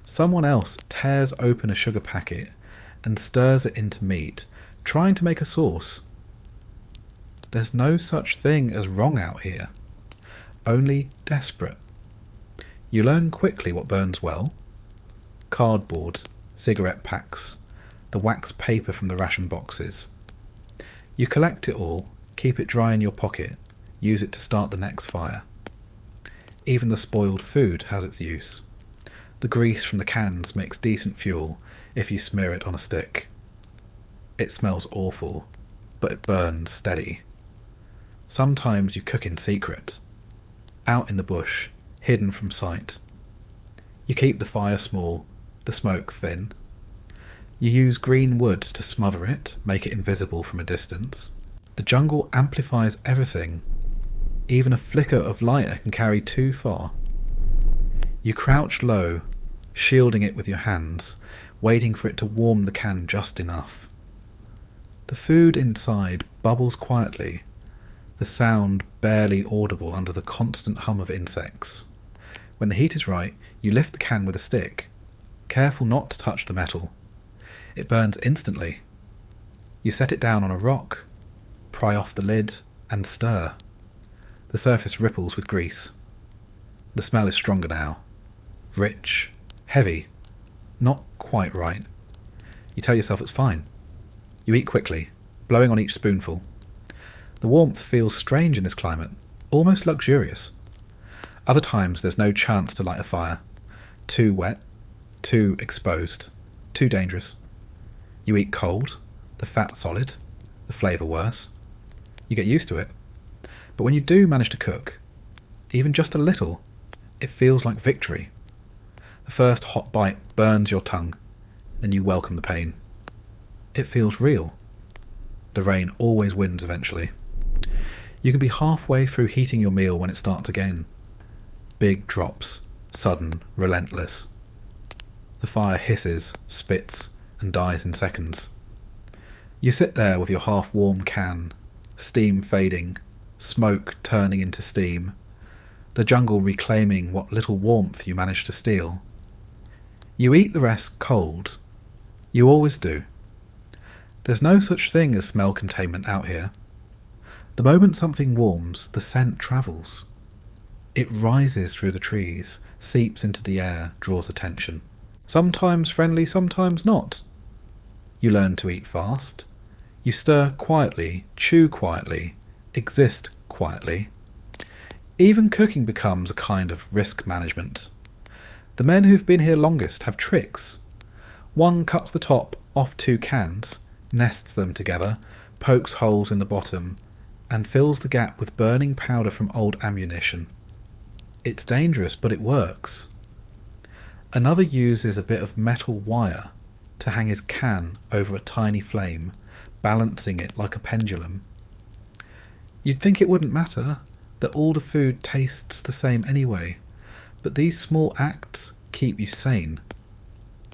Someone else tears open a sugar packet and stirs it into meat, trying to make a sauce. There's no such thing as wrong out here, only desperate. You learn quickly what burns well. Cardboard, cigarette packs, the wax paper from the ration boxes. You collect it all, keep it dry in your pocket, use it to start the next fire. Even the spoiled food has its use. The grease from the cans makes decent fuel if you smear it on a stick. It smells awful, but it burns steady. Sometimes you cook in secret, out in the bush, hidden from sight. You keep the fire small, the smoke thin. You use green wood to smother it, make it invisible from a distance. The jungle amplifies everything. Even a flicker of light can carry too far. You crouch low, shielding it with your hands, waiting for it to warm the can just enough. The food inside bubbles quietly, the sound barely audible under the constant hum of insects. When the heat is right, you lift the can with a stick, careful not to touch the metal. It burns instantly. You set it down on a rock, pry off the lid, and stir. The surface ripples with grease. The smell is stronger now. Rich, heavy, not quite right. You tell yourself it's fine. You eat quickly, blowing on each spoonful. The warmth feels strange in this climate, almost luxurious. Other times there's no chance to light a fire. Too wet, too exposed, too dangerous. You eat cold, the fat solid, the flavour worse. You get used to it. But when you do manage to cook, even just a little, it feels like victory. The first hot bite burns your tongue, and you welcome the pain. It feels real. The rain always wins eventually. You can be halfway through heating your meal when it starts again. Big drops, sudden, relentless. The fire hisses, spits, and dies in seconds. You sit there with your half-warm can, steam fading, smoke turning into steam, the jungle reclaiming what little warmth you managed to steal. You eat the rest cold. You always do. There's no such thing as smell containment out here. The moment something warms, the scent travels. It rises through the trees, seeps into the air, draws attention. Sometimes friendly, sometimes not. You learn to eat fast. You stir quietly, chew quietly, exist quietly. Even cooking becomes a kind of risk management. The men who've been here longest have tricks. One cuts the top off 2 cans, nests them together, pokes holes in the bottom, and fills the gap with burning powder from old ammunition. It's dangerous, but it works. Another uses a bit of metal wire to hang his can over a tiny flame, balancing it like a pendulum. You'd think it wouldn't matter, that all the food tastes the same anyway, but these small acts keep you sane.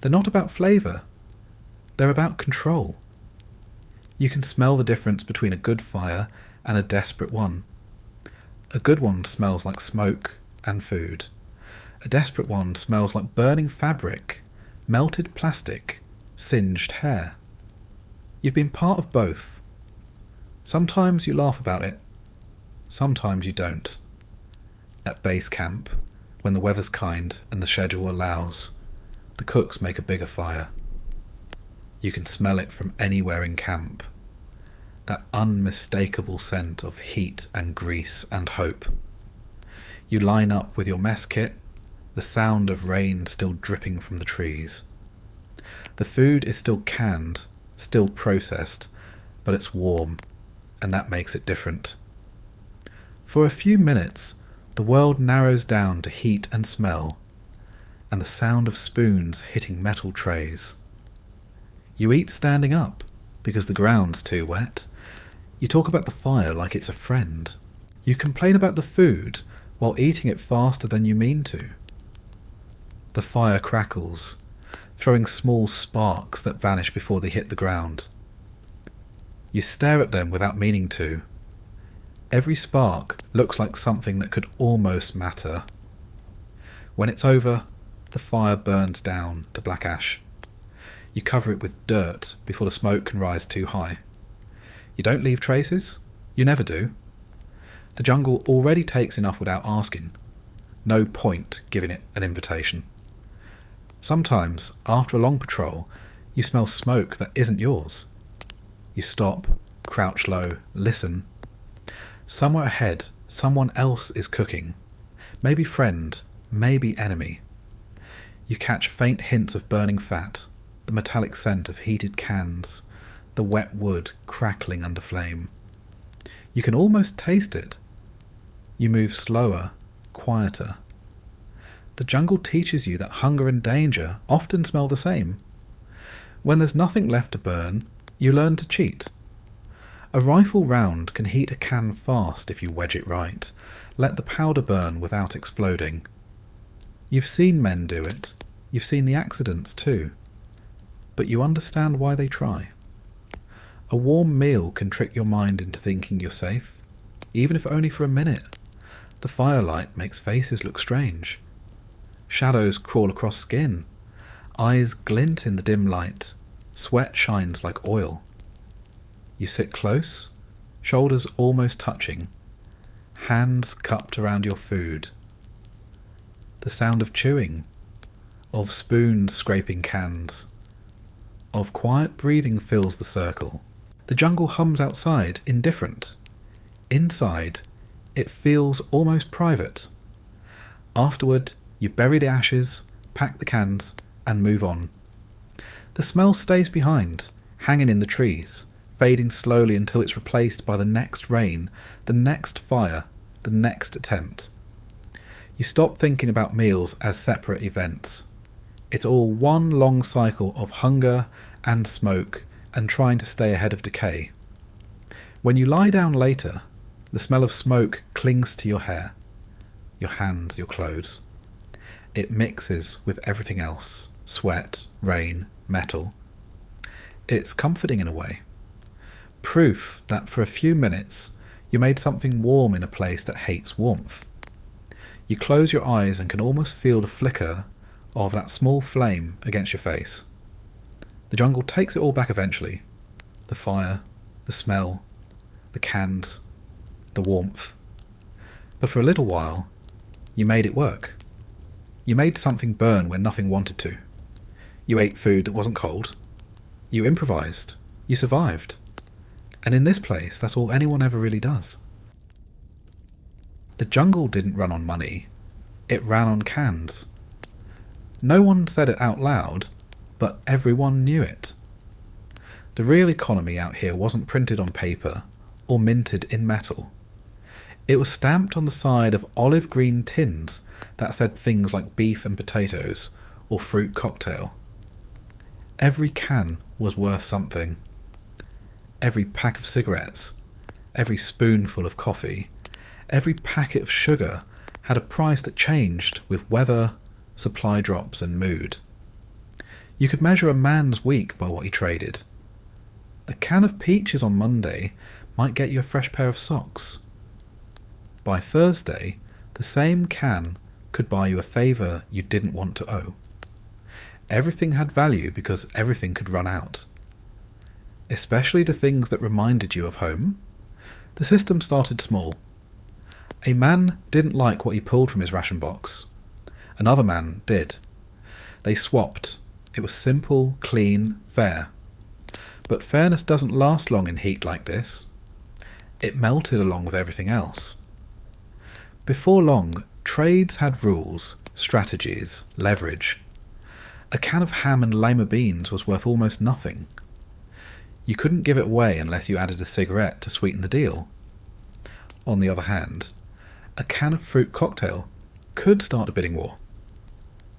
They're not about flavour, they're about control. You can smell the difference between a good fire and a desperate one. A good one smells like smoke and food. A desperate one smells like burning fabric, melted plastic, singed hair. You've been part of both. Sometimes you laugh about it, sometimes you don't. At base camp, when the weather's kind and the schedule allows, the cooks make a bigger fire. You can smell it from anywhere in camp. That unmistakable scent of heat and grease and hope. You line up with your mess kit, the sound of rain still dripping from the trees. The food is still canned, still processed, but it's warm, and that makes it different. For a few minutes, the world narrows down to heat and smell, and the sound of spoons hitting metal trays. You eat standing up, because the ground's too wet. You talk about the fire like it's a friend. You complain about the food while eating it faster than you mean to. The fire crackles, throwing small sparks that vanish before they hit the ground. You stare at them without meaning to. Every spark looks like something that could almost matter. When it's over, the fire burns down to black ash. You cover it with dirt before the smoke can rise too high. You don't leave traces. You never do. The jungle already takes enough without asking. No point giving it an invitation. Sometimes, after a long patrol, you smell smoke that isn't yours. You stop, crouch low, listen. Somewhere ahead, someone else is cooking. Maybe friend, maybe enemy. You catch faint hints of burning fat, the metallic scent of heated cans, the wet wood crackling under flame. You can almost taste it. You move slower, quieter. The jungle teaches you that hunger and danger often smell the same. When there's nothing left to burn, you learn to cheat. A rifle round can heat a can fast if you wedge it right. Let the powder burn without exploding. You've seen men do it. You've seen the accidents too. But you understand why they try. A warm meal can trick your mind into thinking you're safe, even if only for a minute. The firelight makes faces look strange. Shadows crawl across skin. Eyes glint in the dim light. Sweat shines like oil. You sit close, shoulders almost touching, hands cupped around your food. The sound of chewing, of spoons scraping cans, of quiet breathing fills the circle. The jungle hums outside, indifferent. Inside, it feels almost private. Afterward, you bury the ashes, pack the cans, and move on. The smell stays behind, hanging in the trees, fading slowly until it's replaced by the next rain, the next fire, the next attempt. You stop thinking about meals as separate events. It's all one long cycle of hunger and smoke and trying to stay ahead of decay. When you lie down later, the smell of smoke clings to your hair, your hands, your clothes. It mixes with everything else, sweat, rain, metal. It's comforting in a way. Proof that for a few minutes you made something warm in a place that hates warmth. You close your eyes and can almost feel the flicker of that small flame against your face. The jungle takes it all back eventually. The fire, the smell, the cans, the warmth. But for a little while, you made it work. You made something burn when nothing wanted to. You ate food that wasn't cold. You improvised. You survived. And in this place, that's all anyone ever really does. The jungle didn't run on money. It ran on cans. No one said it out loud, but everyone knew it. The real economy out here wasn't printed on paper or minted in metal. It was stamped on the side of olive green tins that said things like beef and potatoes or fruit cocktail. Every can was worth something. Every pack of cigarettes, every spoonful of coffee, every packet of sugar had a price that changed with weather, supply drops and mood. You could measure a man's week by what he traded. A can of peaches on Monday might get you a fresh pair of socks. By Thursday, the same can could buy you a favour you didn't want to owe. Everything had value because everything could run out. Especially the things that reminded you of home. The system started small. A man didn't like what he pulled from his ration box. Another man did. They swapped. It was simple, clean, fair. But fairness doesn't last long in heat like this. It melted along with everything else. Before long, trades had rules, strategies, leverage. A can of ham and lima beans was worth almost nothing. You couldn't give it away unless you added a cigarette to sweeten the deal. On the other hand, a can of fruit cocktail could start a bidding war.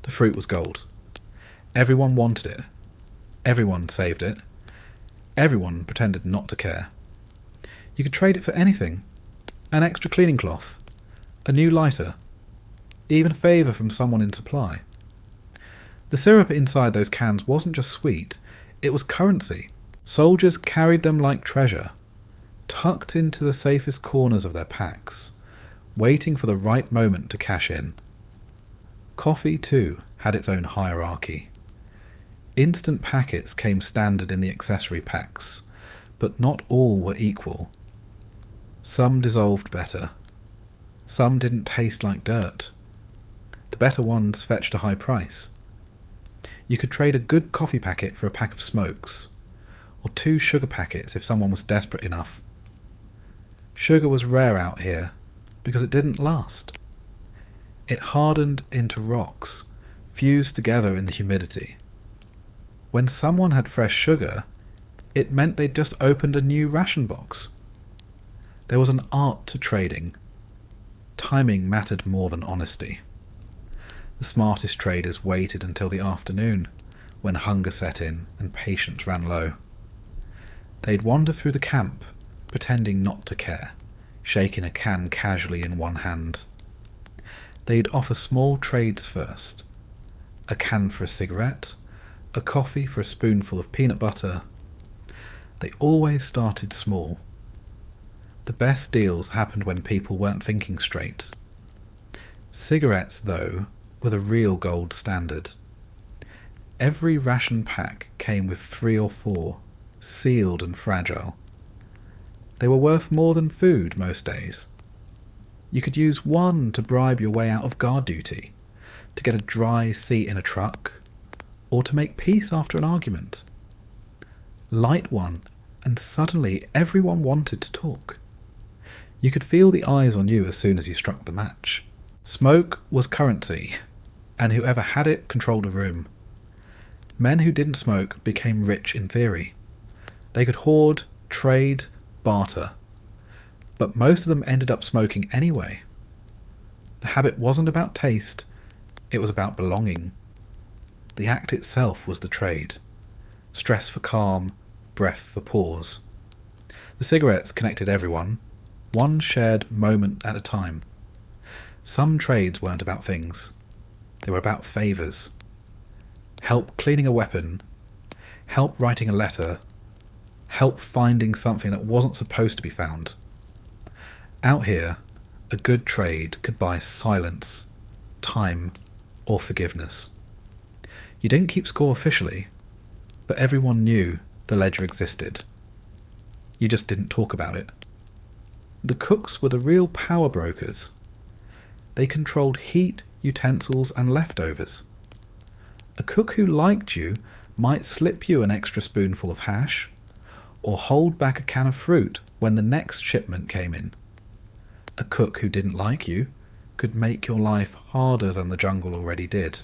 The fruit was gold. Everyone wanted it. Everyone saved it. Everyone pretended not to care. You could trade it for anything. An extra cleaning cloth. A new lighter. Even a favour from someone in supply. The syrup inside those cans wasn't just sweet, it was currency. Soldiers carried them like treasure, tucked into the safest corners of their packs, waiting for the right moment to cash in. Coffee, too, had its own hierarchy. Instant packets came standard in the accessory packs, but not all were equal. Some dissolved better. Some didn't taste like dirt. The better ones fetched a high price. You could trade a good coffee packet for a pack of smokes, or 2 sugar packets if someone was desperate enough. Sugar was rare out here because it didn't last. It hardened into rocks, fused together in the humidity. When someone had fresh sugar, it meant they'd just opened a new ration box. There was an art to trading. Timing mattered more than honesty. The smartest traders waited until the afternoon, when hunger set in and patience ran low. They'd wander through the camp, pretending not to care, shaking a can casually in one hand. They'd offer small trades first. A can for a cigarette, a coffee for a spoonful of peanut butter. They always started small. The best deals happened when people weren't thinking straight. Cigarettes, though, were the real gold standard. Every ration pack came with 3 or 4, sealed and fragile. They were worth more than food most days. You could use one to bribe your way out of guard duty, to get a dry seat in a truck, or to make peace after an argument. Light one, and suddenly everyone wanted to talk. You could feel the eyes on you as soon as you struck the match. Smoke was currency, and whoever had it controlled a room. Men who didn't smoke became rich in theory. They could hoard, trade, barter. But most of them ended up smoking anyway. The habit wasn't about taste, it was about belonging. The act itself was the trade. Stress for calm, breath for pause. The cigarettes connected everyone, one shared moment at a time. Some trades weren't about things. They were about favours. Help cleaning a weapon, help writing a letter, help finding something that wasn't supposed to be found. Out here, a good trade could buy silence, time, or forgiveness. You didn't keep score officially, but everyone knew the ledger existed. You just didn't talk about it. The cooks were the real power brokers. They controlled heat, utensils, and leftovers. A cook who liked you might slip you an extra spoonful of hash, or hold back a can of fruit when the next shipment came in. A cook who didn't like you could make your life harder than the jungle already did.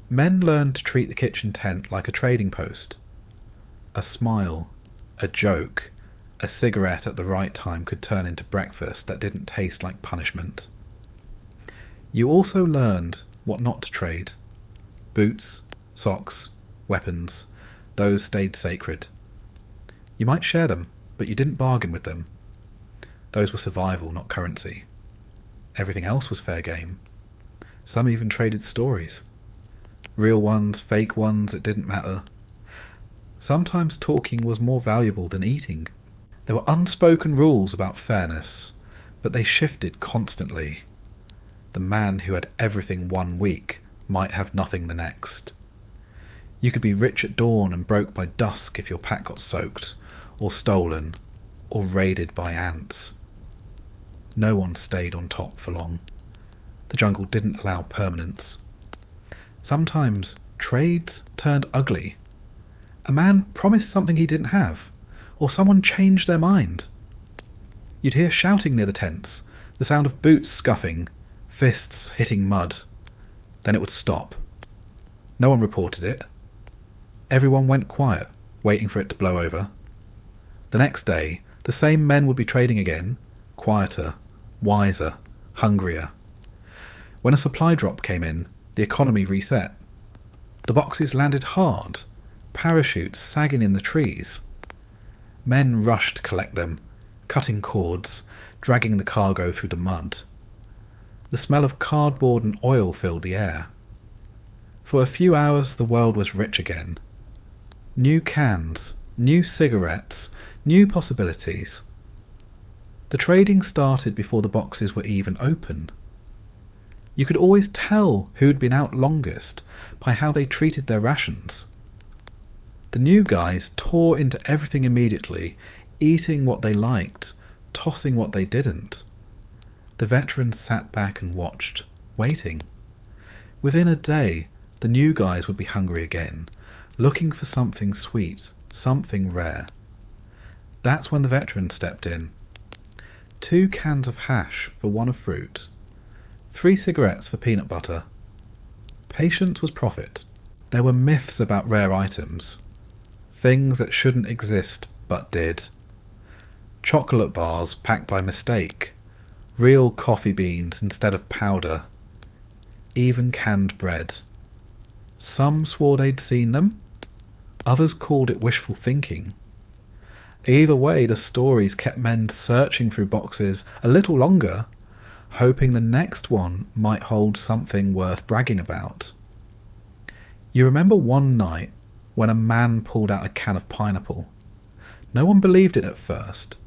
Men learned to treat the kitchen tent like a trading post. A smile, a joke, a cigarette at the right time could turn into breakfast that didn't taste like punishment. You also learned what not to trade. Boots, socks, weapons, those stayed sacred. You might share them, but you didn't bargain with them. Those were survival, not currency. Everything else was fair game. Some even traded stories. Real ones, fake ones, it didn't matter. Sometimes talking was more valuable than eating. There were unspoken rules about fairness, but they shifted constantly. The man who had everything one week might have nothing the next. You could be rich at dawn and broke by dusk if your pack got soaked, or stolen, or raided by ants. No one stayed on top for long. The jungle didn't allow permanence. Sometimes trades turned ugly. A man promised something he didn't have, or someone changed their mind. You'd hear shouting near the tents, the sound of boots scuffing, fists hitting mud. Then it would stop. No one reported it. Everyone went quiet, waiting for it to blow over. The next day, the same men would be trading again, quieter, wiser, hungrier. When a supply drop came in, the economy reset. The boxes landed hard, parachutes sagging in the trees. Men rushed to collect them, cutting cords, dragging the cargo through the mud. The smell of cardboard and oil filled the air. For a few hours the world was rich again. New cans, new cigarettes, new possibilities. The trading started before the boxes were even open. You could always tell who'd been out longest by how they treated their rations. The new guys tore into everything immediately, eating what they liked, tossing what they didn't. The veterans sat back and watched, waiting. Within a day, the new guys would be hungry again, looking for something sweet, something rare. That's when the veterans stepped in. 2 cans of hash for 1 of fruit. 3 cigarettes for peanut butter. Patience was profit. There were myths about rare items. Things that shouldn't exist but did. Chocolate bars packed by mistake. Real coffee beans instead of powder. Even canned bread. Some swore they'd seen them. Others called it wishful thinking. Either way, the stories kept men searching through boxes a little longer, hoping the next one might hold something worth bragging about. You remember one night when a man pulled out a can of pineapple. No one believed it at first.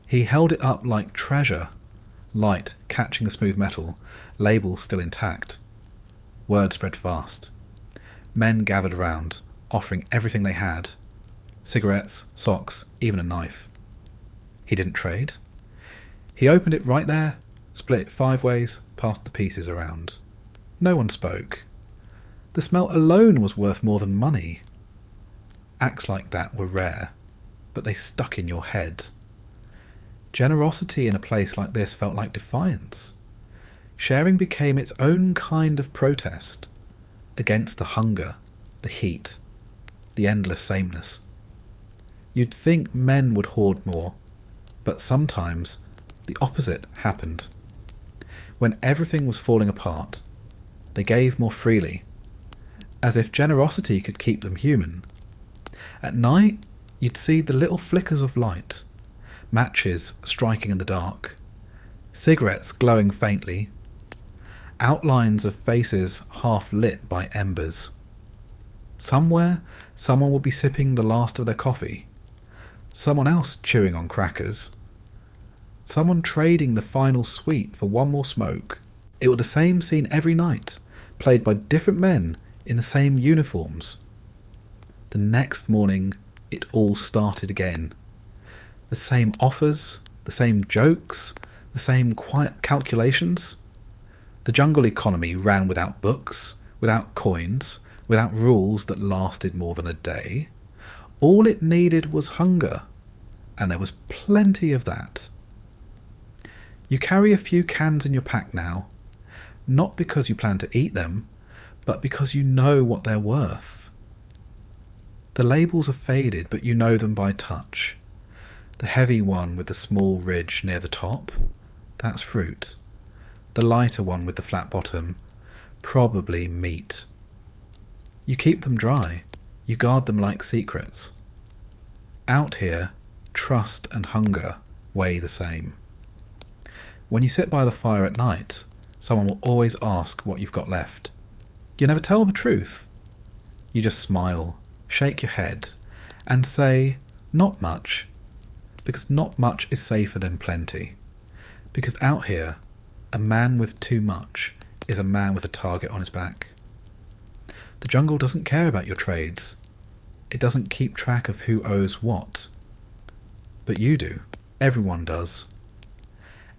He held it up like treasure, light catching the smooth metal, label still intact. Word spread fast. Men gathered round, offering everything they had. Cigarettes, socks, even a knife. He didn't trade. He opened it right there, split it 5 ways, passed the pieces around. No one spoke. The smell alone was worth more than money. Acts like that were rare, but they stuck in your head. Generosity in a place like this felt like defiance. Sharing became its own kind of protest against the hunger, the heat, the endless sameness. You'd think men would hoard more, but sometimes the opposite happened. When everything was falling apart, they gave more freely, as if generosity could keep them human. At night, you'd see the little flickers of light, matches striking in the dark, cigarettes glowing faintly, outlines of faces half lit by embers. Somewhere, someone would be sipping the last of their coffee, someone else chewing on crackers, someone trading the final sweet for one more smoke. It was the same scene every night, played by different men in the same uniforms. The next morning, it all started again. The same offers, the same jokes, the same quiet calculations. The jungle economy ran without books, without coins, without rules that lasted more than a day. All it needed was hunger, and there was plenty of that. You carry a few cans in your pack now, not because you plan to eat them, but because you know what they're worth. The labels are faded, but you know them by touch. The heavy one with the small ridge near the top, that's fruit. The lighter one with the flat bottom, probably meat. You keep them dry, you guard them like secrets. Out here, trust and hunger weigh the same. When you sit by the fire at night, someone will always ask what you've got left. You never tell the truth. You just smile, shake your head, and say, not much, because not much is safer than plenty. Because out here, a man with too much is a man with a target on his back. The jungle doesn't care about your trades. It doesn't keep track of who owes what. But you do. Everyone does.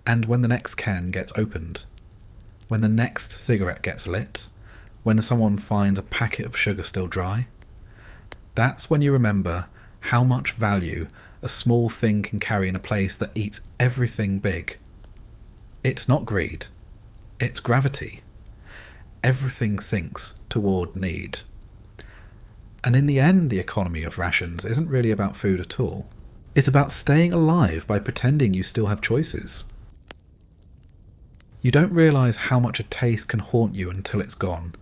And when the next can gets opened, when the next cigarette gets lit, when someone finds a packet of sugar still dry, that's when you remember how much value a small thing can carry in a place that eats everything big. It's not greed, it's gravity. Everything sinks toward need. And in the end, the economy of rations isn't really about food at all. It's about staying alive by pretending you still have choices. You don't realise how much a taste can haunt you until it's gone.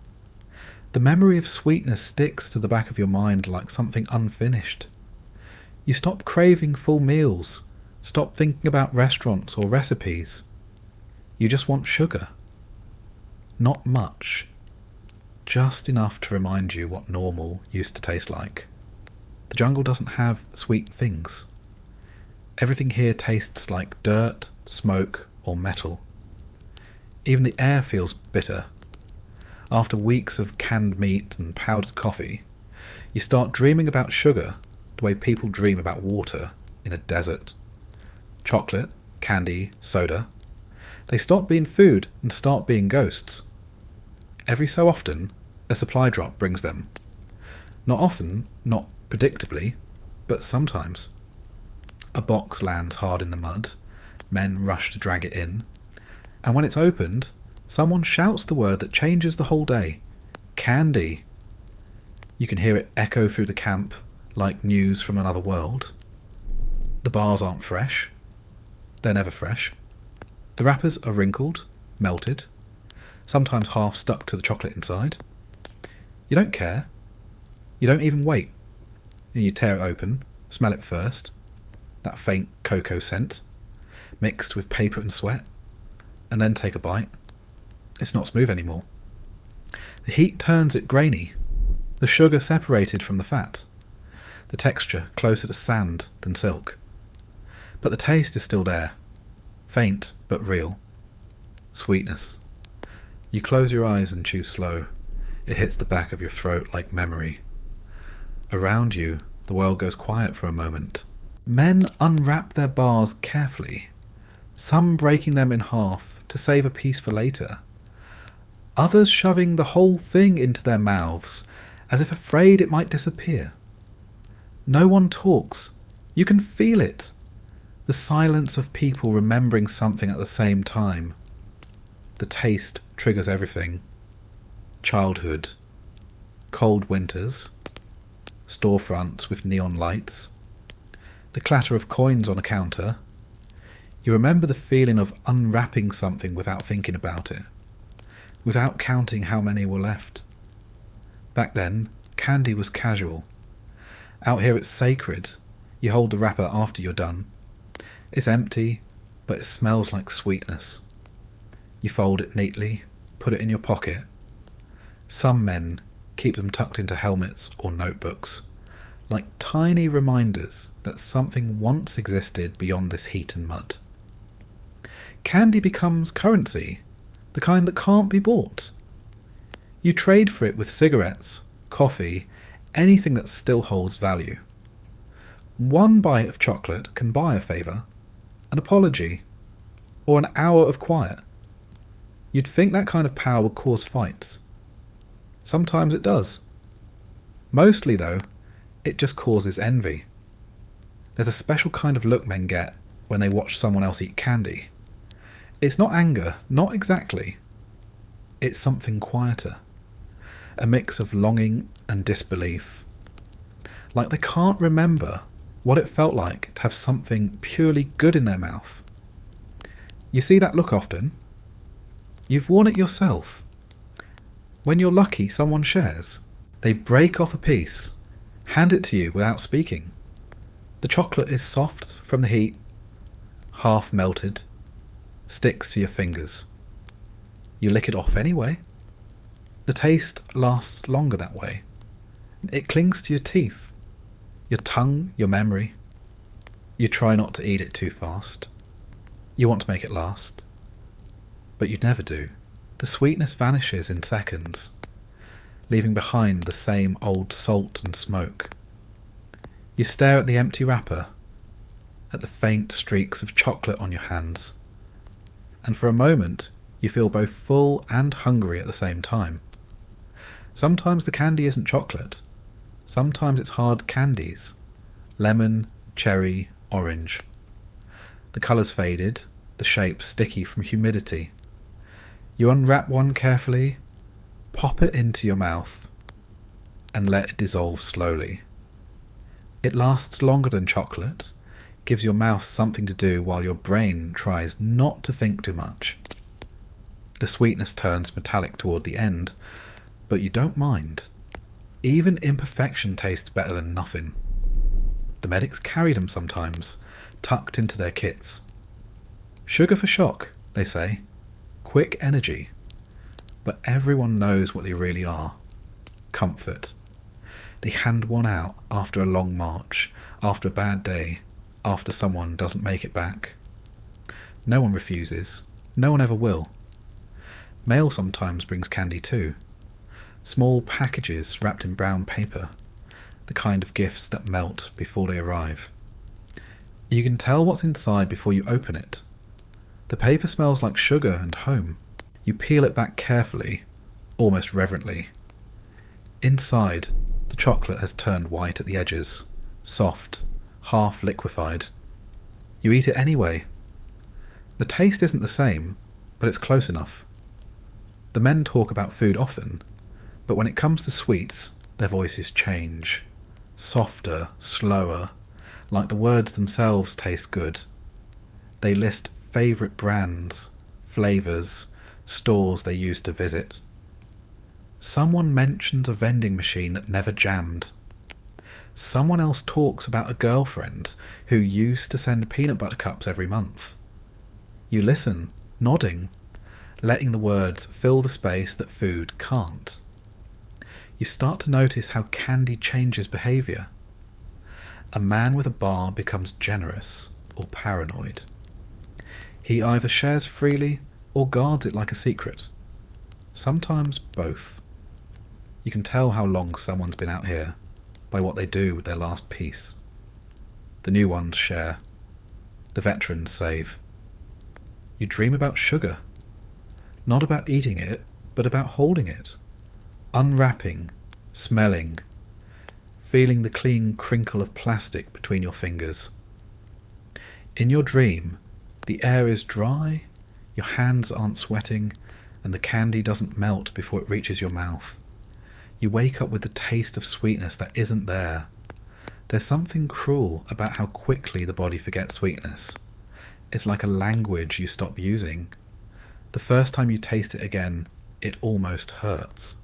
The memory of sweetness sticks to the back of your mind like something unfinished. You stop craving full meals, stop thinking about restaurants or recipes. You just want sugar. Not much. Just enough to remind you what normal used to taste like. The jungle doesn't have sweet things. Everything here tastes like dirt, smoke, or metal. Even the air feels bitter. After weeks of canned meat and powdered coffee, you start dreaming about sugar the way people dream about water in a desert. Chocolate, candy, soda. They stop being food and start being ghosts. Every so often, a supply drop brings them. Not often, not predictably, but sometimes. A box lands hard in the mud, men rush to drag it in, and when it's opened, someone shouts the word that changes the whole day. Candy. You can hear it echo through the camp like news from another world. The bars aren't fresh. They're never fresh. The wrappers are wrinkled, melted, sometimes half stuck to the chocolate inside. You don't care. You don't even wait. You tear it open, smell it first, that faint cocoa scent, mixed with paper and sweat, and then take a bite. It's not smooth anymore. The heat turns it grainy, the sugar separated from the fat, the texture closer to sand than silk. But the taste is still there, faint but real. Sweetness. You close your eyes and chew slow. It hits the back of your throat like memory. Around you, the world goes quiet for a moment. Men unwrap their bars carefully, some breaking them in half to save a piece for later, others shoving the whole thing into their mouths as if afraid it might disappear. No one talks. You can feel it. The silence of people remembering something at the same time. The taste triggers everything. Childhood, cold winters, storefronts with neon lights, the clatter of coins on a counter. You remember the feeling of unwrapping something without thinking about it, without counting how many were left. Back then, candy was casual. Out here it's sacred. You hold the wrapper after you're done. It's empty, but it smells like sweetness. You fold it neatly, put it in your pocket. Some men keep them tucked into helmets or notebooks, like tiny reminders that something once existed beyond this heat and mud. Candy becomes currency, the kind that can't be bought. You trade for it with cigarettes, coffee, anything that still holds value. One bite of chocolate can buy a favour, an apology, or an hour of quiet. You'd think that kind of power would cause fights. Sometimes it does. Mostly, though, it just causes envy. There's a special kind of look men get when they watch someone else eat candy. It's not anger, not exactly. It's something quieter. A mix of longing and disbelief. Like they can't remember what it felt like to have something purely good in their mouth. You see that look often? You've worn it yourself. When you're lucky someone shares, they break off a piece, hand it to you without speaking. The chocolate is soft from the heat, half melted, sticks to your fingers. You lick it off anyway. The taste lasts longer that way. It clings to your teeth, your tongue, your memory. You try not to eat it too fast. You want to make it last. But you never do. The sweetness vanishes in seconds, leaving behind the same old salt and smoke. You stare at the empty wrapper, at the faint streaks of chocolate on your hands, and for a moment you feel both full and hungry at the same time. Sometimes the candy isn't chocolate. Sometimes it's hard candies. Lemon, cherry, orange. The colour's faded, the shape's sticky from humidity. You unwrap one carefully, pop it into your mouth, and let it dissolve slowly. It lasts longer than chocolate, gives your mouth something to do while your brain tries not to think too much. The sweetness turns metallic toward the end, but you don't mind. Even imperfection tastes better than nothing. The medics carry them sometimes, tucked into their kits. Sugar for shock, they say. Quick energy. But everyone knows what they really are. Comfort. They hand one out after a long march, after a bad day, after someone doesn't make it back. No one refuses. No one ever will. Mail sometimes brings candy too. Small packages wrapped in brown paper. The kind of gifts that melt before they arrive. You can tell what's inside before you open it. The paper smells like sugar and home. You peel it back carefully, almost reverently. Inside, the chocolate has turned white at the edges, soft, half liquefied. You eat it anyway. The taste isn't the same, but it's close enough. The men talk about food often, but when it comes to sweets, their voices change. Softer, slower, like the words themselves taste good. They list favourite brands, flavours, stores they used to visit. Someone mentions a vending machine that never jammed. Someone else talks about a girlfriend who used to send peanut butter cups every month. You listen, nodding, letting the words fill the space that food can't. You start to notice how candy changes behaviour. A man with a bar becomes generous or paranoid. He either shares freely or guards it like a secret. Sometimes both. You can tell how long someone's been out here by what they do with their last piece. The new ones share. The veterans save. You dream about sugar. Not about eating it, but about holding it. Unwrapping, smelling, feeling the clean crinkle of plastic between your fingers. In your dream, the air is dry, your hands aren't sweating, and the candy doesn't melt before it reaches your mouth. You wake up with the taste of sweetness that isn't there. There's something cruel about how quickly the body forgets sweetness. It's like a language you stop using. The first time you taste it again, it almost hurts.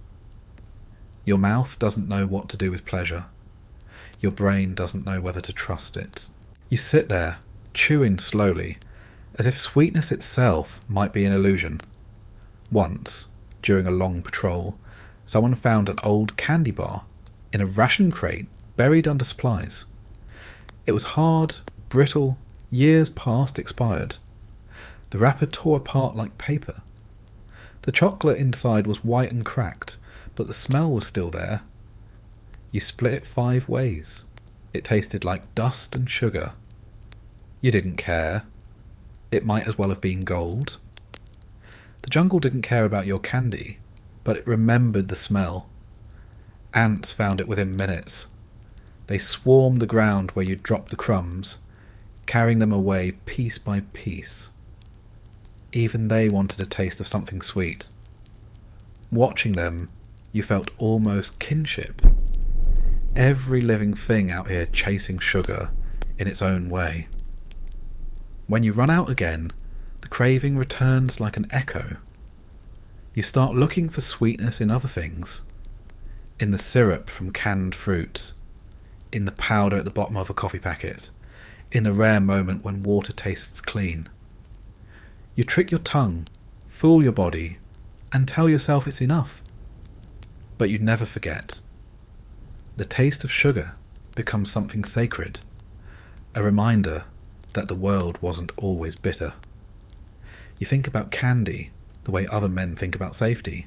Your mouth doesn't know what to do with pleasure. Your brain doesn't know whether to trust it. You sit there, chewing slowly, as if sweetness itself might be an illusion. Once, during a long patrol, someone found an old candy bar in a ration crate buried under supplies. It was hard, brittle, years past expired. The wrapper tore apart like paper. The chocolate inside was white and cracked, but the smell was still there. You split it 5 ways. It tasted like dust and sugar. You didn't care. It might as well have been gold. The jungle didn't care about your candy, but it remembered the smell. Ants found it within minutes. They swarmed the ground where you dropped the crumbs, carrying them away piece by piece. Even they wanted a taste of something sweet. Watching them, you felt almost kinship. Every living thing out here chasing sugar in its own way. When you run out again, the craving returns like an echo. You start looking for sweetness in other things. In the syrup from canned fruit, in the powder at the bottom of a coffee packet, in the rare moment when water tastes clean. You trick your tongue, fool your body, and tell yourself it's enough. But you never forget. The taste of sugar becomes something sacred, a reminder that the world wasn't always bitter. You think about candy the way other men think about safety,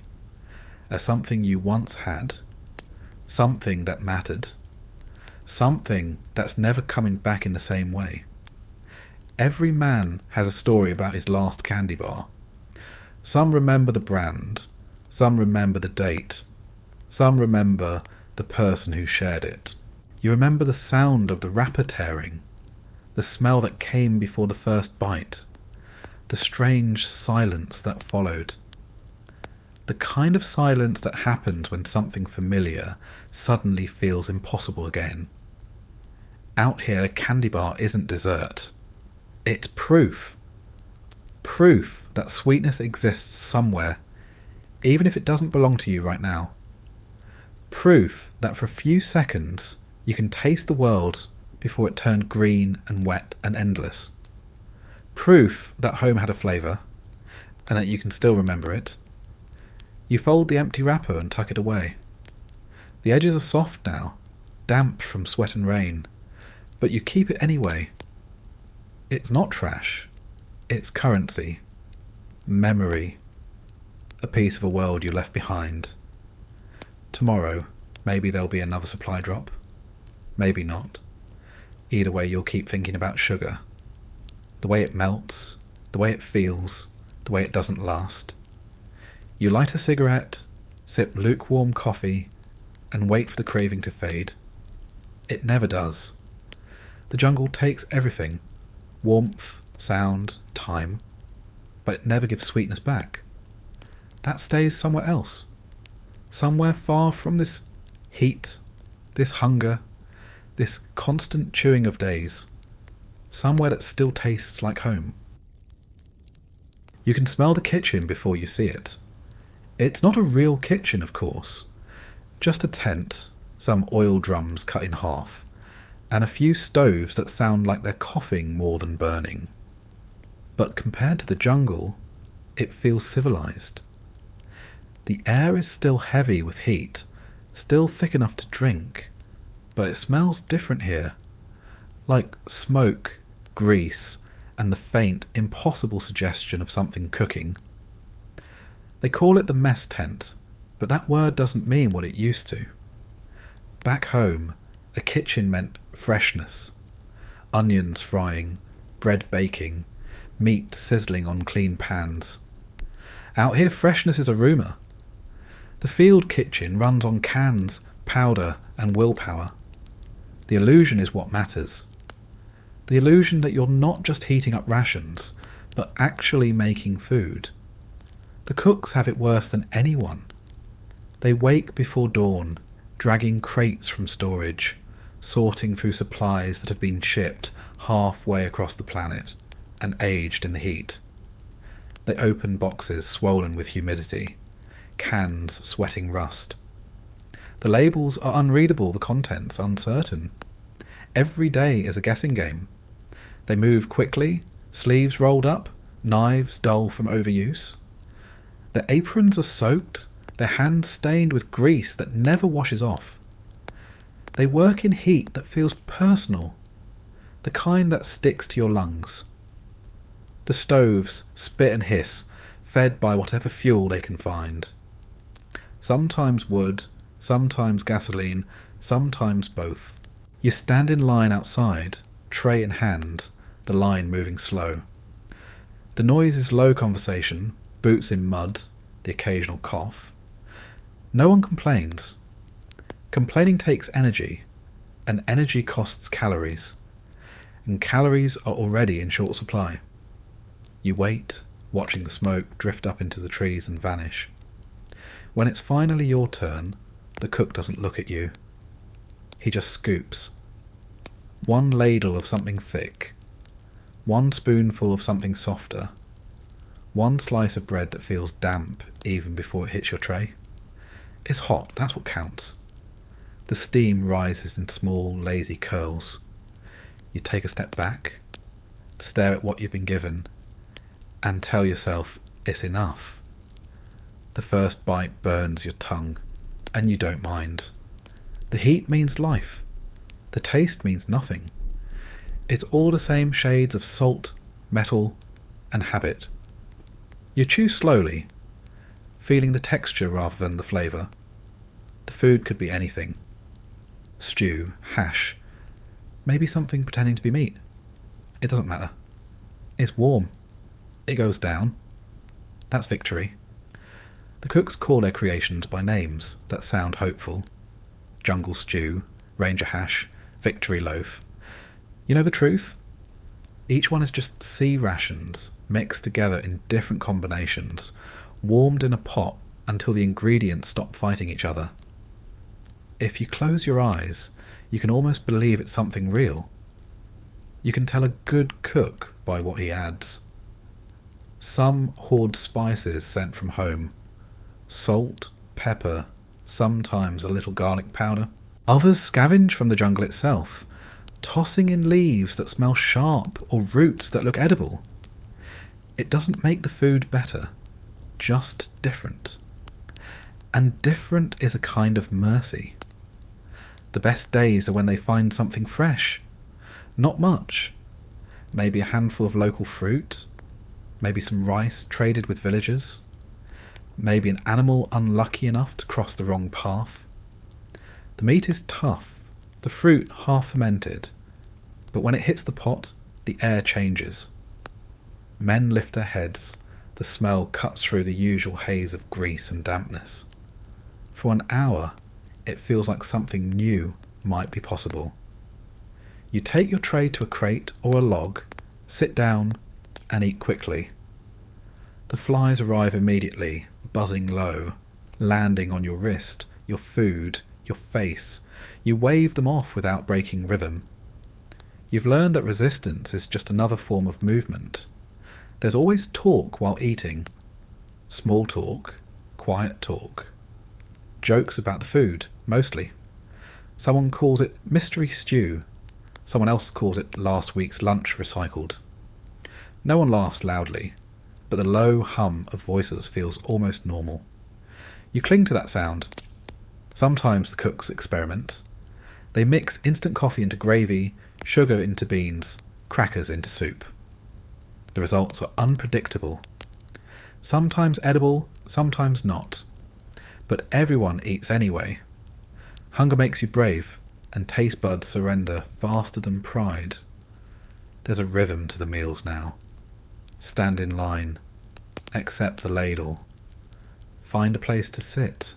as something you once had, something that mattered, something that's never coming back in the same way. Every man has a story about his last candy bar. Some remember the brand, some remember the date, some remember the person who shared it. You remember the sound of the wrapper tearing, the smell that came before the first bite, the strange silence that followed. The kind of silence that happens when something familiar suddenly feels impossible again. Out here, a candy bar isn't dessert. It's proof. Proof that sweetness exists somewhere, even if it doesn't belong to you right now. Proof that for a few seconds you can taste the world before it turned green and wet and endless. Proof that home had a flavour, and that you can still remember it. You fold the empty wrapper and tuck it away. The edges are soft now, damp from sweat and rain, but you keep it anyway. It's not trash. It's currency. Memory. A piece of a world you left behind. Tomorrow, maybe there'll be another supply drop. Maybe not. Either way, you'll keep thinking about sugar. The way it melts, the way it feels, the way it doesn't last. You light a cigarette, sip lukewarm coffee, and wait for the craving to fade. It never does. The jungle takes everything, warmth, sound, time, but it never gives sweetness back. That stays somewhere else. Somewhere far from this heat, this hunger, this constant chewing of days. Somewhere that still tastes like home. You can smell the kitchen before you see it. It's not a real kitchen, of course. Just a tent, some oil drums cut in half, and a few stoves that sound like they're coughing more than burning. But compared to the jungle, it feels civilized. The air is still heavy with heat, still thick enough to drink, but it smells different here, like smoke, grease, and the faint, impossible suggestion of something cooking. They call it the mess tent, but that word doesn't mean what it used to. Back home, a kitchen meant freshness, onions frying, bread baking, meat sizzling on clean pans. Out here, freshness is a rumour. The field kitchen runs on cans, powder, and willpower. The illusion is what matters. The illusion that you're not just heating up rations, but actually making food. The cooks have it worse than anyone. They wake before dawn, dragging crates from storage, sorting through supplies that have been shipped halfway across the planet and aged in the heat. They open boxes swollen with humidity, cans sweating rust. The labels are unreadable, the contents uncertain. Every day is a guessing game. They move quickly, sleeves rolled up, knives dull from overuse. Their aprons are soaked, their hands stained with grease that never washes off. They work in heat that feels personal, the kind that sticks to your lungs. The stoves spit and hiss, fed by whatever fuel they can find. Sometimes wood, sometimes gasoline, sometimes both. You stand in line outside, tray in hand, the line moving slow. The noise is low conversation, boots in mud, the occasional cough. No one complains. Complaining takes energy, and energy costs calories, and calories are already in short supply. You wait, watching the smoke drift up into the trees and vanish. When it's finally your turn, the cook doesn't look at you. He just scoops. One ladle of something thick, one spoonful of something softer, one slice of bread that feels damp even before it hits your tray. It's hot, that's what counts. The steam rises in small, lazy curls. You take a step back, stare at what you've been given, and tell yourself it's enough. The first bite burns your tongue, and you don't mind. The heat means life. The taste means nothing. It's all the same shades of salt, metal, and habit. You chew slowly, feeling the texture rather than the flavour. The food could be anything. Stew, hash, maybe something pretending to be meat. It doesn't matter. It's warm. It goes down. That's victory. The cooks call their creations by names that sound hopeful. Jungle stew, ranger hash, victory loaf. You know the truth? Each one is just C-rations, mixed together in different combinations, warmed in a pot until the ingredients stop fighting each other. If you close your eyes, you can almost believe it's something real. You can tell a good cook by what he adds. Some hoard spices sent from home. Salt, pepper, sometimes a little garlic powder. Others scavenge from the jungle itself, tossing in leaves that smell sharp or roots that look edible. It doesn't make the food better, just different. And different is a kind of mercy. The best days are when they find something fresh. Not much. Maybe a handful of local fruit. Maybe some rice traded with villagers. Maybe an animal unlucky enough to cross the wrong path. The meat is tough, the fruit half fermented, but when it hits the pot, the air changes. Men lift their heads, the smell cuts through the usual haze of grease and dampness. For an hour, it feels like something new might be possible. You take your tray to a crate or a log, sit down, and eat quickly. The flies arrive immediately, buzzing low, landing on your wrist, your food, your face. You wave them off without breaking rhythm. You've learned that resistance is just another form of movement. There's always talk while eating. Small talk, quiet talk. Jokes about the food, mostly. Someone calls it mystery stew. Someone else calls it last week's lunch recycled. No one laughs loudly, but the low hum of voices feels almost normal. You cling to that sound. Sometimes the cooks experiment. They mix instant coffee into gravy, sugar into beans, crackers into soup. The results are unpredictable. Sometimes edible, sometimes not. But everyone eats anyway. Hunger makes you brave, and taste buds surrender faster than pride. There's a rhythm to the meals now. Stand in line. Accept the ladle. Find a place to sit.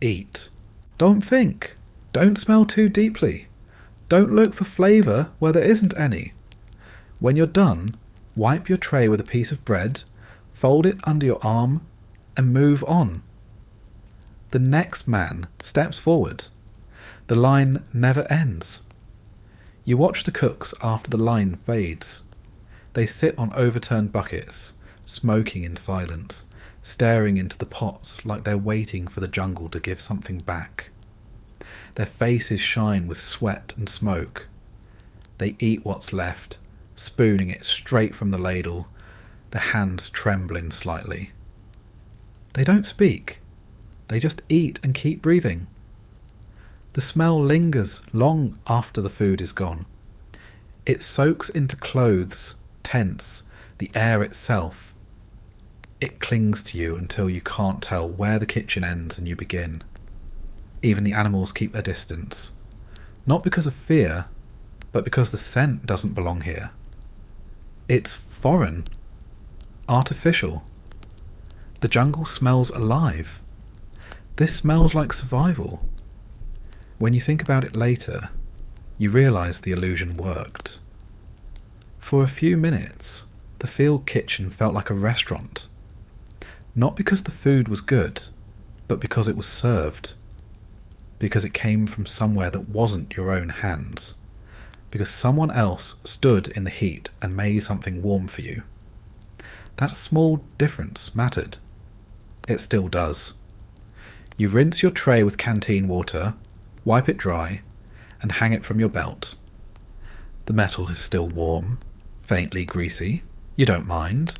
Eat. Don't think. Don't smell too deeply. Don't look for flavour where there isn't any. When you're done, wipe your tray with a piece of bread, fold it under your arm, and move on. The next man steps forward. The line never ends. You watch the cooks after the line fades. They sit on overturned buckets, smoking in silence, staring into the pots like they're waiting for the jungle to give something back. Their faces shine with sweat and smoke. They eat what's left, spooning it straight from the ladle, their hands trembling slightly. They don't speak. They just eat and keep breathing. The smell lingers long after the food is gone. It soaks into clothes, tents, the air itself. It clings to you until you can't tell where the kitchen ends and you begin. Even the animals keep their distance. Not because of fear, but because the scent doesn't belong here. It's foreign, artificial. The jungle smells alive. This smells like survival. When you think about it later, you realise the illusion worked. For a few minutes, the field kitchen felt like a restaurant. Not because the food was good, but because it was served. Because it came from somewhere that wasn't your own hands. Because someone else stood in the heat and made something warm for you. That small difference mattered. It still does. You rinse your tray with canteen water, wipe it dry, and hang it from your belt. The metal is still warm, faintly greasy. You don't mind.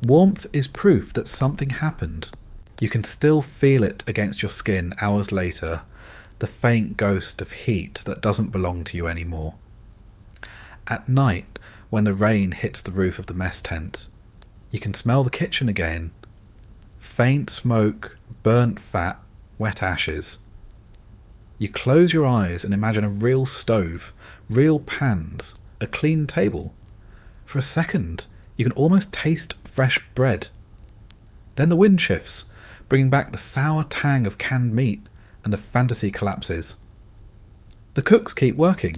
Warmth is proof that something happened. You can still feel it against your skin hours later, the faint ghost of heat that doesn't belong to you anymore. At night, when the rain hits the roof of the mess tent, you can smell the kitchen again. Faint smoke, burnt fat, wet ashes. You close your eyes and imagine a real stove, real pans, a clean table. For a second, you can almost taste fresh bread. Then the wind shifts, bringing back the sour tang of canned meat, and the fantasy collapses. The cooks keep working.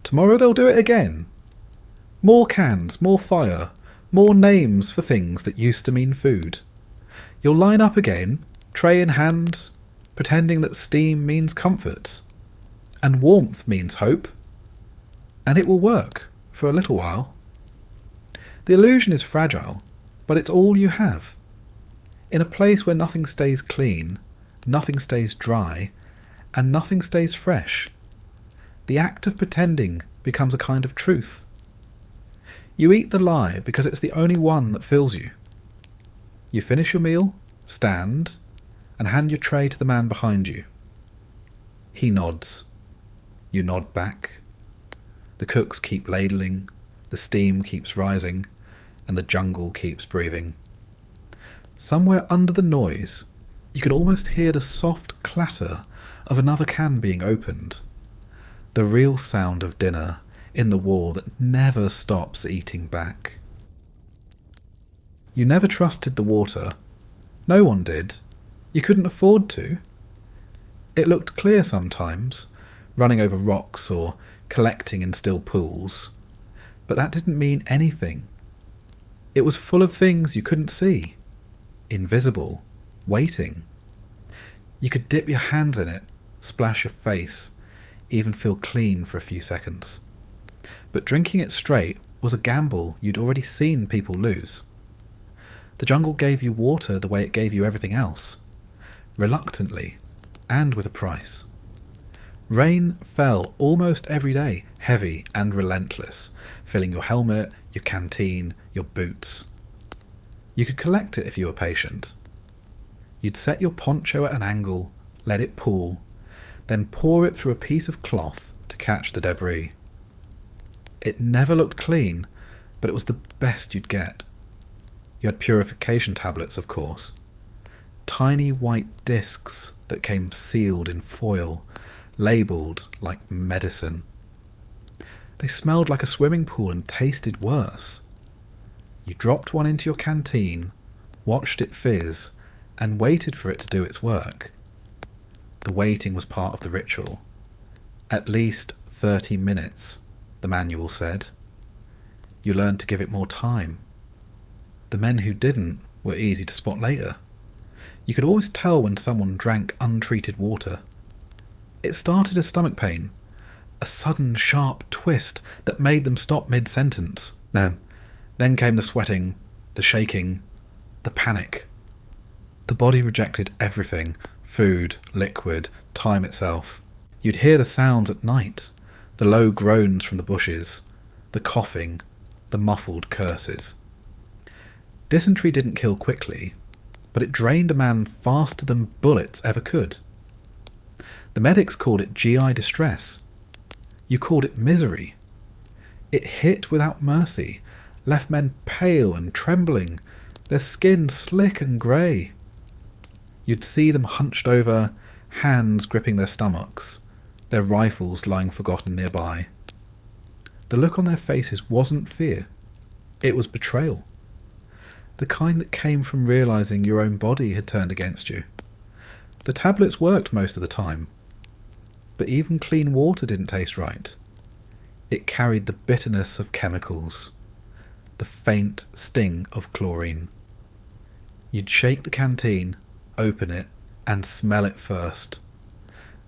Tomorrow they'll do it again. More cans, more fire, more names for things that used to mean food. You'll line up again, tray in hand, pretending that steam means comfort, and warmth means hope. And it will work, for a little while. The illusion is fragile, but it's all you have. In a place where nothing stays clean, nothing stays dry, and nothing stays fresh, the act of pretending becomes a kind of truth. You eat the lie because it's the only one that fills you. You finish your meal, stand, and hand your tray to the man behind you. He nods. You nod back. The cooks keep ladling, the steam keeps rising, and the jungle keeps breathing. Somewhere under the noise, you can almost hear the soft clatter of another can being opened. The real sound of dinner in the war that never stops eating back. You never trusted the water. No one did. You couldn't afford to. It looked clear sometimes, running over rocks or collecting in still pools. But that didn't mean anything. It was full of things you couldn't see. Invisible. Waiting. You could dip your hands in it, splash your face, even feel clean for a few seconds. But drinking it straight was a gamble you'd already seen people lose. The jungle gave you water the way it gave you everything else. Reluctantly, and with a price. Rain fell almost every day, heavy and relentless, filling your helmet, your canteen, your boots. You could collect it if you were patient. You'd set your poncho at an angle, let it pool, then pour it through a piece of cloth to catch the debris. It never looked clean, but it was the best you'd get. You had purification tablets, of course. Tiny white discs that came sealed in foil, labelled like medicine. They smelled like a swimming pool and tasted worse. You dropped one into your canteen, watched it fizz, and waited for it to do its work. The waiting was part of the ritual. At least 30 minutes, the manual said. You learned to give it more time. The men who didn't were easy to spot later. You could always tell when someone drank untreated water. It started as stomach pain, a sudden sharp twist that made them stop mid-sentence. No, then came the sweating, the shaking, the panic. The body rejected everything, food, liquid, time itself. You'd hear the sounds at night, the low groans from the bushes, the coughing, the muffled curses. Dysentery didn't kill quickly, but it drained a man faster than bullets ever could. The medics called it GI distress. You called it misery. It hit without mercy, left men pale and trembling, their skin slick and grey. You'd see them hunched over, hands gripping their stomachs, their rifles lying forgotten nearby. The look on their faces wasn't fear, it was betrayal. The kind that came from realising your own body had turned against you. The tablets worked most of the time, but even clean water didn't taste right. It carried the bitterness of chemicals, the faint sting of chlorine. You'd shake the canteen, open it, and smell it first.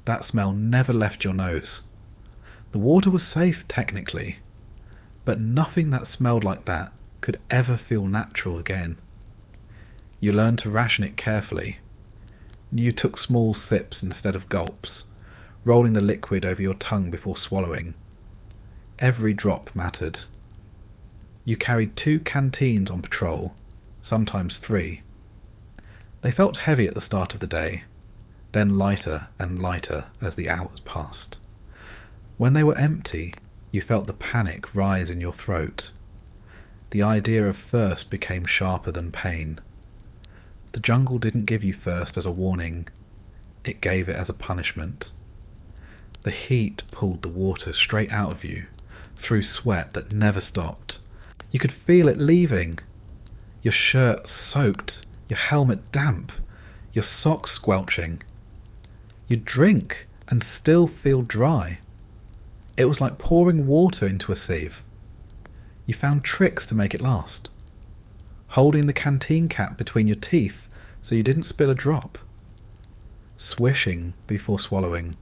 That smell never left your nose. The water was safe, technically, but nothing that smelled like that could ever feel natural again. You learned to ration it carefully. You took small sips instead of gulps, rolling the liquid over your tongue before swallowing. Every drop mattered. You carried 2 canteens on patrol, sometimes 3. They felt heavy at the start of the day, then lighter and lighter as the hours passed. When they were empty, you felt the panic rise in your throat. The idea of thirst became sharper than pain. The jungle didn't give you thirst as a warning, it gave it as a punishment. The heat pulled the water straight out of you, through sweat that never stopped. You could feel it leaving. Your shirt soaked, your helmet damp, your socks squelching. You'd drink and still feel dry. It was like pouring water into a sieve. You found tricks to make it last. Holding the canteen cap between your teeth so you didn't spill a drop. Swishing before swallowing.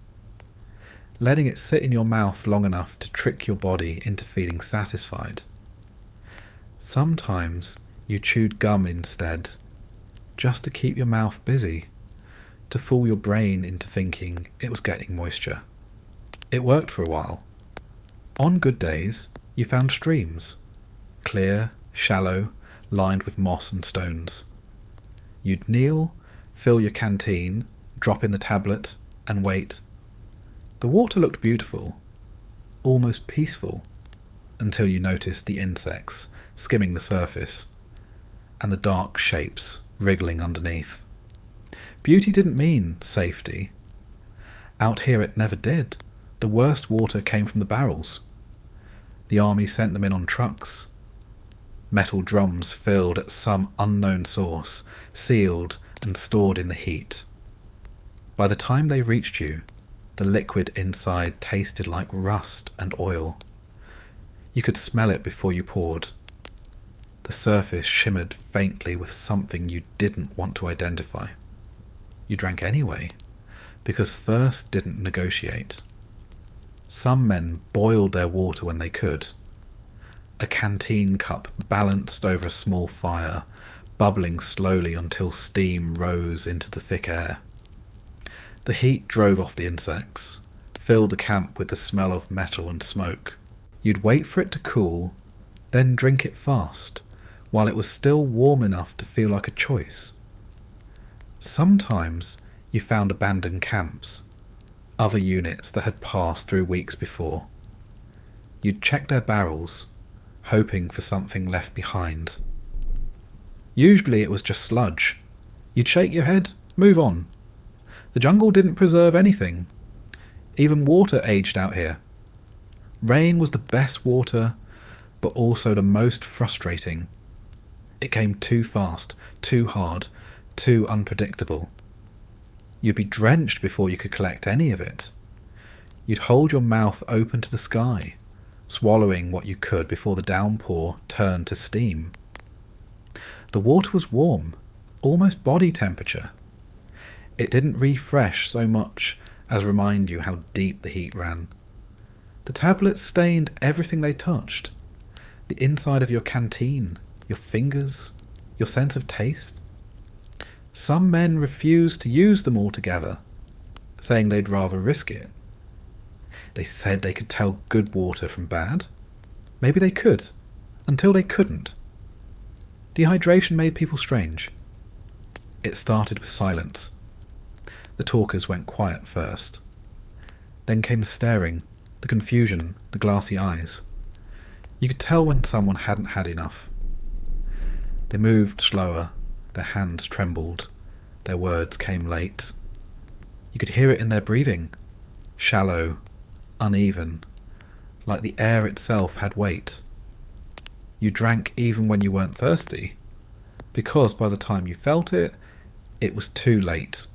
Letting it sit in your mouth long enough to trick your body into feeling satisfied. Sometimes you chewed gum instead, just to keep your mouth busy, to fool your brain into thinking it was getting moisture. It worked for a while. On good days, you found streams, clear, shallow, lined with moss and stones. You'd kneel, fill your canteen, drop in the tablet, and wait. The water looked beautiful, almost peaceful, until you noticed the insects skimming the surface, and the dark shapes wriggling underneath. Beauty didn't mean safety. Out here it never did. The worst water came from the barrels. The army sent them in on trucks. Metal drums filled at some unknown source, sealed and stored in the heat. By the time they reached you, the liquid inside tasted like rust and oil. You could smell it before you poured. The surface shimmered faintly with something you didn't want to identify. You drank anyway, because thirst didn't negotiate. Some men boiled their water when they could. A canteen cup balanced over a small fire, bubbling slowly until steam rose into the thick air. The heat drove off the insects, filled the camp with the smell of metal and smoke. You'd wait for it to cool, then drink it fast, while it was still warm enough to feel like a choice. Sometimes you found abandoned camps, other units that had passed through weeks before. You'd check their barrels, hoping for something left behind. Usually it was just sludge. You'd shake your head, move on. The jungle didn't preserve anything. Even water aged out here. Rain was the best water, but also the most frustrating. It came too fast, too hard, too unpredictable. You'd be drenched before you could collect any of it. You'd hold your mouth open to the sky, swallowing what you could before the downpour turned to steam. The water was warm, almost body temperature. It didn't refresh so much as remind you how deep the heat ran. The tablets stained everything they touched. The inside of your canteen, your fingers, your sense of taste. Some men refused to use them altogether, saying they'd rather risk it. They said they could tell good water from bad. Maybe they could, until they couldn't. Dehydration made people strange. It started with silence. The talkers went quiet first. Then came the staring, the confusion, the glassy eyes. You could tell when someone hadn't had enough. They moved slower, their hands trembled, their words came late. You could hear it in their breathing, shallow, uneven, like the air itself had weight. You drank even when you weren't thirsty, because by the time you felt it, it was too late.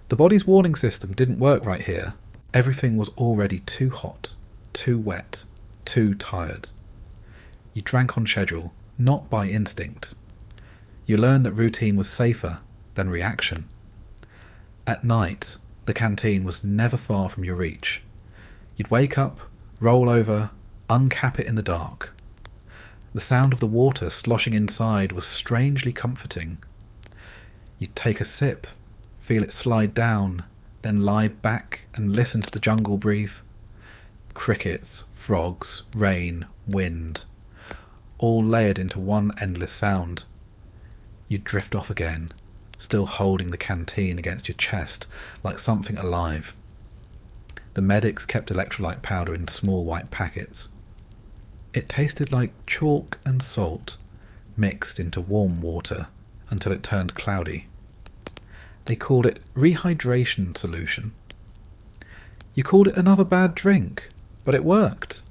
The body's warning system didn't work right here. Everything was already too hot, too wet, too tired. You drank on schedule, not by instinct. You learned that routine was safer than reaction. At night, the canteen was never far from your reach. You'd wake up, roll over, uncap it in the dark. The sound of the water sloshing inside was strangely comforting. You'd take a sip, feel it slide down, then lie back and listen to the jungle breathe. Crickets, frogs, rain, wind, all layered into one endless sound. You'd drift off again, still holding the canteen against your chest like something alive. The medics kept electrolyte powder in small white packets. It tasted like chalk and salt mixed into warm water until it turned cloudy. They called it rehydration solution. You called it another bad drink, but it worked.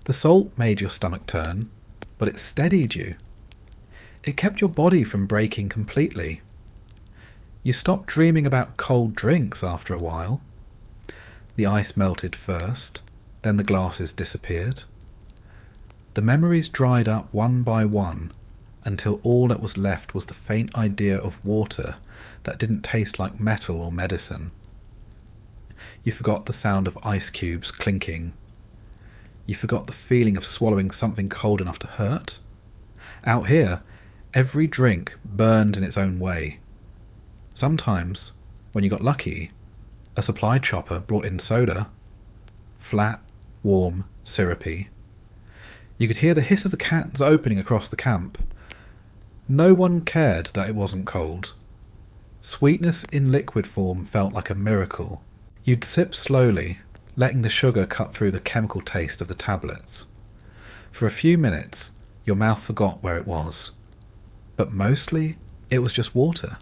The salt made your stomach turn, but it steadied you. It kept your body from breaking completely. You stopped dreaming about cold drinks after a while. The ice melted first, then the glasses disappeared. The memories dried up one by one until all that was left was the faint idea of water that didn't taste like metal or medicine. You forgot the sound of ice cubes clinking. You forgot the feeling of swallowing something cold enough to hurt. Out here, every drink burned in its own way. Sometimes, when you got lucky, a supply chopper brought in soda. Flat, warm, syrupy. You could hear the hiss of the cans opening across the camp. No one cared that it wasn't cold. Sweetness in liquid form felt like a miracle. You'd sip slowly, letting the sugar cut through the chemical taste of the tablets. For a few minutes, your mouth forgot where it was. But mostly, it was just water.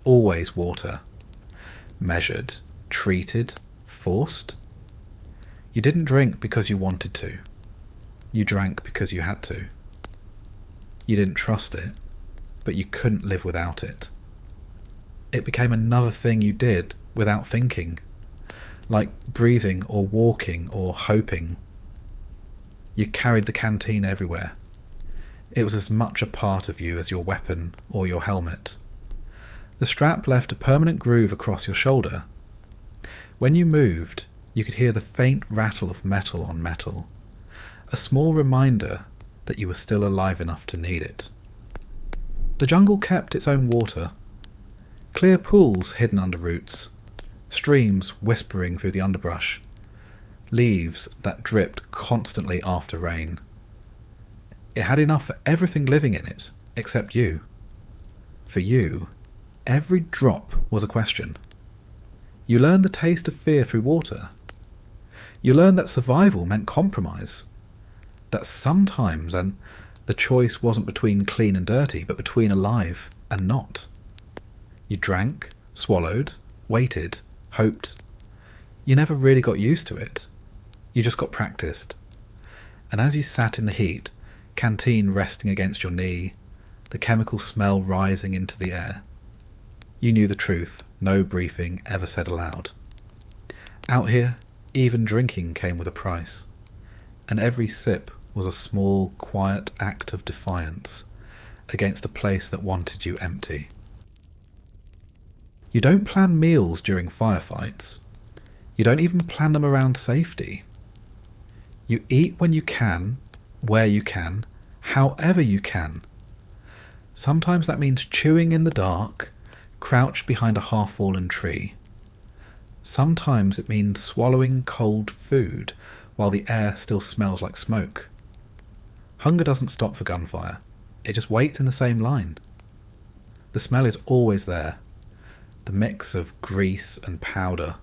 Always water. Measured, treated, forced. You didn't drink because you wanted to. You drank because you had to. You didn't trust it, but you couldn't live without it. It became another thing you did without thinking, like breathing or walking or hoping. You carried the canteen everywhere. It was as much a part of you as your weapon or your helmet. The strap left a permanent groove across your shoulder. When you moved, you could hear the faint rattle of metal on metal, a small reminder that you were still alive enough to need it. The jungle kept its own water. Clear pools hidden under roots, streams whispering through the underbrush, leaves that dripped constantly after rain. It had enough for everything living in it, except you. For you, every drop was a question. You learned the taste of fear through water. You learned that survival meant compromise. That sometimes, and the choice wasn't between clean and dirty, but between alive and not. You drank, swallowed, waited, hoped. You never really got used to it. You just got practiced. And as you sat in the heat, canteen resting against your knee, the chemical smell rising into the air, you knew the truth no briefing ever said aloud. Out here, even drinking came with a price, and every sip was a small, quiet act of defiance against a place that wanted you empty. You don't plan meals during firefights. You don't even plan them around safety. You eat when you can, where you can, however you can. Sometimes that means chewing in the dark, crouched behind a half-fallen tree. Sometimes it means swallowing cold food while the air still smells like smoke. Hunger doesn't stop for gunfire. It just waits in the same line. The smell is always there. The mix of grease and powder,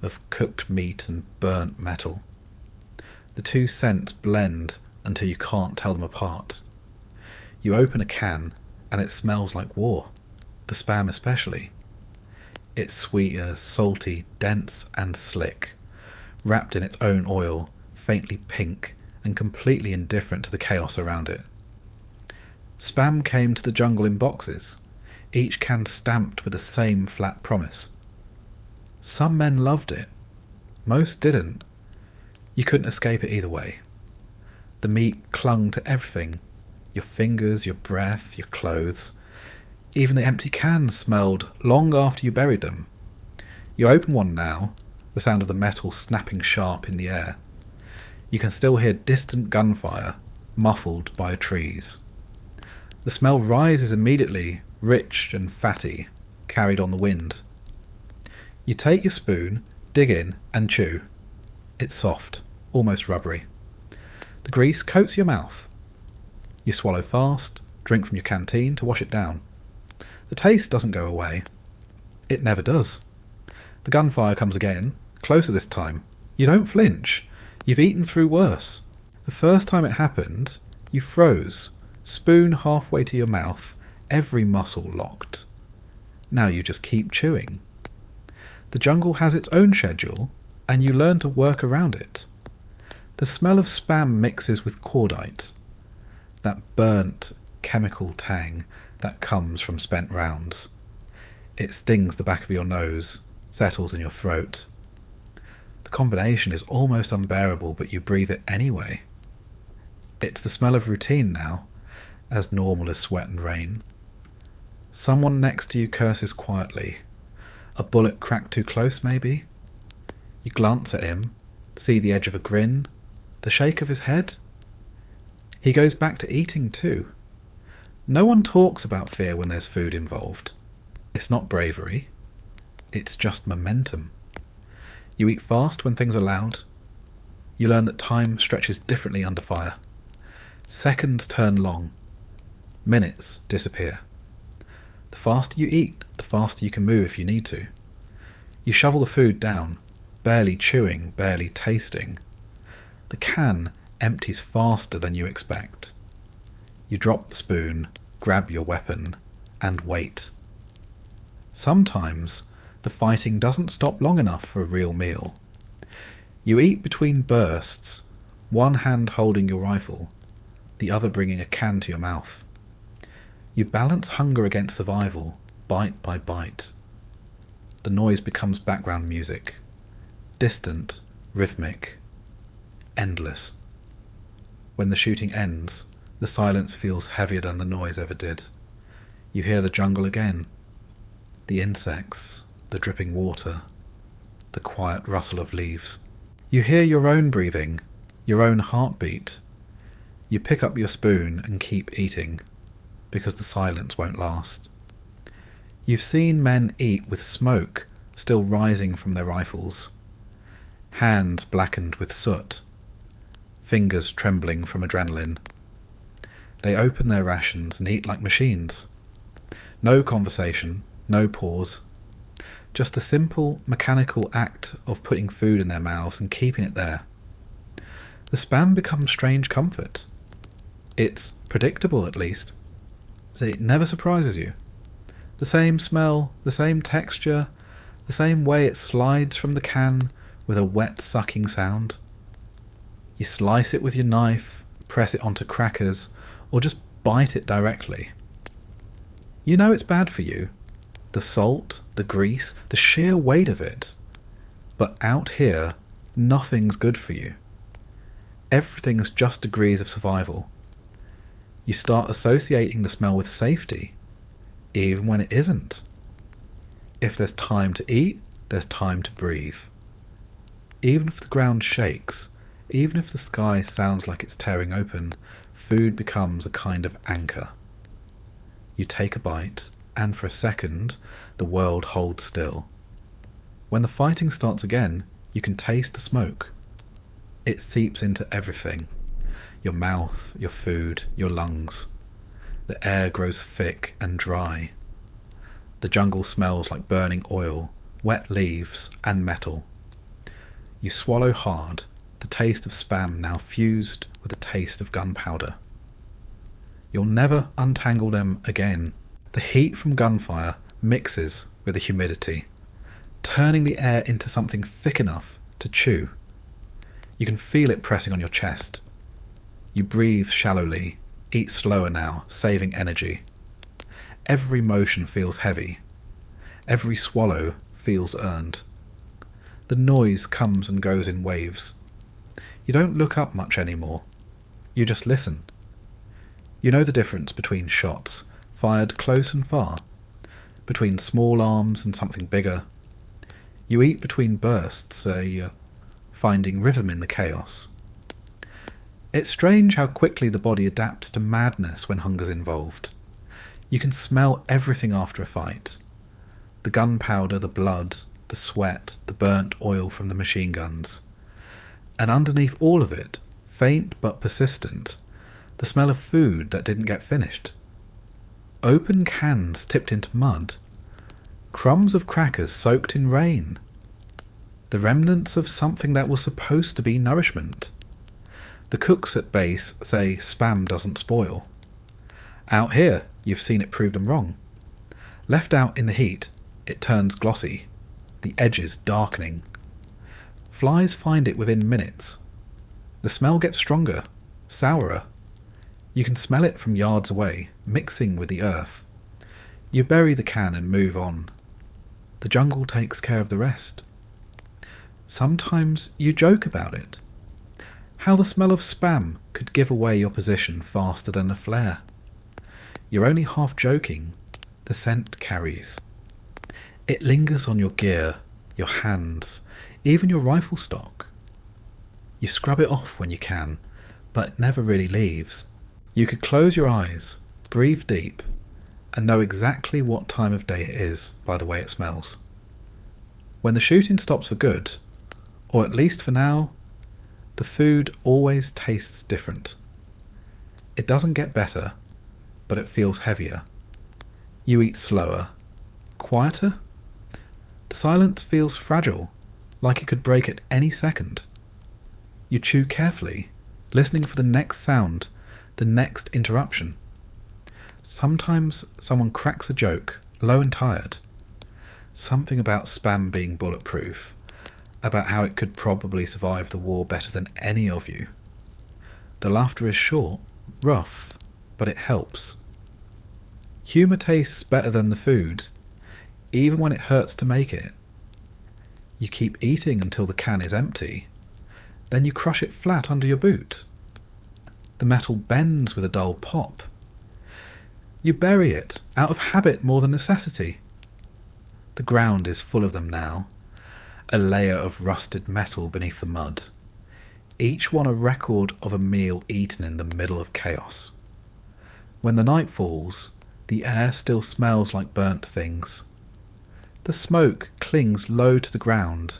of cooked meat and burnt metal. The two scents blend until you can't tell them apart. You open a can and it smells like war, the Spam especially. It's sweeter, salty, dense and slick, wrapped in its own oil, faintly pink and completely indifferent to the chaos around it. Spam came to the jungle in boxes, each can stamped with the same flat promise. Some men loved it, most didn't. You couldn't escape it either way. The meat clung to everything, your fingers, your breath, your clothes. Even the empty cans smelled long after you buried them. You open one now, the sound of the metal snapping sharp in the air. You can still hear distant gunfire, muffled by trees. The smell rises immediately, rich and fatty, carried on the wind. You take your spoon, dig in and chew. It's soft, almost rubbery. The grease coats your mouth. You swallow fast, drink from your canteen to wash it down. The taste doesn't go away. It never does. The gunfire comes again, closer this time. You don't flinch. You've eaten through worse. The first time it happened, you froze, spoon halfway to your mouth, every muscle locked. Now you just keep chewing. The jungle has its own schedule, and you learn to work around it. The smell of spam mixes with cordite, that burnt chemical tang that comes from spent rounds. It stings the back of your nose, settles in your throat. The combination is almost unbearable, but you breathe it anyway. It's the smell of routine now, as normal as sweat and rain. Someone next to you curses quietly. A bullet cracked too close, maybe? You glance at him, see the edge of a grin, the shake of his head. He goes back to eating too. No one talks about fear when there's food involved. It's not bravery. It's just momentum. You eat fast when things are loud. You learn that time stretches differently under fire. Seconds turn long. Minutes disappear. The faster you eat, the faster you can move if you need to. You shovel the food down, barely chewing, barely tasting. The can empties faster than you expect. You drop the spoon, grab your weapon, and wait. Sometimes the fighting doesn't stop long enough for a real meal. You eat between bursts, one hand holding your rifle, the other bringing a can to your mouth. You balance hunger against survival, bite by bite. The noise becomes background music, distant, rhythmic, endless. When the shooting ends, the silence feels heavier than the noise ever did. You hear the jungle again, the insects, the dripping water, the quiet rustle of leaves. You hear your own breathing, your own heartbeat. You pick up your spoon and keep eating, because the silence won't last. You've seen men eat with smoke still rising from their rifles, hands blackened with soot, fingers trembling from adrenaline. They open their rations and eat like machines. No conversation, no pause. Just a simple, mechanical act of putting food in their mouths and keeping it there. The spam becomes strange comfort. It's predictable, at least. It never surprises you. The same smell, the same texture, the same way it slides from the can with a wet sucking sound. You slice it with your knife, press it onto crackers, or just bite it directly. You know it's bad for you. The salt, the grease, the sheer weight of it. But out here, nothing's good for you. Everything's just degrees of survival. You start associating the smell with safety, even when it isn't. If there's time to eat, there's time to breathe. Even if the ground shakes, even if the sky sounds like it's tearing open, food becomes a kind of anchor. You take a bite, and for a second, the world holds still. When the fighting starts again, you can taste the smoke. It seeps into everything. Your mouth, your food, your lungs. The air grows thick and dry. The jungle smells like burning oil, wet leaves, and metal. You swallow hard, the taste of spam now fused with the taste of gunpowder. You'll never untangle them again. The heat from gunfire mixes with the humidity. turning the air into something thick enough to chew. You can feel it pressing on your chest. You breathe shallowly, eat slower now, saving energy. Every motion feels heavy. Every swallow feels earned. The noise comes and goes in waves. You don't look up much anymore. You just listen. You know the difference between shots fired close and far, between small arms and something bigger. You eat between bursts, finding rhythm in the chaos. It's strange how quickly the body adapts to madness when hunger's involved. You can smell everything after a fight. The gunpowder, the blood, the sweat, the burnt oil from the machine guns. And underneath all of it, faint but persistent, the smell of food that didn't get finished. Open cans tipped into mud. Crumbs of crackers soaked in rain. The remnants of something that was supposed to be nourishment. The cooks at base say spam doesn't spoil. Out here, you've seen it prove them wrong. Left out in the heat, it turns glossy, the edges darkening. Flies find it within minutes. The smell gets stronger, sourer. You can smell it from yards away, mixing with the earth. You bury the can and move on. The jungle takes care of the rest. Sometimes you joke about it. How the smell of spam could give away your position faster than a flare. You're only half joking. The scent carries. It lingers on your gear, your hands, even your rifle stock. You scrub it off when you can, but it never really leaves. You could close your eyes, breathe deep, and know exactly what time of day it is by the way it smells. When the shooting stops for good, or at least for now, the food always tastes different. It doesn't get better, but it feels heavier. You eat slower, quieter. The silence feels fragile, like it could break at any second. You chew carefully, listening for the next sound, the next interruption. Sometimes someone cracks a joke, low and tired. Something about spam being bulletproof, about how it could probably survive the war better than any of you. The laughter is short, rough, but it helps. Humour tastes better than the food, even when it hurts to make it. You keep eating until the can is empty. Then you crush it flat under your boot. The metal bends with a dull pop. You bury it, out of habit more than necessity. The ground is full of them now, a layer of rusted metal beneath the mud, each one a record of a meal eaten in the middle of chaos. When the night falls, the air still smells like burnt things. The smoke clings low to the ground,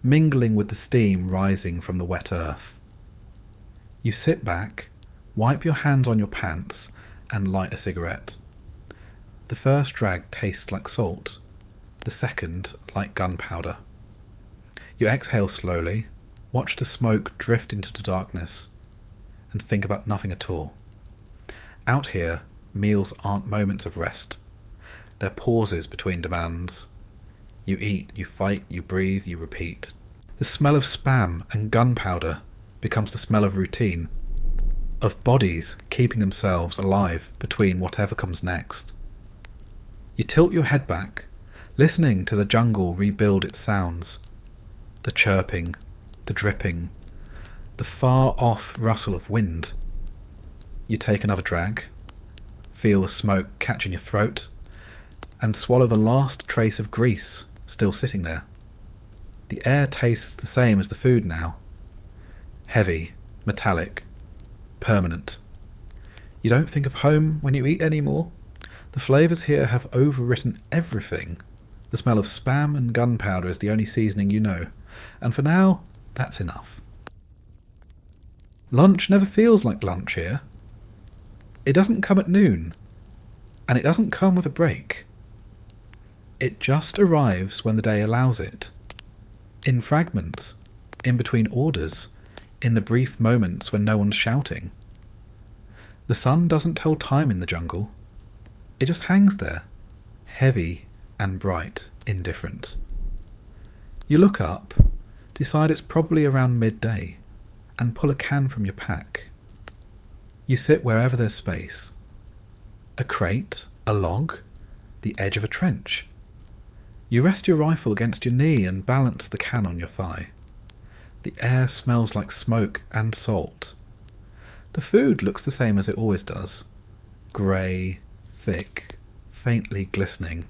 mingling with the steam rising from the wet earth. You sit back, wipe your hands on your pants, and light a cigarette. The first drag tastes like salt, the second like gunpowder. You exhale slowly, watch the smoke drift into the darkness, and think about nothing at all. Out here, meals aren't moments of rest. They're pauses between demands. You eat, you fight, you breathe, you repeat. The smell of spam and gunpowder becomes the smell of routine, of bodies keeping themselves alive between whatever comes next. You tilt your head back, listening to the jungle rebuild its sounds. The chirping, the dripping, the far-off rustle of wind. You take another drag, feel the smoke catch in your throat, and swallow the last trace of grease still sitting there. The air tastes the same as the food now. Heavy, metallic, permanent. You don't think of home when you eat anymore. The flavours here have overwritten everything. The smell of spam and gunpowder is the only seasoning you know, and for now, that's enough. Lunch never feels like lunch here. It doesn't come at noon, and it doesn't come with a break. It just arrives when the day allows it. In fragments, in between orders, in the brief moments when no one's shouting. The sun doesn't tell time in the jungle. It just hangs there, heavy and bright, indifferent. You look up, decide it's probably around midday, and pull a can from your pack. You sit wherever there's space. A crate, a log, the edge of a trench. You rest your rifle against your knee and balance the can on your thigh. The air smells like smoke and salt. The food looks the same as it always does. Grey, thick, faintly glistening.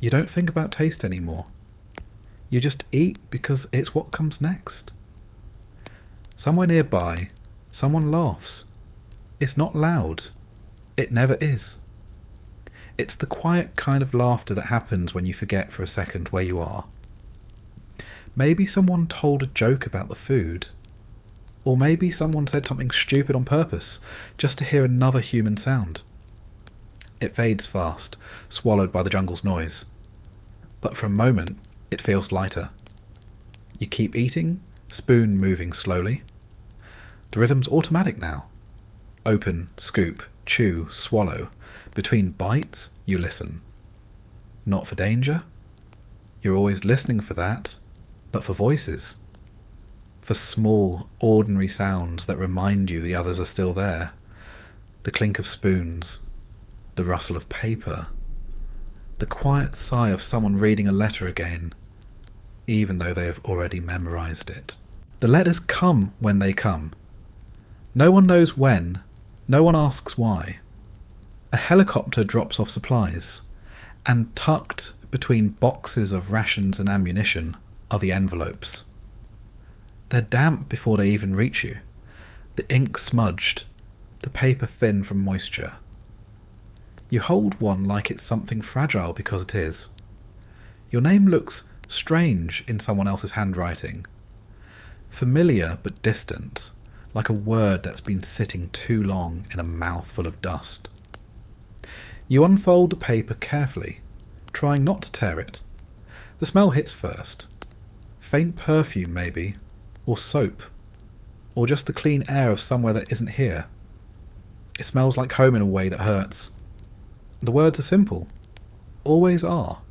You don't think about taste anymore. You just eat because it's what comes next. Somewhere nearby, someone laughs. It's not loud. It never is. It's the quiet kind of laughter that happens when you forget for a second where you are. Maybe someone told a joke about the food. Or maybe someone said something stupid on purpose, just to hear another human sound. It fades fast, swallowed by the jungle's noise. But for a moment, it feels lighter. You keep eating, spoon moving slowly. The rhythm's automatic now. Open, scoop, chew, swallow. Between bites, you listen. Not for danger. You're always listening for that, but for voices. For small, ordinary sounds that remind you the others are still there. The clink of spoons, the rustle of paper, the quiet sigh of someone reading a letter again, even though they have already memorized it. The letters come when they come. No one knows when, no one asks why. A helicopter drops off supplies, and tucked between boxes of rations and ammunition are the envelopes. They're damp before they even reach you, the ink smudged, the paper thin from moisture. You hold one like it's something fragile because it is. Your name looks strange in someone else's handwriting, familiar but distant, like a word that's been sitting too long in a mouthful of dust. You unfold the paper carefully, trying not to tear it. The smell hits first. Faint perfume, maybe, or soap, or just the clean air of somewhere that isn't here. It smells like home in a way that hurts. The words are simple. Always are.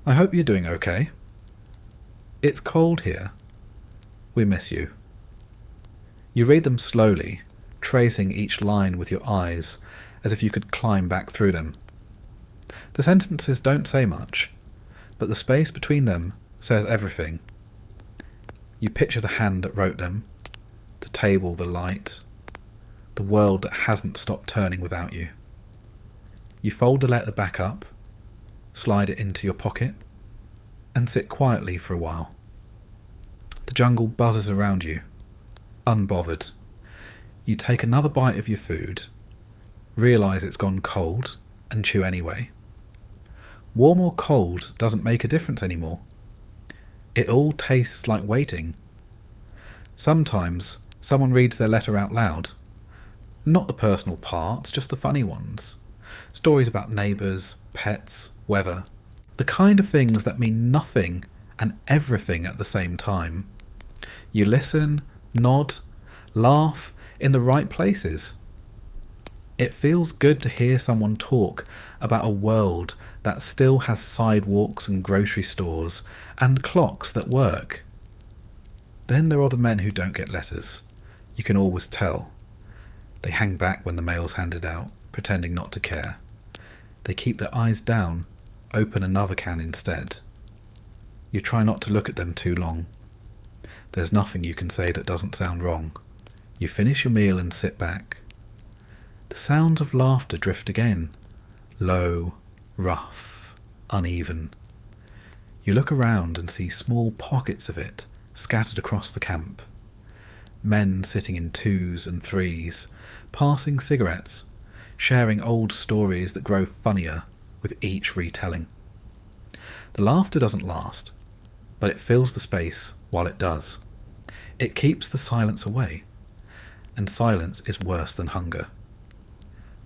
I hope you're doing okay. It's cold here. We miss you. You read them slowly, tracing each line with your eyes as if you could climb back through them. The sentences don't say much, but the space between them says everything. You picture the hand that wrote them, the table, the light, the world that hasn't stopped turning without you. You fold the letter back up, slide it into your pocket, and sit quietly for a while. The jungle buzzes around you, unbothered. You take another bite of your food, realise it's gone cold, and chew anyway. Warm or cold doesn't make a difference anymore. It all tastes like waiting. Sometimes someone reads their letter out loud. Not the personal parts, just the funny ones. Stories about neighbours, pets, weather. The kind of things that mean nothing and everything at the same time. You listen, nod, laugh in the right places. It feels good to hear someone talk about a world that still has sidewalks and grocery stores and clocks that work. Then there are the men who don't get letters. You can always tell. They hang back when the mail's handed out, pretending not to care. They keep their eyes down, open another can instead. You try not to look at them too long. There's nothing you can say that doesn't sound wrong. You finish your meal and sit back. The sounds of laughter drift again, low, rough, uneven. You look around and see small pockets of it scattered across the camp. Men sitting in twos and threes, passing cigarettes, sharing old stories that grow funnier with each retelling. The laughter doesn't last, but it fills the space while it does. It keeps the silence away, and silence is worse than hunger.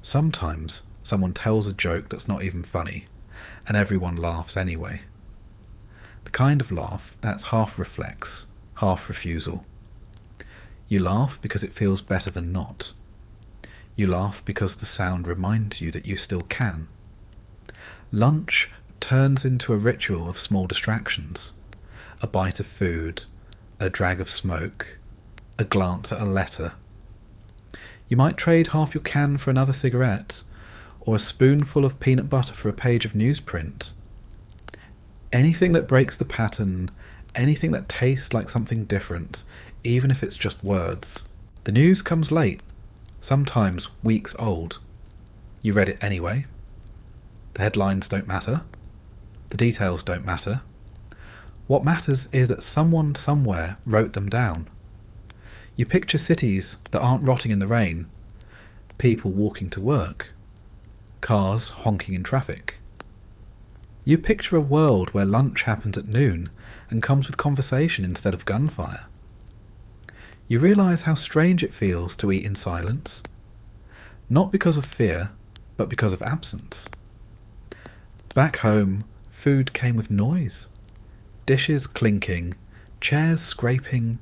Sometimes someone tells a joke that's not even funny, and everyone laughs anyway. The kind of laugh that's half reflex, half refusal. You laugh because it feels better than not. You laugh because the sound reminds you that you still can. Lunch turns into a ritual of small distractions. A bite of food, a drag of smoke, a glance at a letter. You might trade half your can for another cigarette, or a spoonful of peanut butter for a page of newsprint. Anything that breaks the pattern, anything that tastes like something different, even if it's just words. The news comes late, sometimes weeks old. You read it anyway. The headlines don't matter. The details don't matter. What matters is that someone somewhere wrote them down. You picture cities that aren't rotting in the rain, people walking to work, cars honking in traffic. You picture a world where lunch happens at noon and comes with conversation instead of gunfire. You realise how strange it feels to eat in silence, not because of fear, but because of absence. Back home, food came with noise. Dishes clinking, chairs scraping,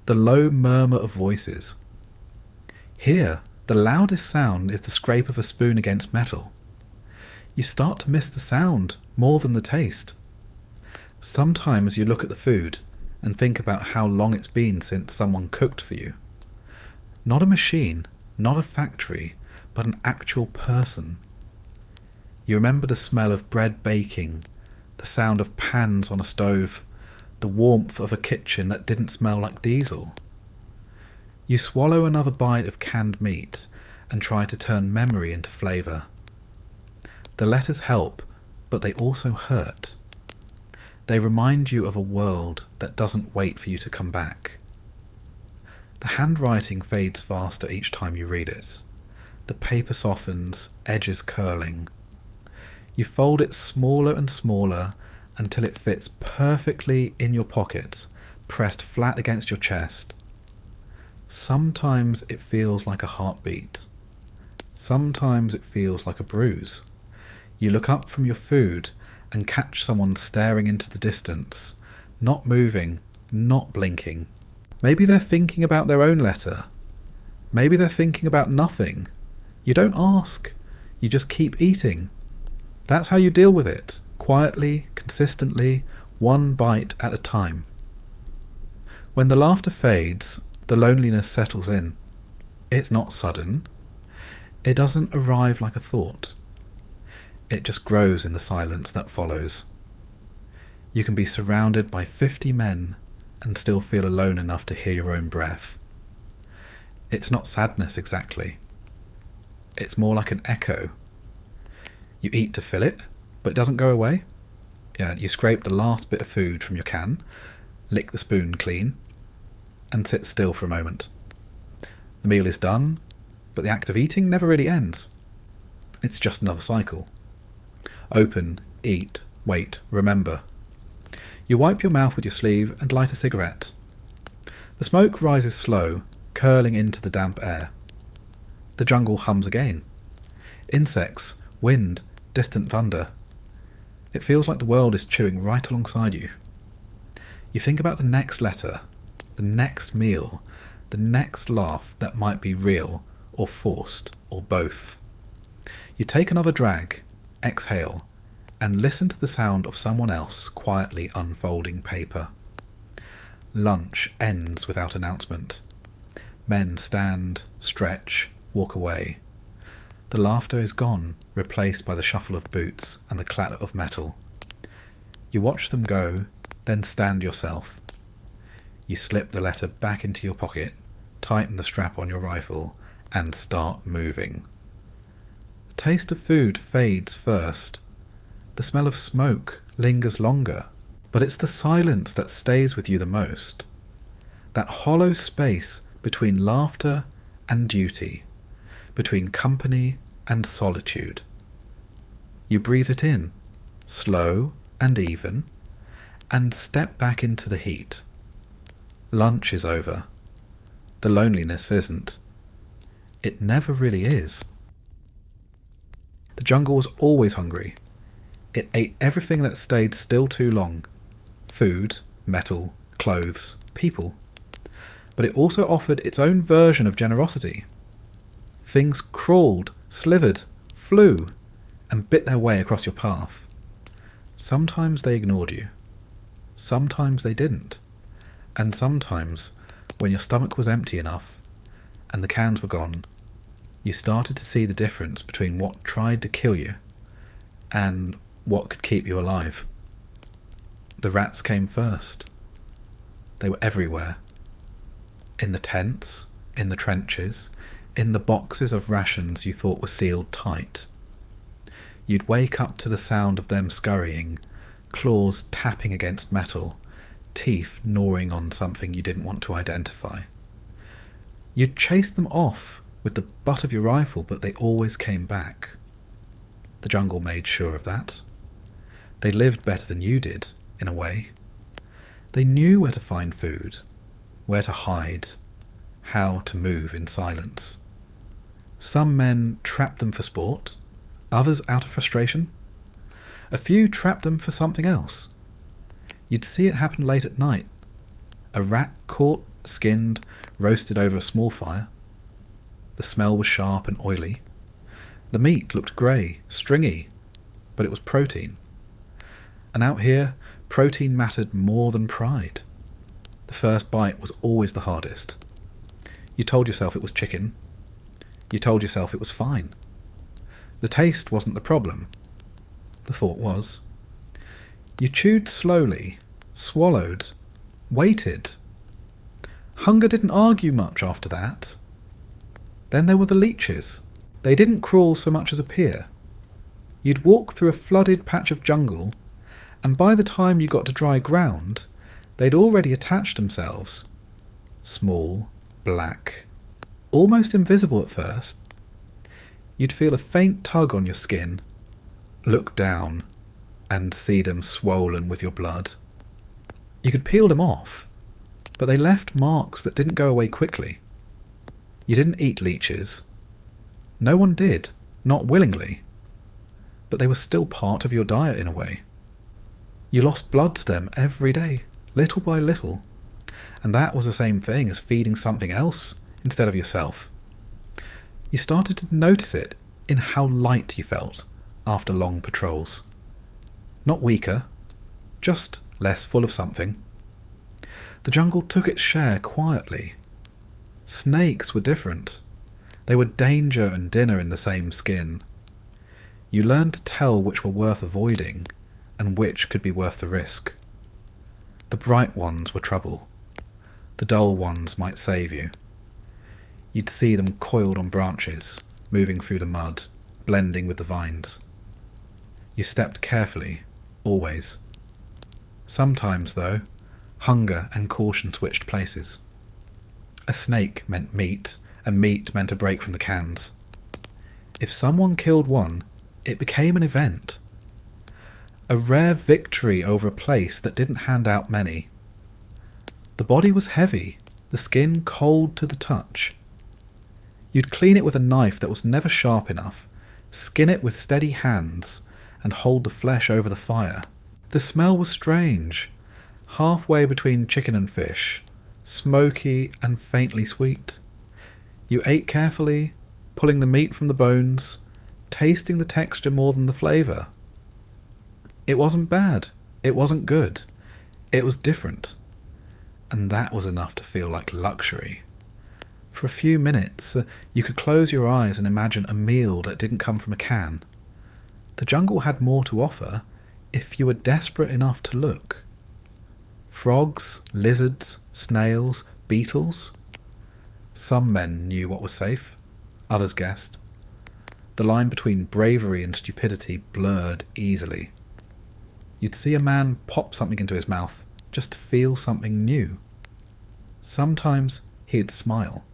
the low murmur of voices. Here, the loudest sound is the scrape of a spoon against metal. You start to miss the sound more than the taste. Sometimes you look at the food and think about how long it's been since someone cooked for you. Not a machine, not a factory, but an actual person. You remember the smell of bread baking, the sound of pans on a stove, the warmth of a kitchen that didn't smell like diesel. You swallow another bite of canned meat and try to turn memory into flavour. The letters help, but they also hurt. They remind you of a world that doesn't wait for you to come back. The handwriting fades faster each time you read it. The paper softens, edges curling. You fold it smaller and smaller until it fits perfectly in your pocket, pressed flat against your chest. Sometimes it feels like a heartbeat. Sometimes it feels like a bruise. You look up from your food and catch someone staring into the distance, not moving, not blinking. Maybe they're thinking about their own letter. Maybe they're thinking about nothing. You don't ask. You just keep eating. That's how you deal with it, quietly, consistently, one bite at a time. When the laughter fades, the loneliness settles in. It's not sudden. It doesn't arrive like a thought. It just grows in the silence that follows. You can be surrounded by 50 men and still feel alone enough to hear your own breath. It's not sadness exactly. It's more like an echo. You eat to fill it, but it doesn't go away. Yeah, you scrape the last bit of food from your can, lick the spoon clean, and sit still for a moment. The meal is done, but the act of eating never really ends. It's just another cycle. Open, eat, wait, remember. You wipe your mouth with your sleeve and light a cigarette. The smoke rises slow, curling into the damp air. The jungle hums again. Insects, wind, distant thunder. It feels like the world is chewing right alongside you. You think about the next letter, the next meal, the next laugh that might be real or forced or both. You take another drag, exhale, and listen to the sound of someone else quietly unfolding paper. Lunch ends without announcement. Men stand, stretch, walk away. The laughter is gone, replaced by the shuffle of boots and the clatter of metal. You watch them go, then stand yourself. You slip the letter back into your pocket, tighten the strap on your rifle, and start moving. The taste of food fades first. The smell of smoke lingers longer, but it's the silence that stays with you the most. That hollow space between laughter and duty, between company and solitude. You breathe it in, slow and even, and step back into the heat. Lunch is over. The loneliness isn't. It never really is. The jungle was always hungry. It ate everything that stayed still too long. Food, metal, clothes, people. But it also offered its own version of generosity. Things crawled, slithered, flew, and bit their way across your path. Sometimes they ignored you. Sometimes they didn't. And sometimes, when your stomach was empty enough and the cans were gone, you started to see the difference between what tried to kill you and what could keep you alive. The rats came first. They were everywhere. In the tents, in the trenches, in the boxes of rations you thought were sealed tight. You'd wake up to the sound of them scurrying, claws tapping against metal, teeth gnawing on something you didn't want to identify. You'd chase them off with the butt of your rifle, but they always came back. The jungle made sure of that. They lived better than you did, in a way. They knew where to find food, where to hide, how to move in silence. Some men trapped them for sport, others out of frustration. A few trapped them for something else. You'd see it happen late at night. A rat caught, skinned, roasted over a small fire. The smell was sharp and oily. The meat looked grey, stringy, but it was protein. And out here, protein mattered more than pride. The first bite was always the hardest. You told yourself it was chicken. You told yourself it was fine. The taste wasn't the problem. The thought was. You chewed slowly, swallowed, waited. Hunger didn't argue much after that. Then there were the leeches. They didn't crawl so much as appear. You'd walk through a flooded patch of jungle, and by the time you got to dry ground, they'd already attached themselves. Small, black, almost invisible at first. You'd feel a faint tug on your skin, look down, and see them swollen with your blood. You could peel them off, but they left marks that didn't go away quickly. You didn't eat leeches. No one did, not willingly. But they were still part of your diet in a way. You lost blood to them every day, little by little. And that was the same thing as feeding something else instead of yourself. You started to notice it in how light you felt after long patrols. Not weaker, just less full of something. The jungle took its share quietly. Snakes were different. They were danger and dinner in the same skin. You learned to tell which were worth avoiding and which could be worth the risk. The bright ones were trouble. The dull ones might save you. You'd see them coiled on branches, moving through the mud, blending with the vines. You stepped carefully, always. Sometimes, though, hunger and caution switched places. A snake meant meat, and meat meant a break from the cans. If someone killed one, it became an event. A rare victory over a place that didn't hand out many. The body was heavy, the skin cold to the touch. You'd clean it with a knife that was never sharp enough, skin it with steady hands, and hold the flesh over the fire. The smell was strange, halfway between chicken and fish, smoky and faintly sweet. You ate carefully, pulling the meat from the bones, tasting the texture more than the flavour. It wasn't bad, it wasn't good, it was different. And that was enough to feel like luxury. For a few minutes, you could close your eyes and imagine a meal that didn't come from a can. The jungle had more to offer if you were desperate enough to look. Frogs, lizards, snails, beetles. Some men knew what was safe, others guessed. The line between bravery and stupidity blurred easily. You'd see a man pop something into his mouth just to feel something new. Sometimes he'd smile.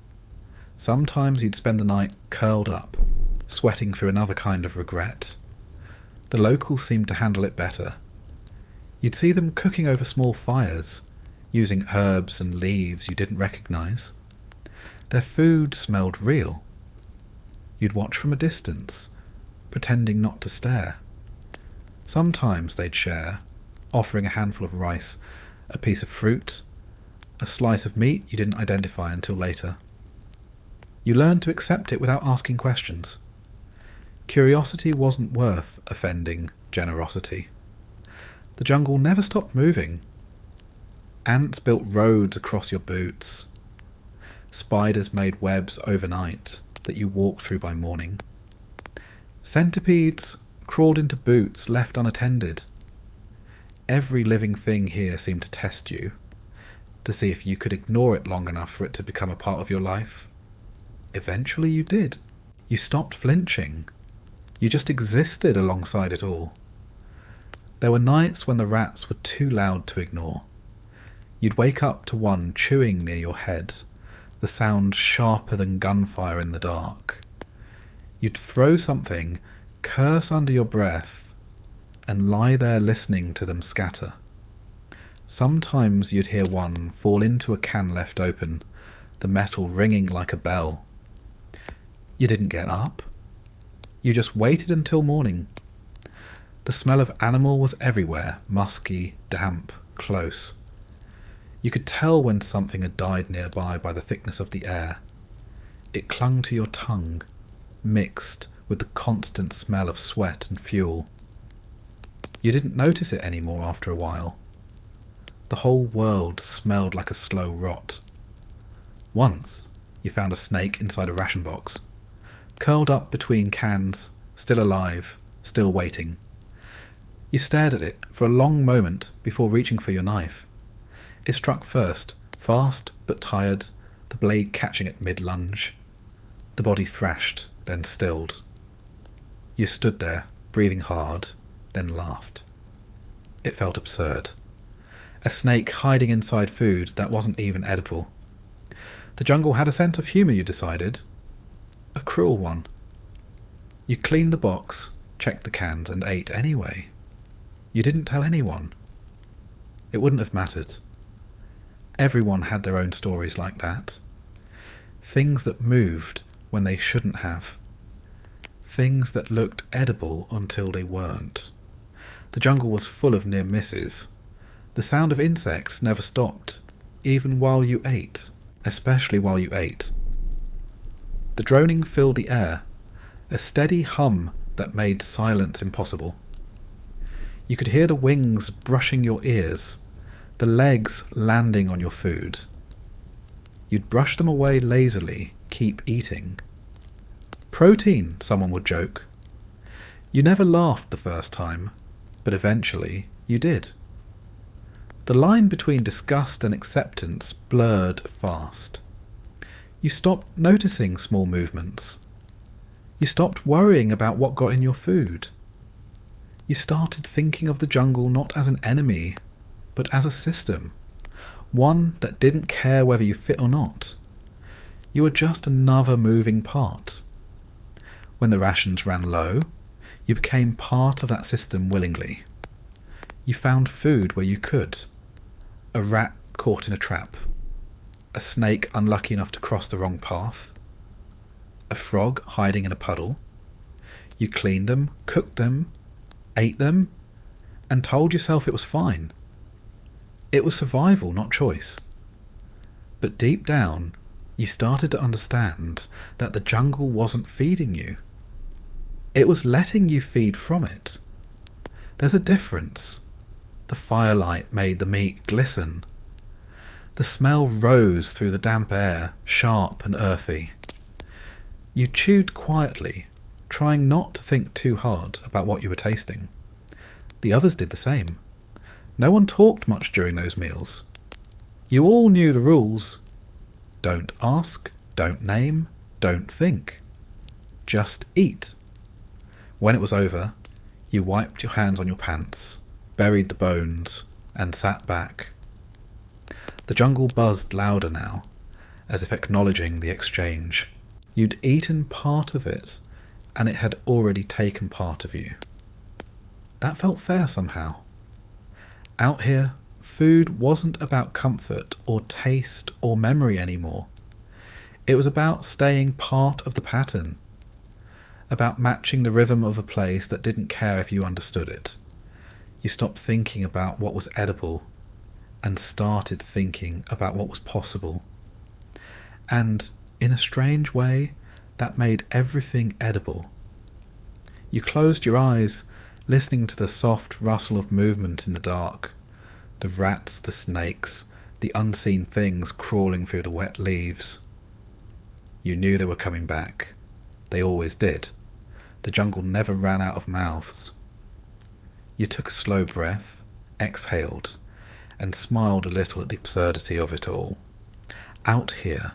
Sometimes he'd spend the night curled up, sweating through another kind of regret. The locals seemed to handle it better. You'd see them cooking over small fires, using herbs and leaves you didn't recognise. Their food smelled real. You'd watch from a distance, pretending not to stare. Sometimes they'd share, offering a handful of rice, a piece of fruit, a slice of meat you didn't identify until later. You learned to accept it without asking questions. Curiosity wasn't worth offending generosity. The jungle never stopped moving. Ants built roads across your boots. Spiders made webs overnight that you walked through by morning. Centipedes crawled into boots left unattended. Every living thing here seemed to test you, to see if you could ignore it long enough for it to become a part of your life. Eventually you did. You stopped flinching. You just existed alongside it all. There were nights when the rats were too loud to ignore. You'd wake up to one chewing near your head, the sound sharper than gunfire in the dark. You'd throw something, curse under your breath, and lie there listening to them scatter. Sometimes you'd hear one fall into a can left open, the metal ringing like a bell. You didn't get up. You just waited until morning. The smell of animal was everywhere, musky, damp, close. You could tell when something had died nearby by the thickness of the air. It clung to your tongue, mixed with the constant smell of sweat and fuel. You didn't notice it anymore after a while. The whole world smelled like a slow rot. Once, you found a snake inside a ration box, curled up between cans, still alive, still waiting. You stared at it for a long moment before reaching for your knife. It struck first, fast but tired, the blade catching it mid-lunge. The body thrashed, then stilled. You stood there, breathing hard, then laughed. It felt absurd. A snake hiding inside food that wasn't even edible. The jungle had a sense of humour, you decided. A cruel one. You cleaned the box, checked the cans, and ate anyway. You didn't tell anyone. It wouldn't have mattered. Everyone had their own stories like that. Things that moved when they shouldn't have. Things that looked edible until they weren't. The jungle was full of near misses. The sound of insects never stopped, even while you ate, especially while you ate. The droning filled the air, a steady hum that made silence impossible. You could hear the wings brushing your ears, the legs landing on your food. You'd brush them away lazily, keep eating. Protein, someone would joke. You never laughed the first time, but eventually you did. The line between disgust and acceptance blurred fast. You stopped noticing small movements. You stopped worrying about what got in your food. You started thinking of the jungle not as an enemy, but as a system, one that didn't care whether you fit or not. You were just another moving part. When the rations ran low, you became part of that system willingly. You found food where you could. A rat caught in a trap. A snake unlucky enough to cross the wrong path. A frog hiding in a puddle. You cleaned them, cooked them, ate them, and told yourself it was fine. It was survival, not choice. But deep down, you started to understand that the jungle wasn't feeding you. It was letting you feed from it. There's a difference. The firelight made the meat glisten. The smell rose through the damp air, sharp and earthy. You chewed quietly, trying not to think too hard about what you were tasting. The others did the same. No one talked much during those meals. You all knew the rules. Don't ask, don't name, don't think. Just eat. When it was over, you wiped your hands on your pants, buried the bones, and sat back. The jungle buzzed louder now, as if acknowledging the exchange. You'd eaten part of it, and it had already taken part of you. That felt fair somehow. Out here, food wasn't about comfort or taste or memory anymore. It was about staying part of the pattern, about matching the rhythm of a place that didn't care if you understood it. You stopped thinking about what was edible and started thinking about what was possible. And, in a strange way, that made everything edible. You closed your eyes listening to the soft rustle of movement in the dark, the rats, the snakes, the unseen things crawling through the wet leaves. You knew they were coming back. They always did. The jungle never ran out of mouths. You took a slow breath, exhaled, and smiled a little at the absurdity of it all. Out here,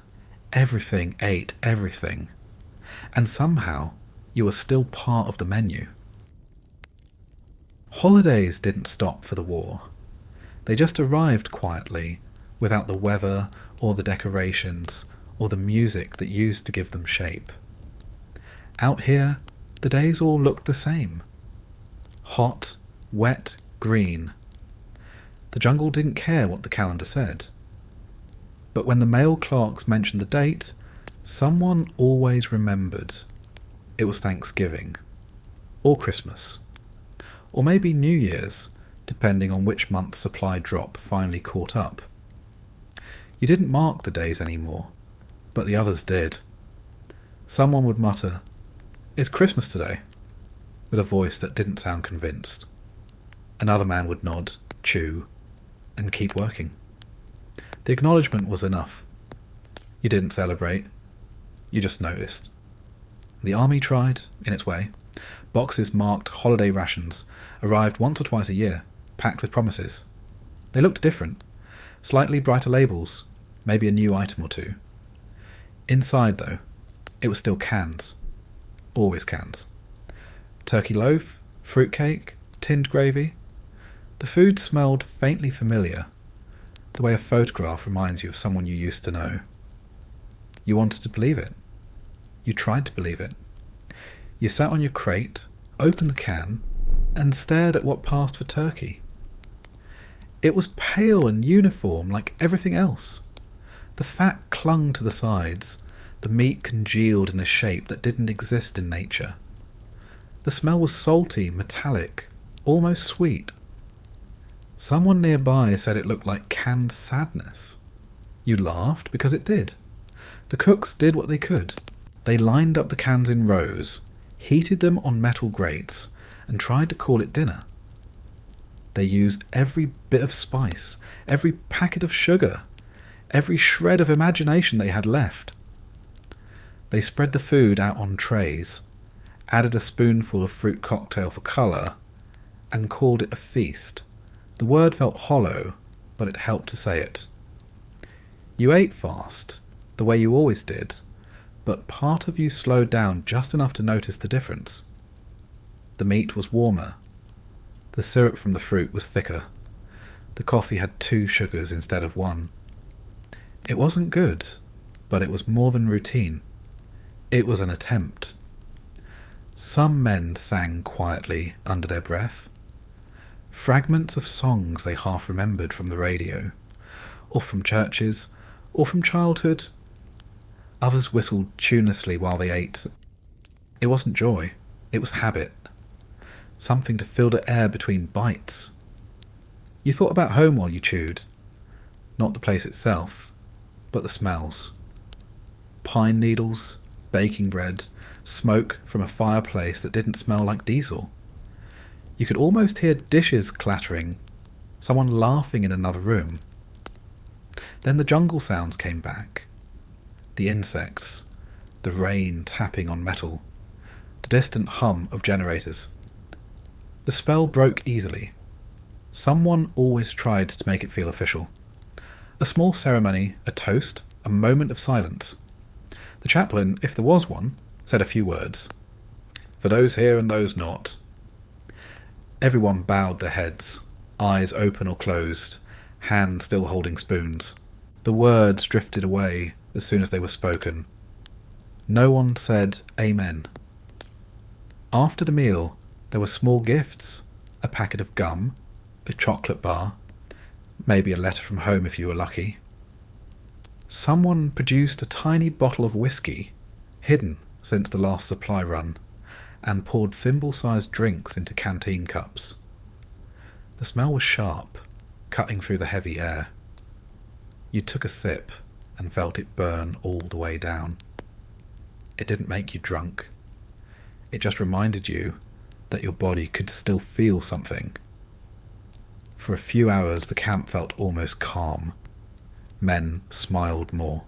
everything ate everything, and somehow you were still part of the menu. Holidays didn't stop for the war. They just arrived quietly, without the weather or the decorations or the music that used to give them shape. Out here, the days all looked the same. Hot, wet, green. The jungle didn't care what the calendar said. But when the mail clerks mentioned the date, someone always remembered. It was Thanksgiving, or Christmas, or maybe New Year's, depending on which month's supply drop finally caught up. You didn't mark the days anymore, but the others did. Someone would mutter, "It's Christmas today," with a voice that didn't sound convinced. Another man would nod, chew, and keep working. The acknowledgement was enough. You didn't celebrate. You just noticed. The army tried, in its way. Boxes marked holiday rations arrived once or twice a year, packed with promises. They looked different. Slightly brighter labels, maybe a new item or two. Inside, though, it was still cans. Always cans. Turkey loaf, fruitcake, tinned gravy. The food smelled faintly familiar, the way a photograph reminds you of someone you used to know. You wanted to believe it. You tried to believe it. You sat on your crate, opened the can, and stared at what passed for turkey. It was pale and uniform like everything else. The fat clung to the sides, the meat congealed in a shape that didn't exist in nature. The smell was salty, metallic, almost sweet. Someone nearby said it looked like canned sadness. You laughed because it did. The cooks did what they could. They lined up the cans in rows, heated them on metal grates, and tried to call it dinner. They used every bit of spice, every packet of sugar, every shred of imagination they had left. They spread the food out on trays, added a spoonful of fruit cocktail for colour, and called it a feast. The word felt hollow, but it helped to say it. You ate fast, the way you always did, but part of you slowed down just enough to notice the difference. The meat was warmer. The syrup from the fruit was thicker. The coffee had 2 sugars instead of 1. It wasn't good, but it was more than routine. It was an attempt. Some men sang quietly under their breath. Fragments of songs they half remembered from the radio, or from churches, or from childhood. Others whistled tunelessly while they ate. It wasn't joy, it was habit. Something to fill the air between bites. You thought about home while you chewed. Not the place itself, but the smells. Pine needles, baking bread, smoke from a fireplace that didn't smell like diesel. You could almost hear dishes clattering, someone laughing in another room. Then the jungle sounds came back. The insects, the rain tapping on metal, the distant hum of generators. The spell broke easily. Someone always tried to make it feel official. A small ceremony, a toast, a moment of silence. The chaplain, if there was one, said a few words. For those here and those not. Everyone bowed their heads, eyes open or closed, hands still holding spoons. The words drifted away as soon as they were spoken. No one said Amen. After the meal, there were small gifts, a packet of gum, a chocolate bar, maybe a letter from home if you were lucky. Someone produced a tiny bottle of whiskey, hidden since the last supply run, and poured thimble-sized drinks into canteen cups. The smell was sharp, cutting through the heavy air. You took a sip and felt it burn all the way down. It didn't make you drunk. It just reminded you that your body could still feel something. For a few hours the camp felt almost calm. Men smiled more.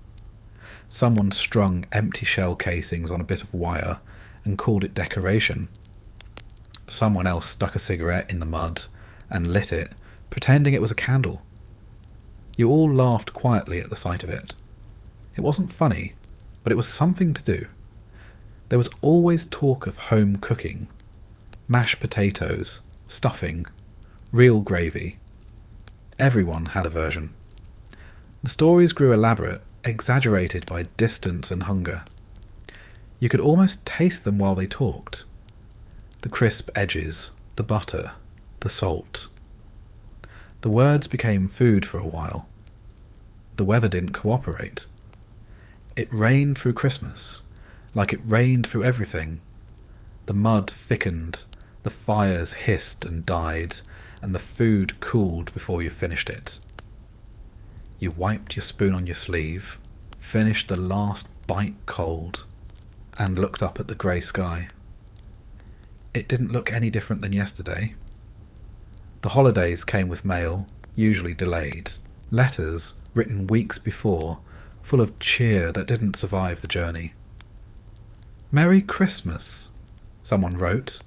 Someone strung empty shell casings on a bit of wire and called it decoration. Someone else stuck a cigarette in the mud and lit it, pretending it was a candle. You all laughed quietly at the sight of it. It wasn't funny, but it was something to do. There was always talk of home cooking. Mashed potatoes, stuffing, real gravy. Everyone had a version. The stories grew elaborate, exaggerated by distance and hunger. You could almost taste them while they talked. The crisp edges, the butter, the salt. The words became food for a while. The weather didn't cooperate. It rained through Christmas, like it rained through everything. The mud thickened, the fires hissed and died, and the food cooled before you finished it. You wiped your spoon on your sleeve, finished the last bite cold, and looked up at the grey sky. It didn't look any different than yesterday. The holidays came with mail, usually delayed, letters written weeks before, full of cheer that didn't survive the journey. "Merry Christmas," someone wrote,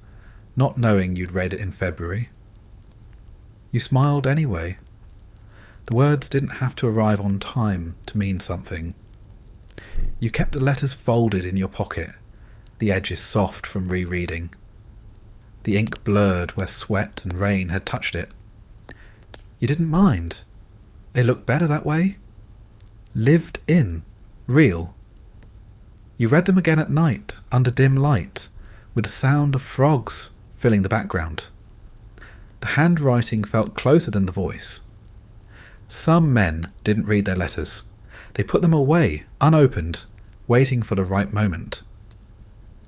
not knowing you'd read it in February. You smiled anyway. The words didn't have to arrive on time to mean something. You kept the letters folded in your pocket, the edges soft from rereading. The ink blurred where sweat and rain had touched it. You didn't mind. They looked better that way. Lived in. Real. You read them again at night, under dim light, with the sound of frogs filling the background. The handwriting felt closer than the voice. Some men didn't read their letters. They put them away, unopened, waiting for the right moment.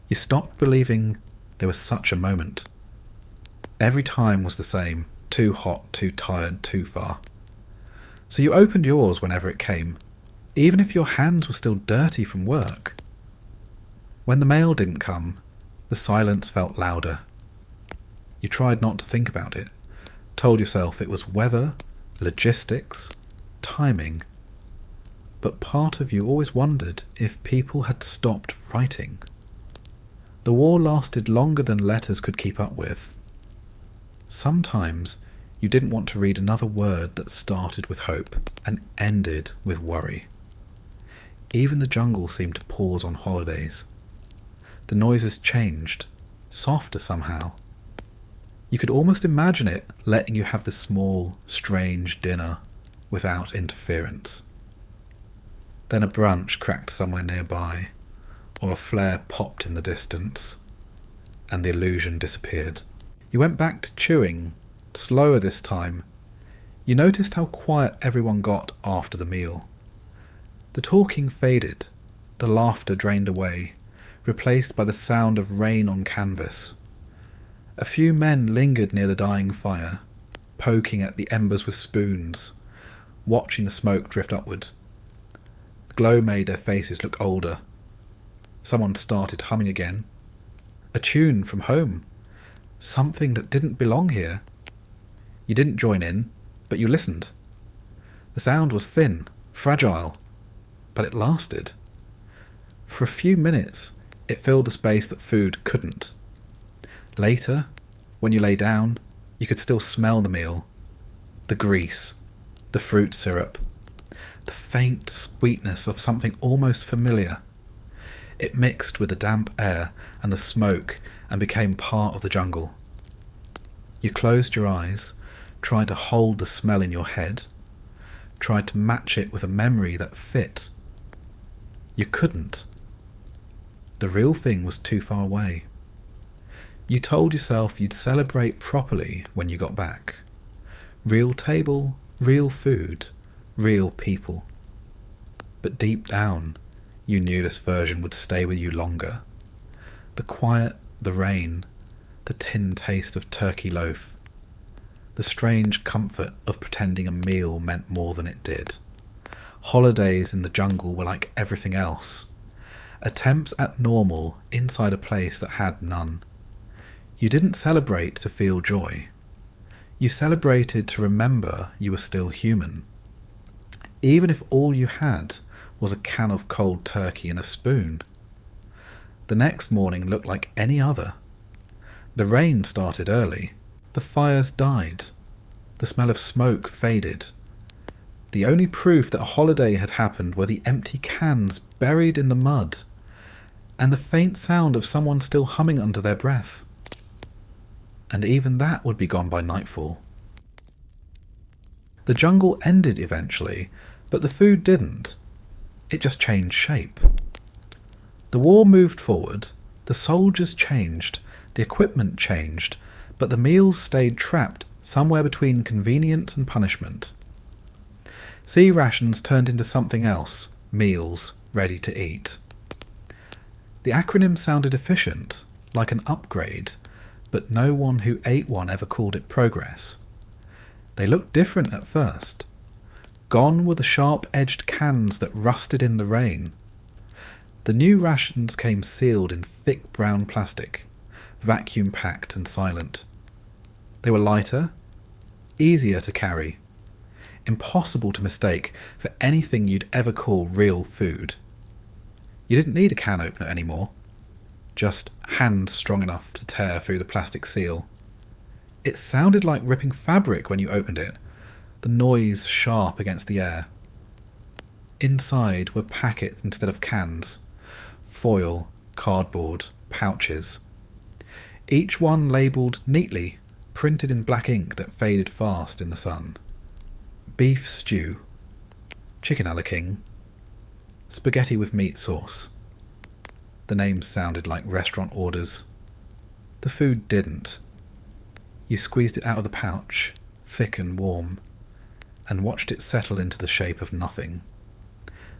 You stopped believing there was such a moment. Every time was the same, too hot, too tired, too far. So you opened yours whenever it came, even if your hands were still dirty from work. When the mail didn't come, the silence felt louder. You tried not to think about it, told yourself it was weather, logistics, timing. But part of you always wondered if people had stopped writing. The war lasted longer than letters could keep up with. Sometimes you didn't want to read another word that started with hope and ended with worry. Even the jungle seemed to pause on holidays. The noises changed, softer somehow. You could almost imagine it letting you have the small, strange dinner without interference. Then a branch cracked somewhere nearby, or a flare popped in the distance, and the illusion disappeared. You went back to chewing, slower this time. You noticed how quiet everyone got after the meal. The talking faded, the laughter drained away, replaced by the sound of rain on canvas. A few men lingered near the dying fire, poking at the embers with spoons, watching the smoke drift upward. The glow made their faces look older. Someone started humming again. A tune from home. Something that didn't belong here. You didn't join in, but you listened. The sound was thin, fragile, but it lasted. For a few minutes, it filled the space that food couldn't. Later, when you lay down, you could still smell the meal. The grease, the fruit syrup, the faint sweetness of something almost familiar. It mixed with the damp air and the smoke and became part of the jungle. You closed your eyes, tried to hold the smell in your head, tried to match it with a memory that fit. You couldn't. The real thing was too far away. You told yourself you'd celebrate properly when you got back. Real table, real food, real people. But deep down, you knew this version would stay with you longer. The quiet, the rain, the tin taste of turkey loaf, the strange comfort of pretending a meal meant more than it did. Holidays in the jungle were like everything else. Attempts at normal inside a place that had none. You didn't celebrate to feel joy. You celebrated to remember you were still human. Even if all you had was a can of cold turkey and a spoon. The next morning looked like any other. The rain started early. The fires died. The smell of smoke faded. The only proof that a holiday had happened were the empty cans buried in the mud, and the faint sound of someone still humming under their breath. And even that would be gone by nightfall. The jungle ended eventually, but the food didn't. It just changed shape. The war moved forward, the soldiers changed, the equipment changed, but the meals stayed trapped somewhere between convenience and punishment. C-rations turned into something else, meals ready to eat. The acronym sounded efficient, like an upgrade, but no one who ate one ever called it progress. They looked different at first. Gone were the sharp-edged cans that rusted in the rain. The new rations came sealed in thick brown plastic, vacuum-packed and silent. They were lighter, easier to carry, impossible to mistake for anything you'd ever call real food. You didn't need a can opener anymore, just hands strong enough to tear through the plastic seal. It sounded like ripping fabric when you opened it, the noise sharp against the air. Inside were packets instead of cans, foil, cardboard, pouches. Each one labelled neatly, printed in black ink that faded fast in the sun. Beef stew, chicken a la king, spaghetti with meat sauce. The names sounded like restaurant orders. The food didn't. You squeezed it out of the pouch, thick and warm, and watched it settle into the shape of nothing.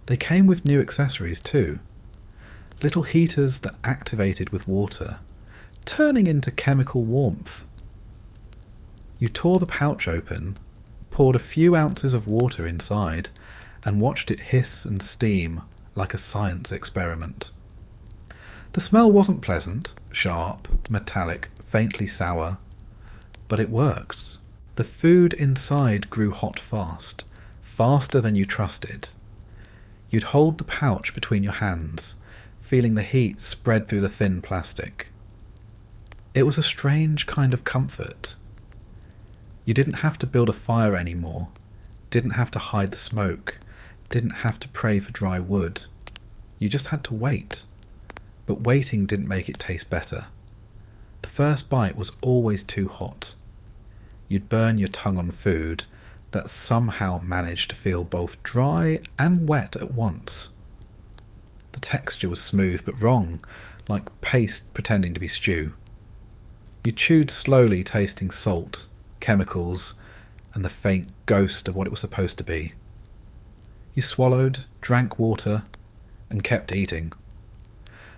They came with new accessories too. Little heaters that activated with water, turning into chemical warmth. You tore the pouch open, poured a few ounces of water inside, and watched it hiss and steam like a science experiment. The smell wasn't pleasant, sharp, metallic, faintly sour, but it worked. The food inside grew hot fast, faster than you trusted. You'd hold the pouch between your hands, feeling the heat spread through the thin plastic. It was a strange kind of comfort. You didn't have to build a fire anymore, didn't have to hide the smoke, didn't have to pray for dry wood. You just had to wait. But waiting didn't make it taste better. The first bite was always too hot. You'd burn your tongue on food that somehow managed to feel both dry and wet at once. The texture was smooth but wrong, like paste pretending to be stew. You chewed slowly, tasting salt, chemicals, and the faint ghost of what it was supposed to be. You swallowed, drank water, and kept eating.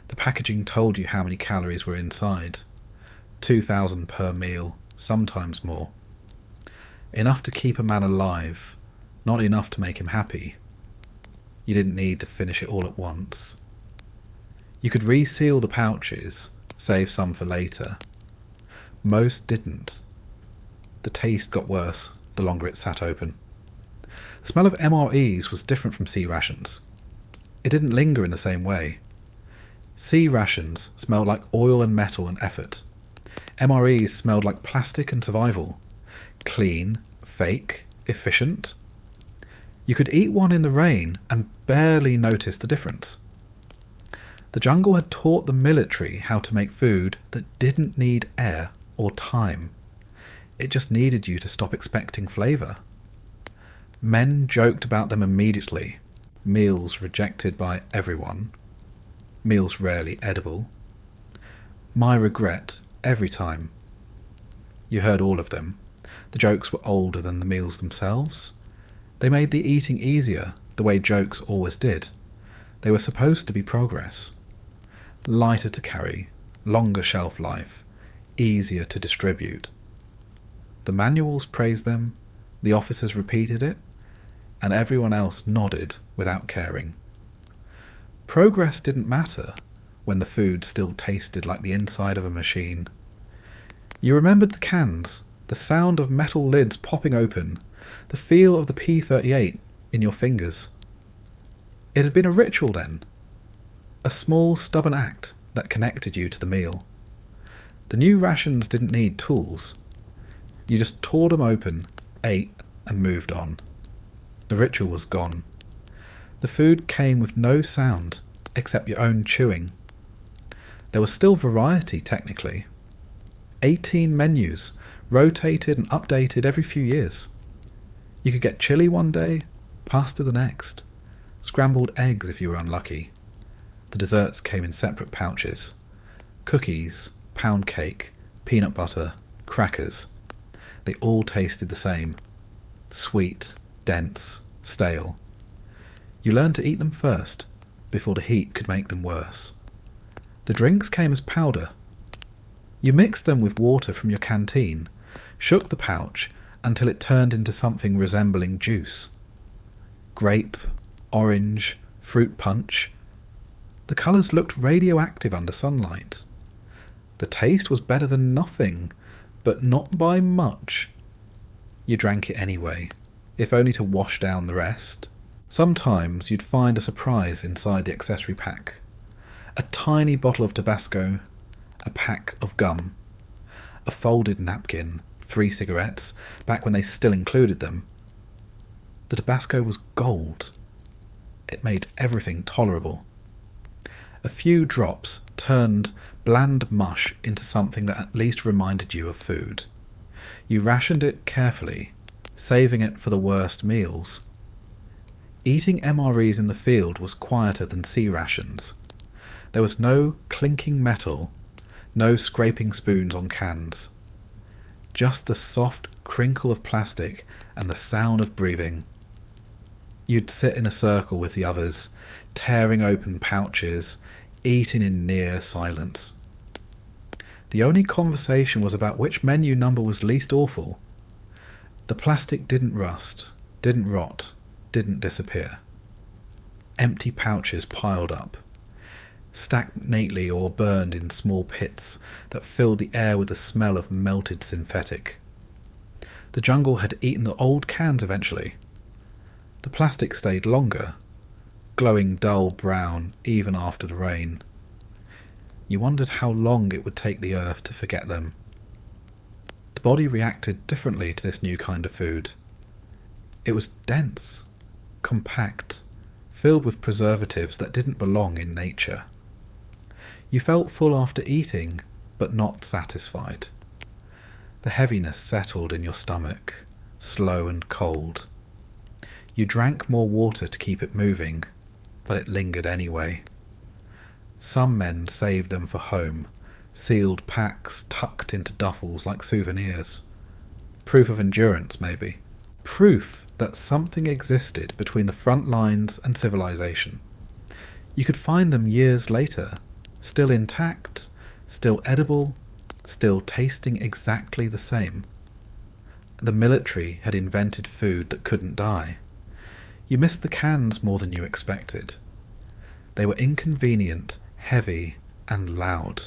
The packaging told you how many calories were inside. 2,000 per meal, sometimes more. Enough to keep a man alive, not enough to make him happy. You didn't need to finish it all at once. You could reseal the pouches, save some for later. Most didn't. The taste got worse the longer it sat open. The smell of MREs was different from C-rations. It didn't linger in the same way. C-rations smelled like oil and metal and effort. MREs smelled like plastic and survival. Clean, fake, efficient. You could eat one in the rain and barely notice the difference. The jungle had taught the military how to make food that didn't need air or time. It just needed you to stop expecting flavour. Men joked about them immediately. Meals rejected by everyone. Meals rarely edible. My regret every time. You heard all of them. The jokes were older than the meals themselves. They made the eating easier, the way jokes always did. They were supposed to be progress. Lighter to carry, longer shelf life, easier to distribute. The manuals praised them, the officers repeated it, and everyone else nodded without caring. Progress didn't matter when the food still tasted like the inside of a machine. You remembered the cans, the sound of metal lids popping open, the feel of the P-38 in your fingers. It had been a ritual then, a small stubborn act that connected you to the meal. The new rations didn't need tools. You just tore them open, ate, and moved on. The ritual was gone. The food came with no sound except your own chewing. There was still variety, technically. 18 menus, rotated and updated every few years. You could get chili one day, pasta the next, scrambled eggs if you were unlucky. The desserts came in separate pouches. Cookies, pound cake, peanut butter, crackers. They all tasted the same. Sweet, dense, stale. You learned to eat them first, before the heat could make them worse. The drinks came as powder. You mixed them with water from your canteen, shook the pouch until it turned into something resembling juice. Grape, orange, fruit punch. The colours looked radioactive under sunlight. The taste was better than nothing, but not by much. You drank it anyway, if only to wash down the rest. Sometimes you'd find a surprise inside the accessory pack. A tiny bottle of Tabasco, a pack of gum, a folded napkin, 3 cigarettes, back when they still included them. The Tabasco was gold. It made everything tolerable. A few drops turned bland mush into something that at least reminded you of food. You rationed it carefully, saving it for the worst meals. Eating MREs in the field was quieter than C-rations. There was no clinking metal, no scraping spoons on cans. Just the soft crinkle of plastic and the sound of breathing. You'd sit in a circle with the others, tearing open pouches, eating in near silence. The only conversation was about which menu number was least awful. The plastic didn't rust, didn't rot, didn't disappear. Empty pouches piled up, stacked neatly or burned in small pits that filled the air with the smell of melted synthetic. The jungle had eaten the old cans eventually. The plastic stayed longer, glowing dull brown even after the rain. You wondered how long it would take the earth to forget them. The body reacted differently to this new kind of food. It was dense, compact, filled with preservatives that didn't belong in nature. You felt full after eating, but not satisfied. The heaviness settled in your stomach, slow and cold. You drank more water to keep it moving, but it lingered anyway. Some men saved them for home, sealed packs tucked into duffels like souvenirs. Proof of endurance, maybe. Proof that something existed between the front lines and civilization. You could find them years later, still intact, still edible, still tasting exactly the same. The military had invented food that couldn't die. You missed the cans more than you expected. They were inconvenient, heavy, and loud,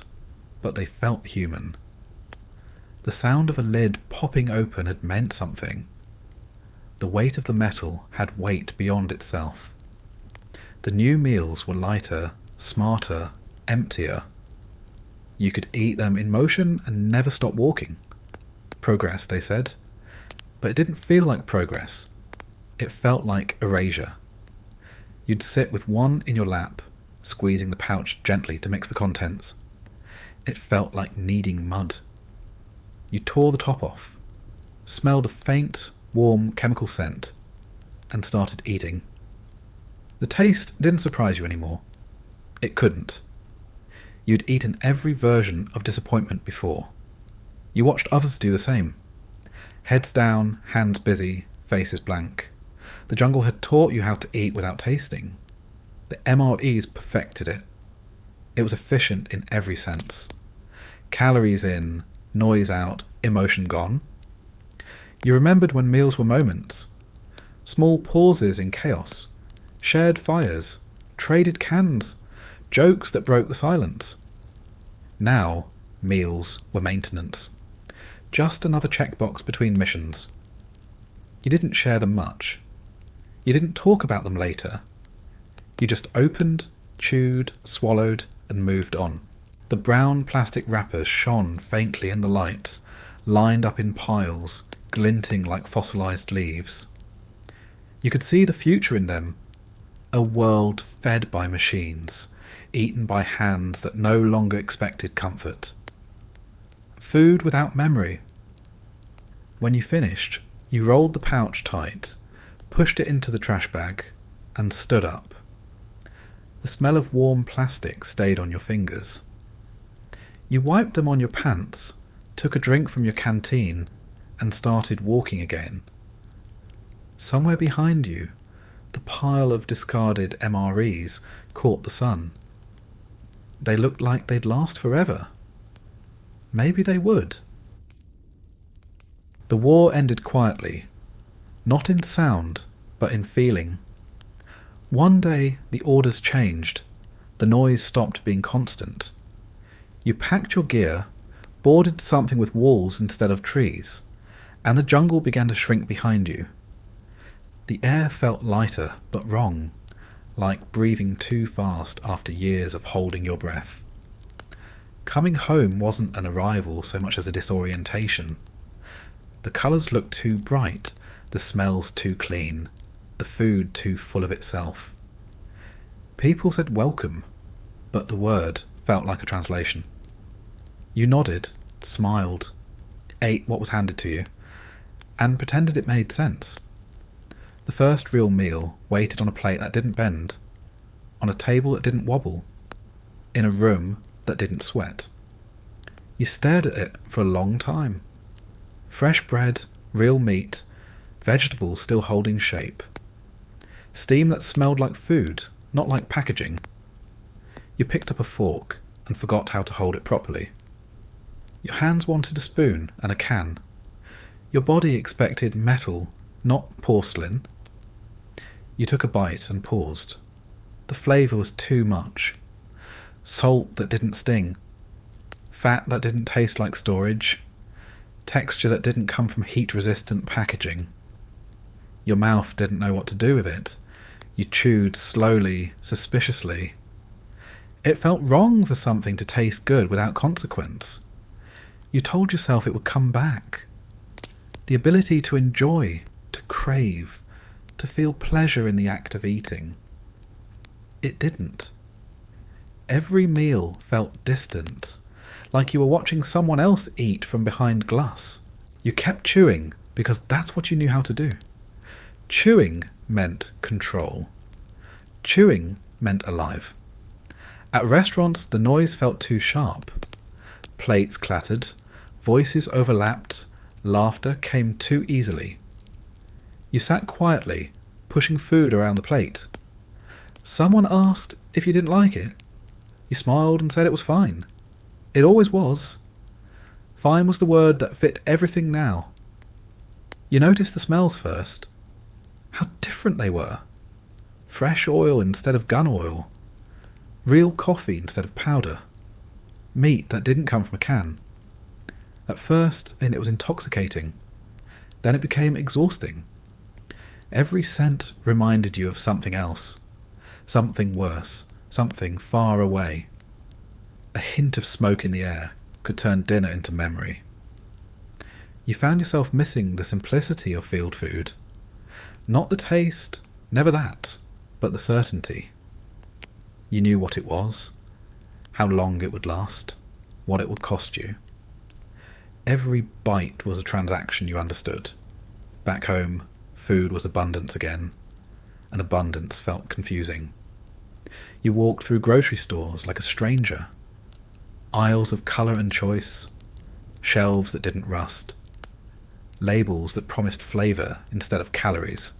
but they felt human. The sound of a lid popping open had meant something. The weight of the metal had weight beyond itself. The new meals were lighter, smarter, emptier. You could eat them in motion and never stop walking. Progress, they said. But it didn't feel like progress. It felt like erasure. You'd sit with one in your lap, squeezing the pouch gently to mix the contents. It felt like kneading mud. You tore the top off, smelled a faint, warm chemical scent, and started eating. The taste didn't surprise you anymore. It couldn't. You'd eaten every version of disappointment before. You watched others do the same. Heads down, hands busy, faces blank. The jungle had taught you how to eat without tasting. The MREs perfected it. It was efficient in every sense. Calories in, noise out, emotion gone. You remembered when meals were moments. Small pauses in chaos. Shared fires. Traded cans. Jokes that broke the silence. Now, meals were maintenance. Just another checkbox between missions. You didn't share them much. You didn't talk about them later. You just opened, chewed, swallowed, and moved on. The brown plastic wrappers shone faintly in the light, lined up in piles, glinting like fossilized leaves. You could see the future in them, a world fed by machines, eaten by hands that no longer expected comfort. Food without memory. When you finished, you rolled the pouch tight, pushed it into the trash bag, and stood up. The smell of warm plastic stayed on your fingers. You wiped them on your pants, took a drink from your canteen, and started walking again. Somewhere behind you, the pile of discarded MREs caught the sun. They looked like they'd last forever. Maybe they would. The war ended quietly, not in sound, but in feeling. One day the orders changed. The noise stopped being constant. You packed your gear, boarded something with walls instead of trees, and the jungle began to shrink behind you. The air felt lighter, but wrong, like breathing too fast after years of holding your breath. Coming home wasn't an arrival so much as a disorientation. The colours looked too bright, the smells too clean, the food too full of itself. People said welcome, but the word felt like a translation. You nodded, smiled, ate what was handed to you, and pretended it made sense. The first real meal waited on a plate that didn't bend, on a table that didn't wobble, in a room that didn't sweat. You stared at it for a long time. Fresh bread, real meat, vegetables still holding shape. Steam that smelled like food, not like packaging. You picked up a fork and forgot how to hold it properly. Your hands wanted a spoon and a can. Your body expected metal, not porcelain. You took a bite and paused. The flavour was too much. Salt that didn't sting. Fat that didn't taste like storage. Texture that didn't come from heat-resistant packaging. Your mouth didn't know what to do with it. You chewed slowly, suspiciously. It felt wrong for something to taste good without consequence. You told yourself it would come back. The ability to enjoy, to crave, to feel pleasure in the act of eating. It didn't. Every meal felt distant, like you were watching someone else eat from behind glass. You kept chewing because that's what you knew how to do. Chewing meant control. Chewing meant alive. At restaurants, the noise felt too sharp. Plates clattered, voices overlapped, laughter came too easily. You sat quietly, pushing food around the plate. Someone asked if you didn't like it. You smiled and said it was fine. It always was. Fine was the word that fit everything now. You noticed the smells first. How different they were. Fresh oil instead of gun oil. Real coffee instead of powder. Meat that didn't come from a can. At first, it was intoxicating. Then it became exhausting. Every scent reminded you of something else. Something worse. Something far away. A hint of smoke in the air could turn dinner into memory. You found yourself missing the simplicity of field food. Not the taste, never that, but the certainty. You knew what it was, how long it would last, what it would cost you. Every bite was a transaction you understood. Back home, food was abundance again, and abundance felt confusing. You walked through grocery stores like a stranger. Aisles of colour and choice, shelves that didn't rust, labels that promised flavour instead of calories.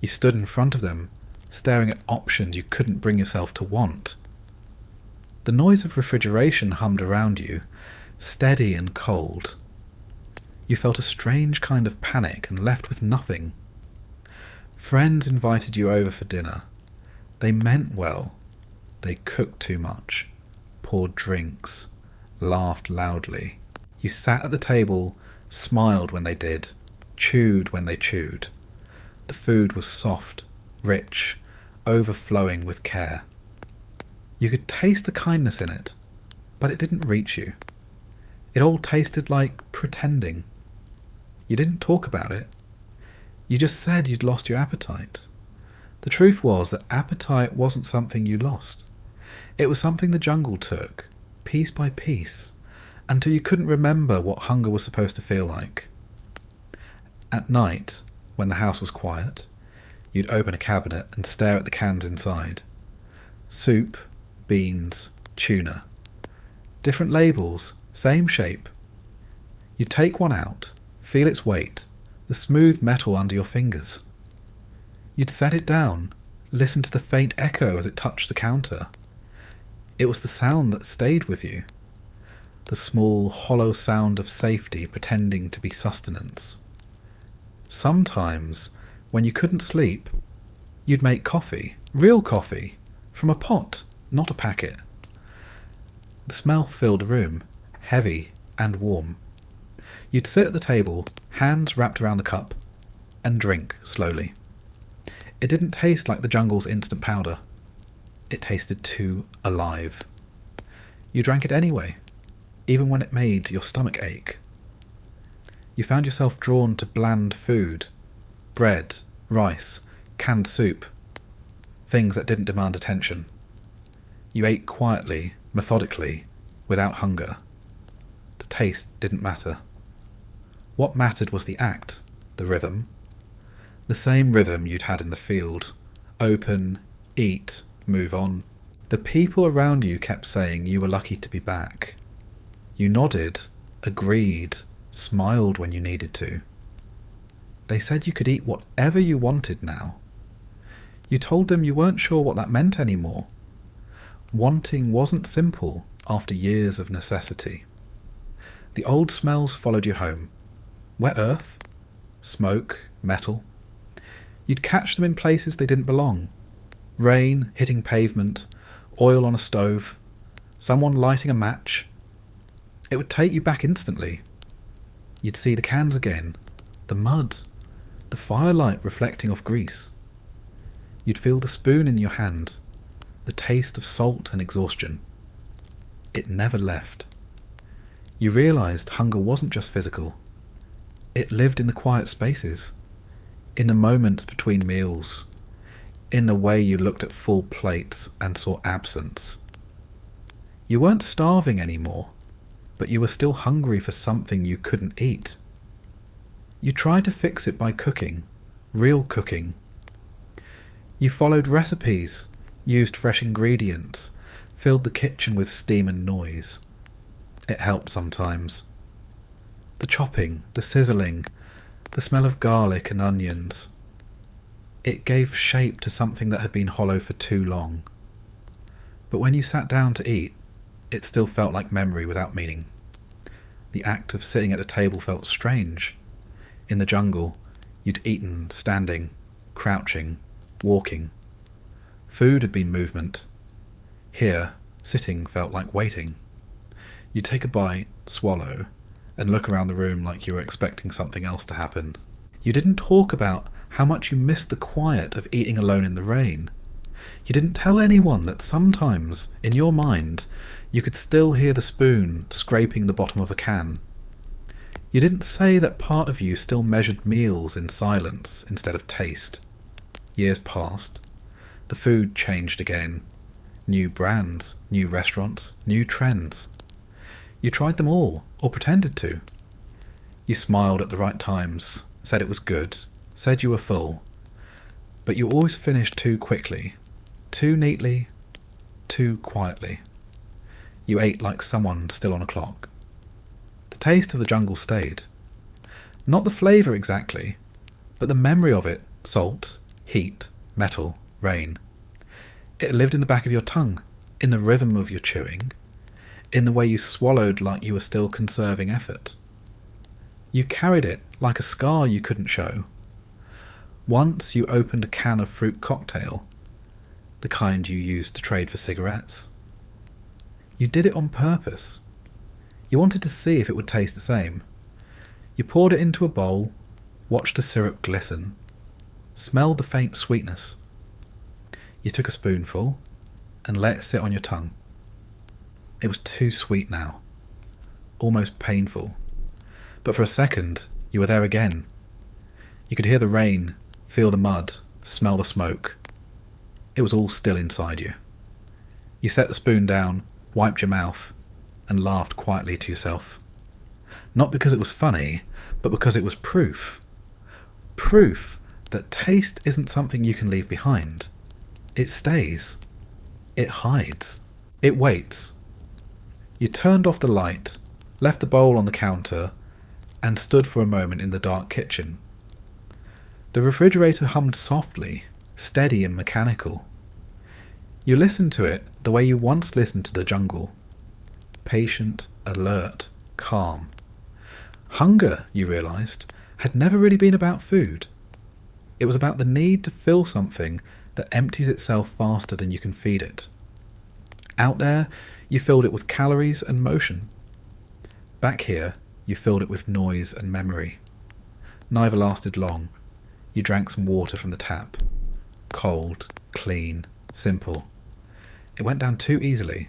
You stood in front of them, staring at options you couldn't bring yourself to want. The noise of refrigeration hummed around you, steady and cold. You felt a strange kind of panic and left with nothing. Friends invited you over for dinner. They meant well. They cooked too much, poured drinks, laughed loudly. You sat at the table, smiled when they did, chewed when they chewed. The food was soft, rich, overflowing with care. You could taste the kindness in it, but it didn't reach you. It all tasted like pretending. You didn't talk about it. You just said you'd lost your appetite. The truth was that appetite wasn't something you lost. It was something the jungle took, piece by piece, until you couldn't remember what hunger was supposed to feel like. At night, when the house was quiet, you'd open a cabinet and stare at the cans inside. Soup, beans, tuna. Different labels, same shape. You'd take one out, feel its weight, the smooth metal under your fingers. You'd set it down, listen to the faint echo as it touched the counter. It was the sound that stayed with you. The small, hollow sound of safety pretending to be sustenance. Sometimes, when you couldn't sleep, you'd make coffee, real coffee, from a pot, not a packet. The smell filled the room, heavy and warm. You'd sit at the table, hands wrapped around the cup, and drink slowly. It didn't taste like the jungle's instant powder. It tasted too alive. You drank it anyway, even when it made your stomach ache. You found yourself drawn to bland food, bread, rice, canned soup, things that didn't demand attention. You ate quietly, methodically, without hunger. The taste didn't matter. What mattered was the act, the rhythm. The same rhythm you'd had in the field. Open, eat, move on. The people around you kept saying you were lucky to be back. You nodded, agreed, smiled when you needed to. They said you could eat whatever you wanted now. You told them you weren't sure what that meant anymore. Wanting wasn't simple after years of necessity. The old smells followed you home. Wet earth, smoke, metal. You'd catch them in places they didn't belong. Rain hitting pavement, oil on a stove, someone lighting a match. It would take you back instantly. You'd see the cans again, the mud, the firelight reflecting off grease. You'd feel the spoon in your hand, the taste of salt and exhaustion. It never left. You realised hunger wasn't just physical. It lived in the quiet spaces, in the moments between meals, in the way you looked at full plates and saw absence. You weren't starving anymore, but you were still hungry for something you couldn't eat. You tried to fix it by cooking, real cooking. You followed recipes, used fresh ingredients, filled the kitchen with steam and noise. It helped sometimes. The chopping, the sizzling, the smell of garlic and onions. It gave shape to something that had been hollow for too long. But when you sat down to eat, it still felt like memory without meaning. The act of sitting at a table felt strange. In the jungle, you'd eaten standing, crouching, walking. Food had been movement. Here, sitting felt like waiting. You'd take a bite, swallow, and look around the room like you were expecting something else to happen. You didn't talk about how much you missed the quiet of eating alone in the rain. You didn't tell anyone that sometimes, in your mind, you could still hear the spoon scraping the bottom of a can. You didn't say that part of you still measured meals in silence instead of taste. Years passed. The food changed again. New brands, new restaurants, new trends. You tried them all, or pretended to. You smiled at the right times, said it was good, said you were full. But you always finished too quickly, too neatly, too quietly. You ate like someone still on a clock. The taste of the jungle stayed. Not the flavour exactly, but the memory of it, salt, heat, metal, rain. It lived in the back of your tongue, in the rhythm of your chewing, in the way you swallowed like you were still conserving effort. You carried it like a scar you couldn't show. Once you opened a can of fruit cocktail, the kind you used to trade for cigarettes. You did it on purpose. You wanted to see if it would taste the same. You poured it into a bowl, watched the syrup glisten, smelled the faint sweetness. You took a spoonful and let it sit on your tongue. It was too sweet now, almost painful. But for a second, you were there again. You could hear the rain, feel the mud, smell the smoke. It was all still inside you. You set the spoon down, wiped your mouth, and laughed quietly to yourself. Not because it was funny, but because it was proof. Proof that taste isn't something you can leave behind. It stays. It hides. It waits. You turned off the light, left the bowl on the counter, and stood for a moment in the dark kitchen. The refrigerator hummed softly, steady and mechanical. You listened to it the way you once listened to the jungle. Patient, alert, calm. Hunger, you realised, had never really been about food. It was about the need to fill something that empties itself faster than you can feed it. Out there, you filled it with calories and motion. Back here, you filled it with noise and memory. Neither lasted long. You drank some water from the tap. Cold, clean, simple. It went down too easily.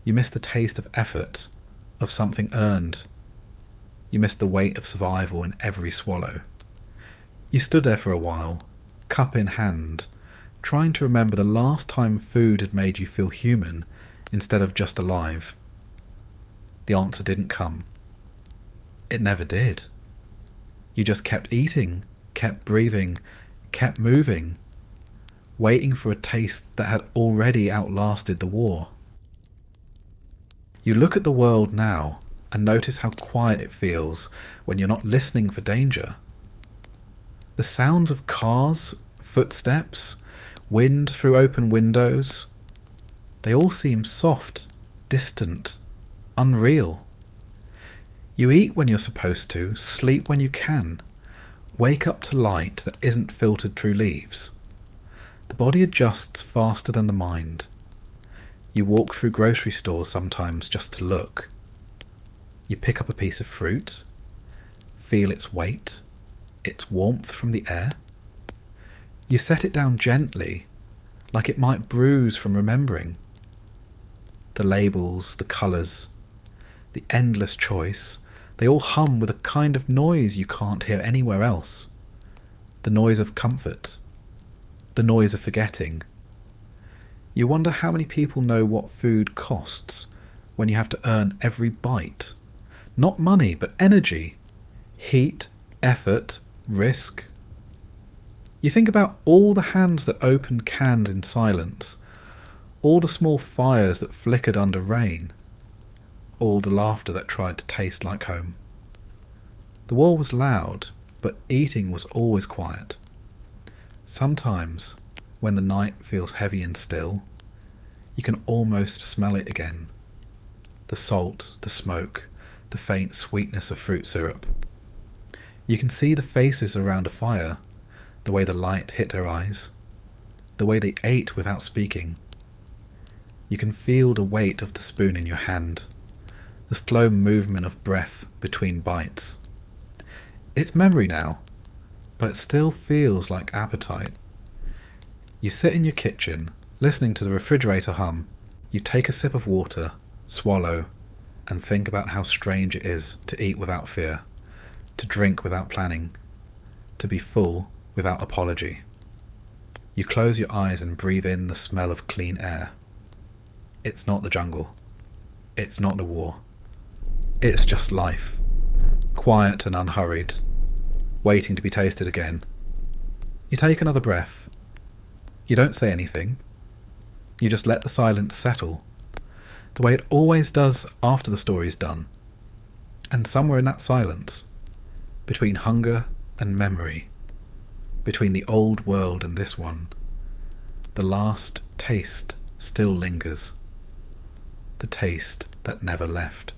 You missed the taste of effort, of something earned. You missed the weight of survival in every swallow. You stood there for a while, cup in hand, trying to remember the last time food had made you feel human instead of just alive. The answer didn't come. It never did. You just kept eating, kept breathing, kept moving, waiting for a taste that had already outlasted the war. You look at the world now and notice how quiet it feels when you're not listening for danger. The sounds of cars, footsteps, wind through open windows, they all seem soft, distant, unreal. You eat when you're supposed to, sleep when you can, wake up to light that isn't filtered through leaves. The body adjusts faster than the mind. You walk through grocery stores sometimes just to look. You pick up a piece of fruit, feel its weight, its warmth from the air. You set it down gently, like it might bruise from remembering. The labels, the colours, the endless choice, they all hum with a kind of noise you can't hear anywhere else. The noise of comfort, the noise of forgetting. You wonder how many people know what food costs when you have to earn every bite. Not money, but energy, heat, effort, risk. You think about all the hands that opened cans in silence, all the small fires that flickered under rain, all the laughter that tried to taste like home. The war was loud, but eating was always quiet. Sometimes, when the night feels heavy and still, you can almost smell it again. The salt, the smoke, the faint sweetness of fruit syrup. You can see the faces around a fire, the way the light hit their eyes, the way they ate without speaking. You can feel the weight of the spoon in your hand, the slow movement of breath between bites. It's memory now, but it still feels like appetite. You sit in your kitchen, listening to the refrigerator hum. You take a sip of water, swallow, and think about how strange it is to eat without fear, to drink without planning, to be full without apology. You close your eyes and breathe in the smell of clean air. It's not the jungle. It's not the war. It's just life, quiet and unhurried, waiting to be tasted again. You take another breath. You don't say anything. You just let the silence settle, the way it always does after the story's done. And somewhere in that silence, between hunger and memory, between the old world and this one, the last taste still lingers. The taste that never left.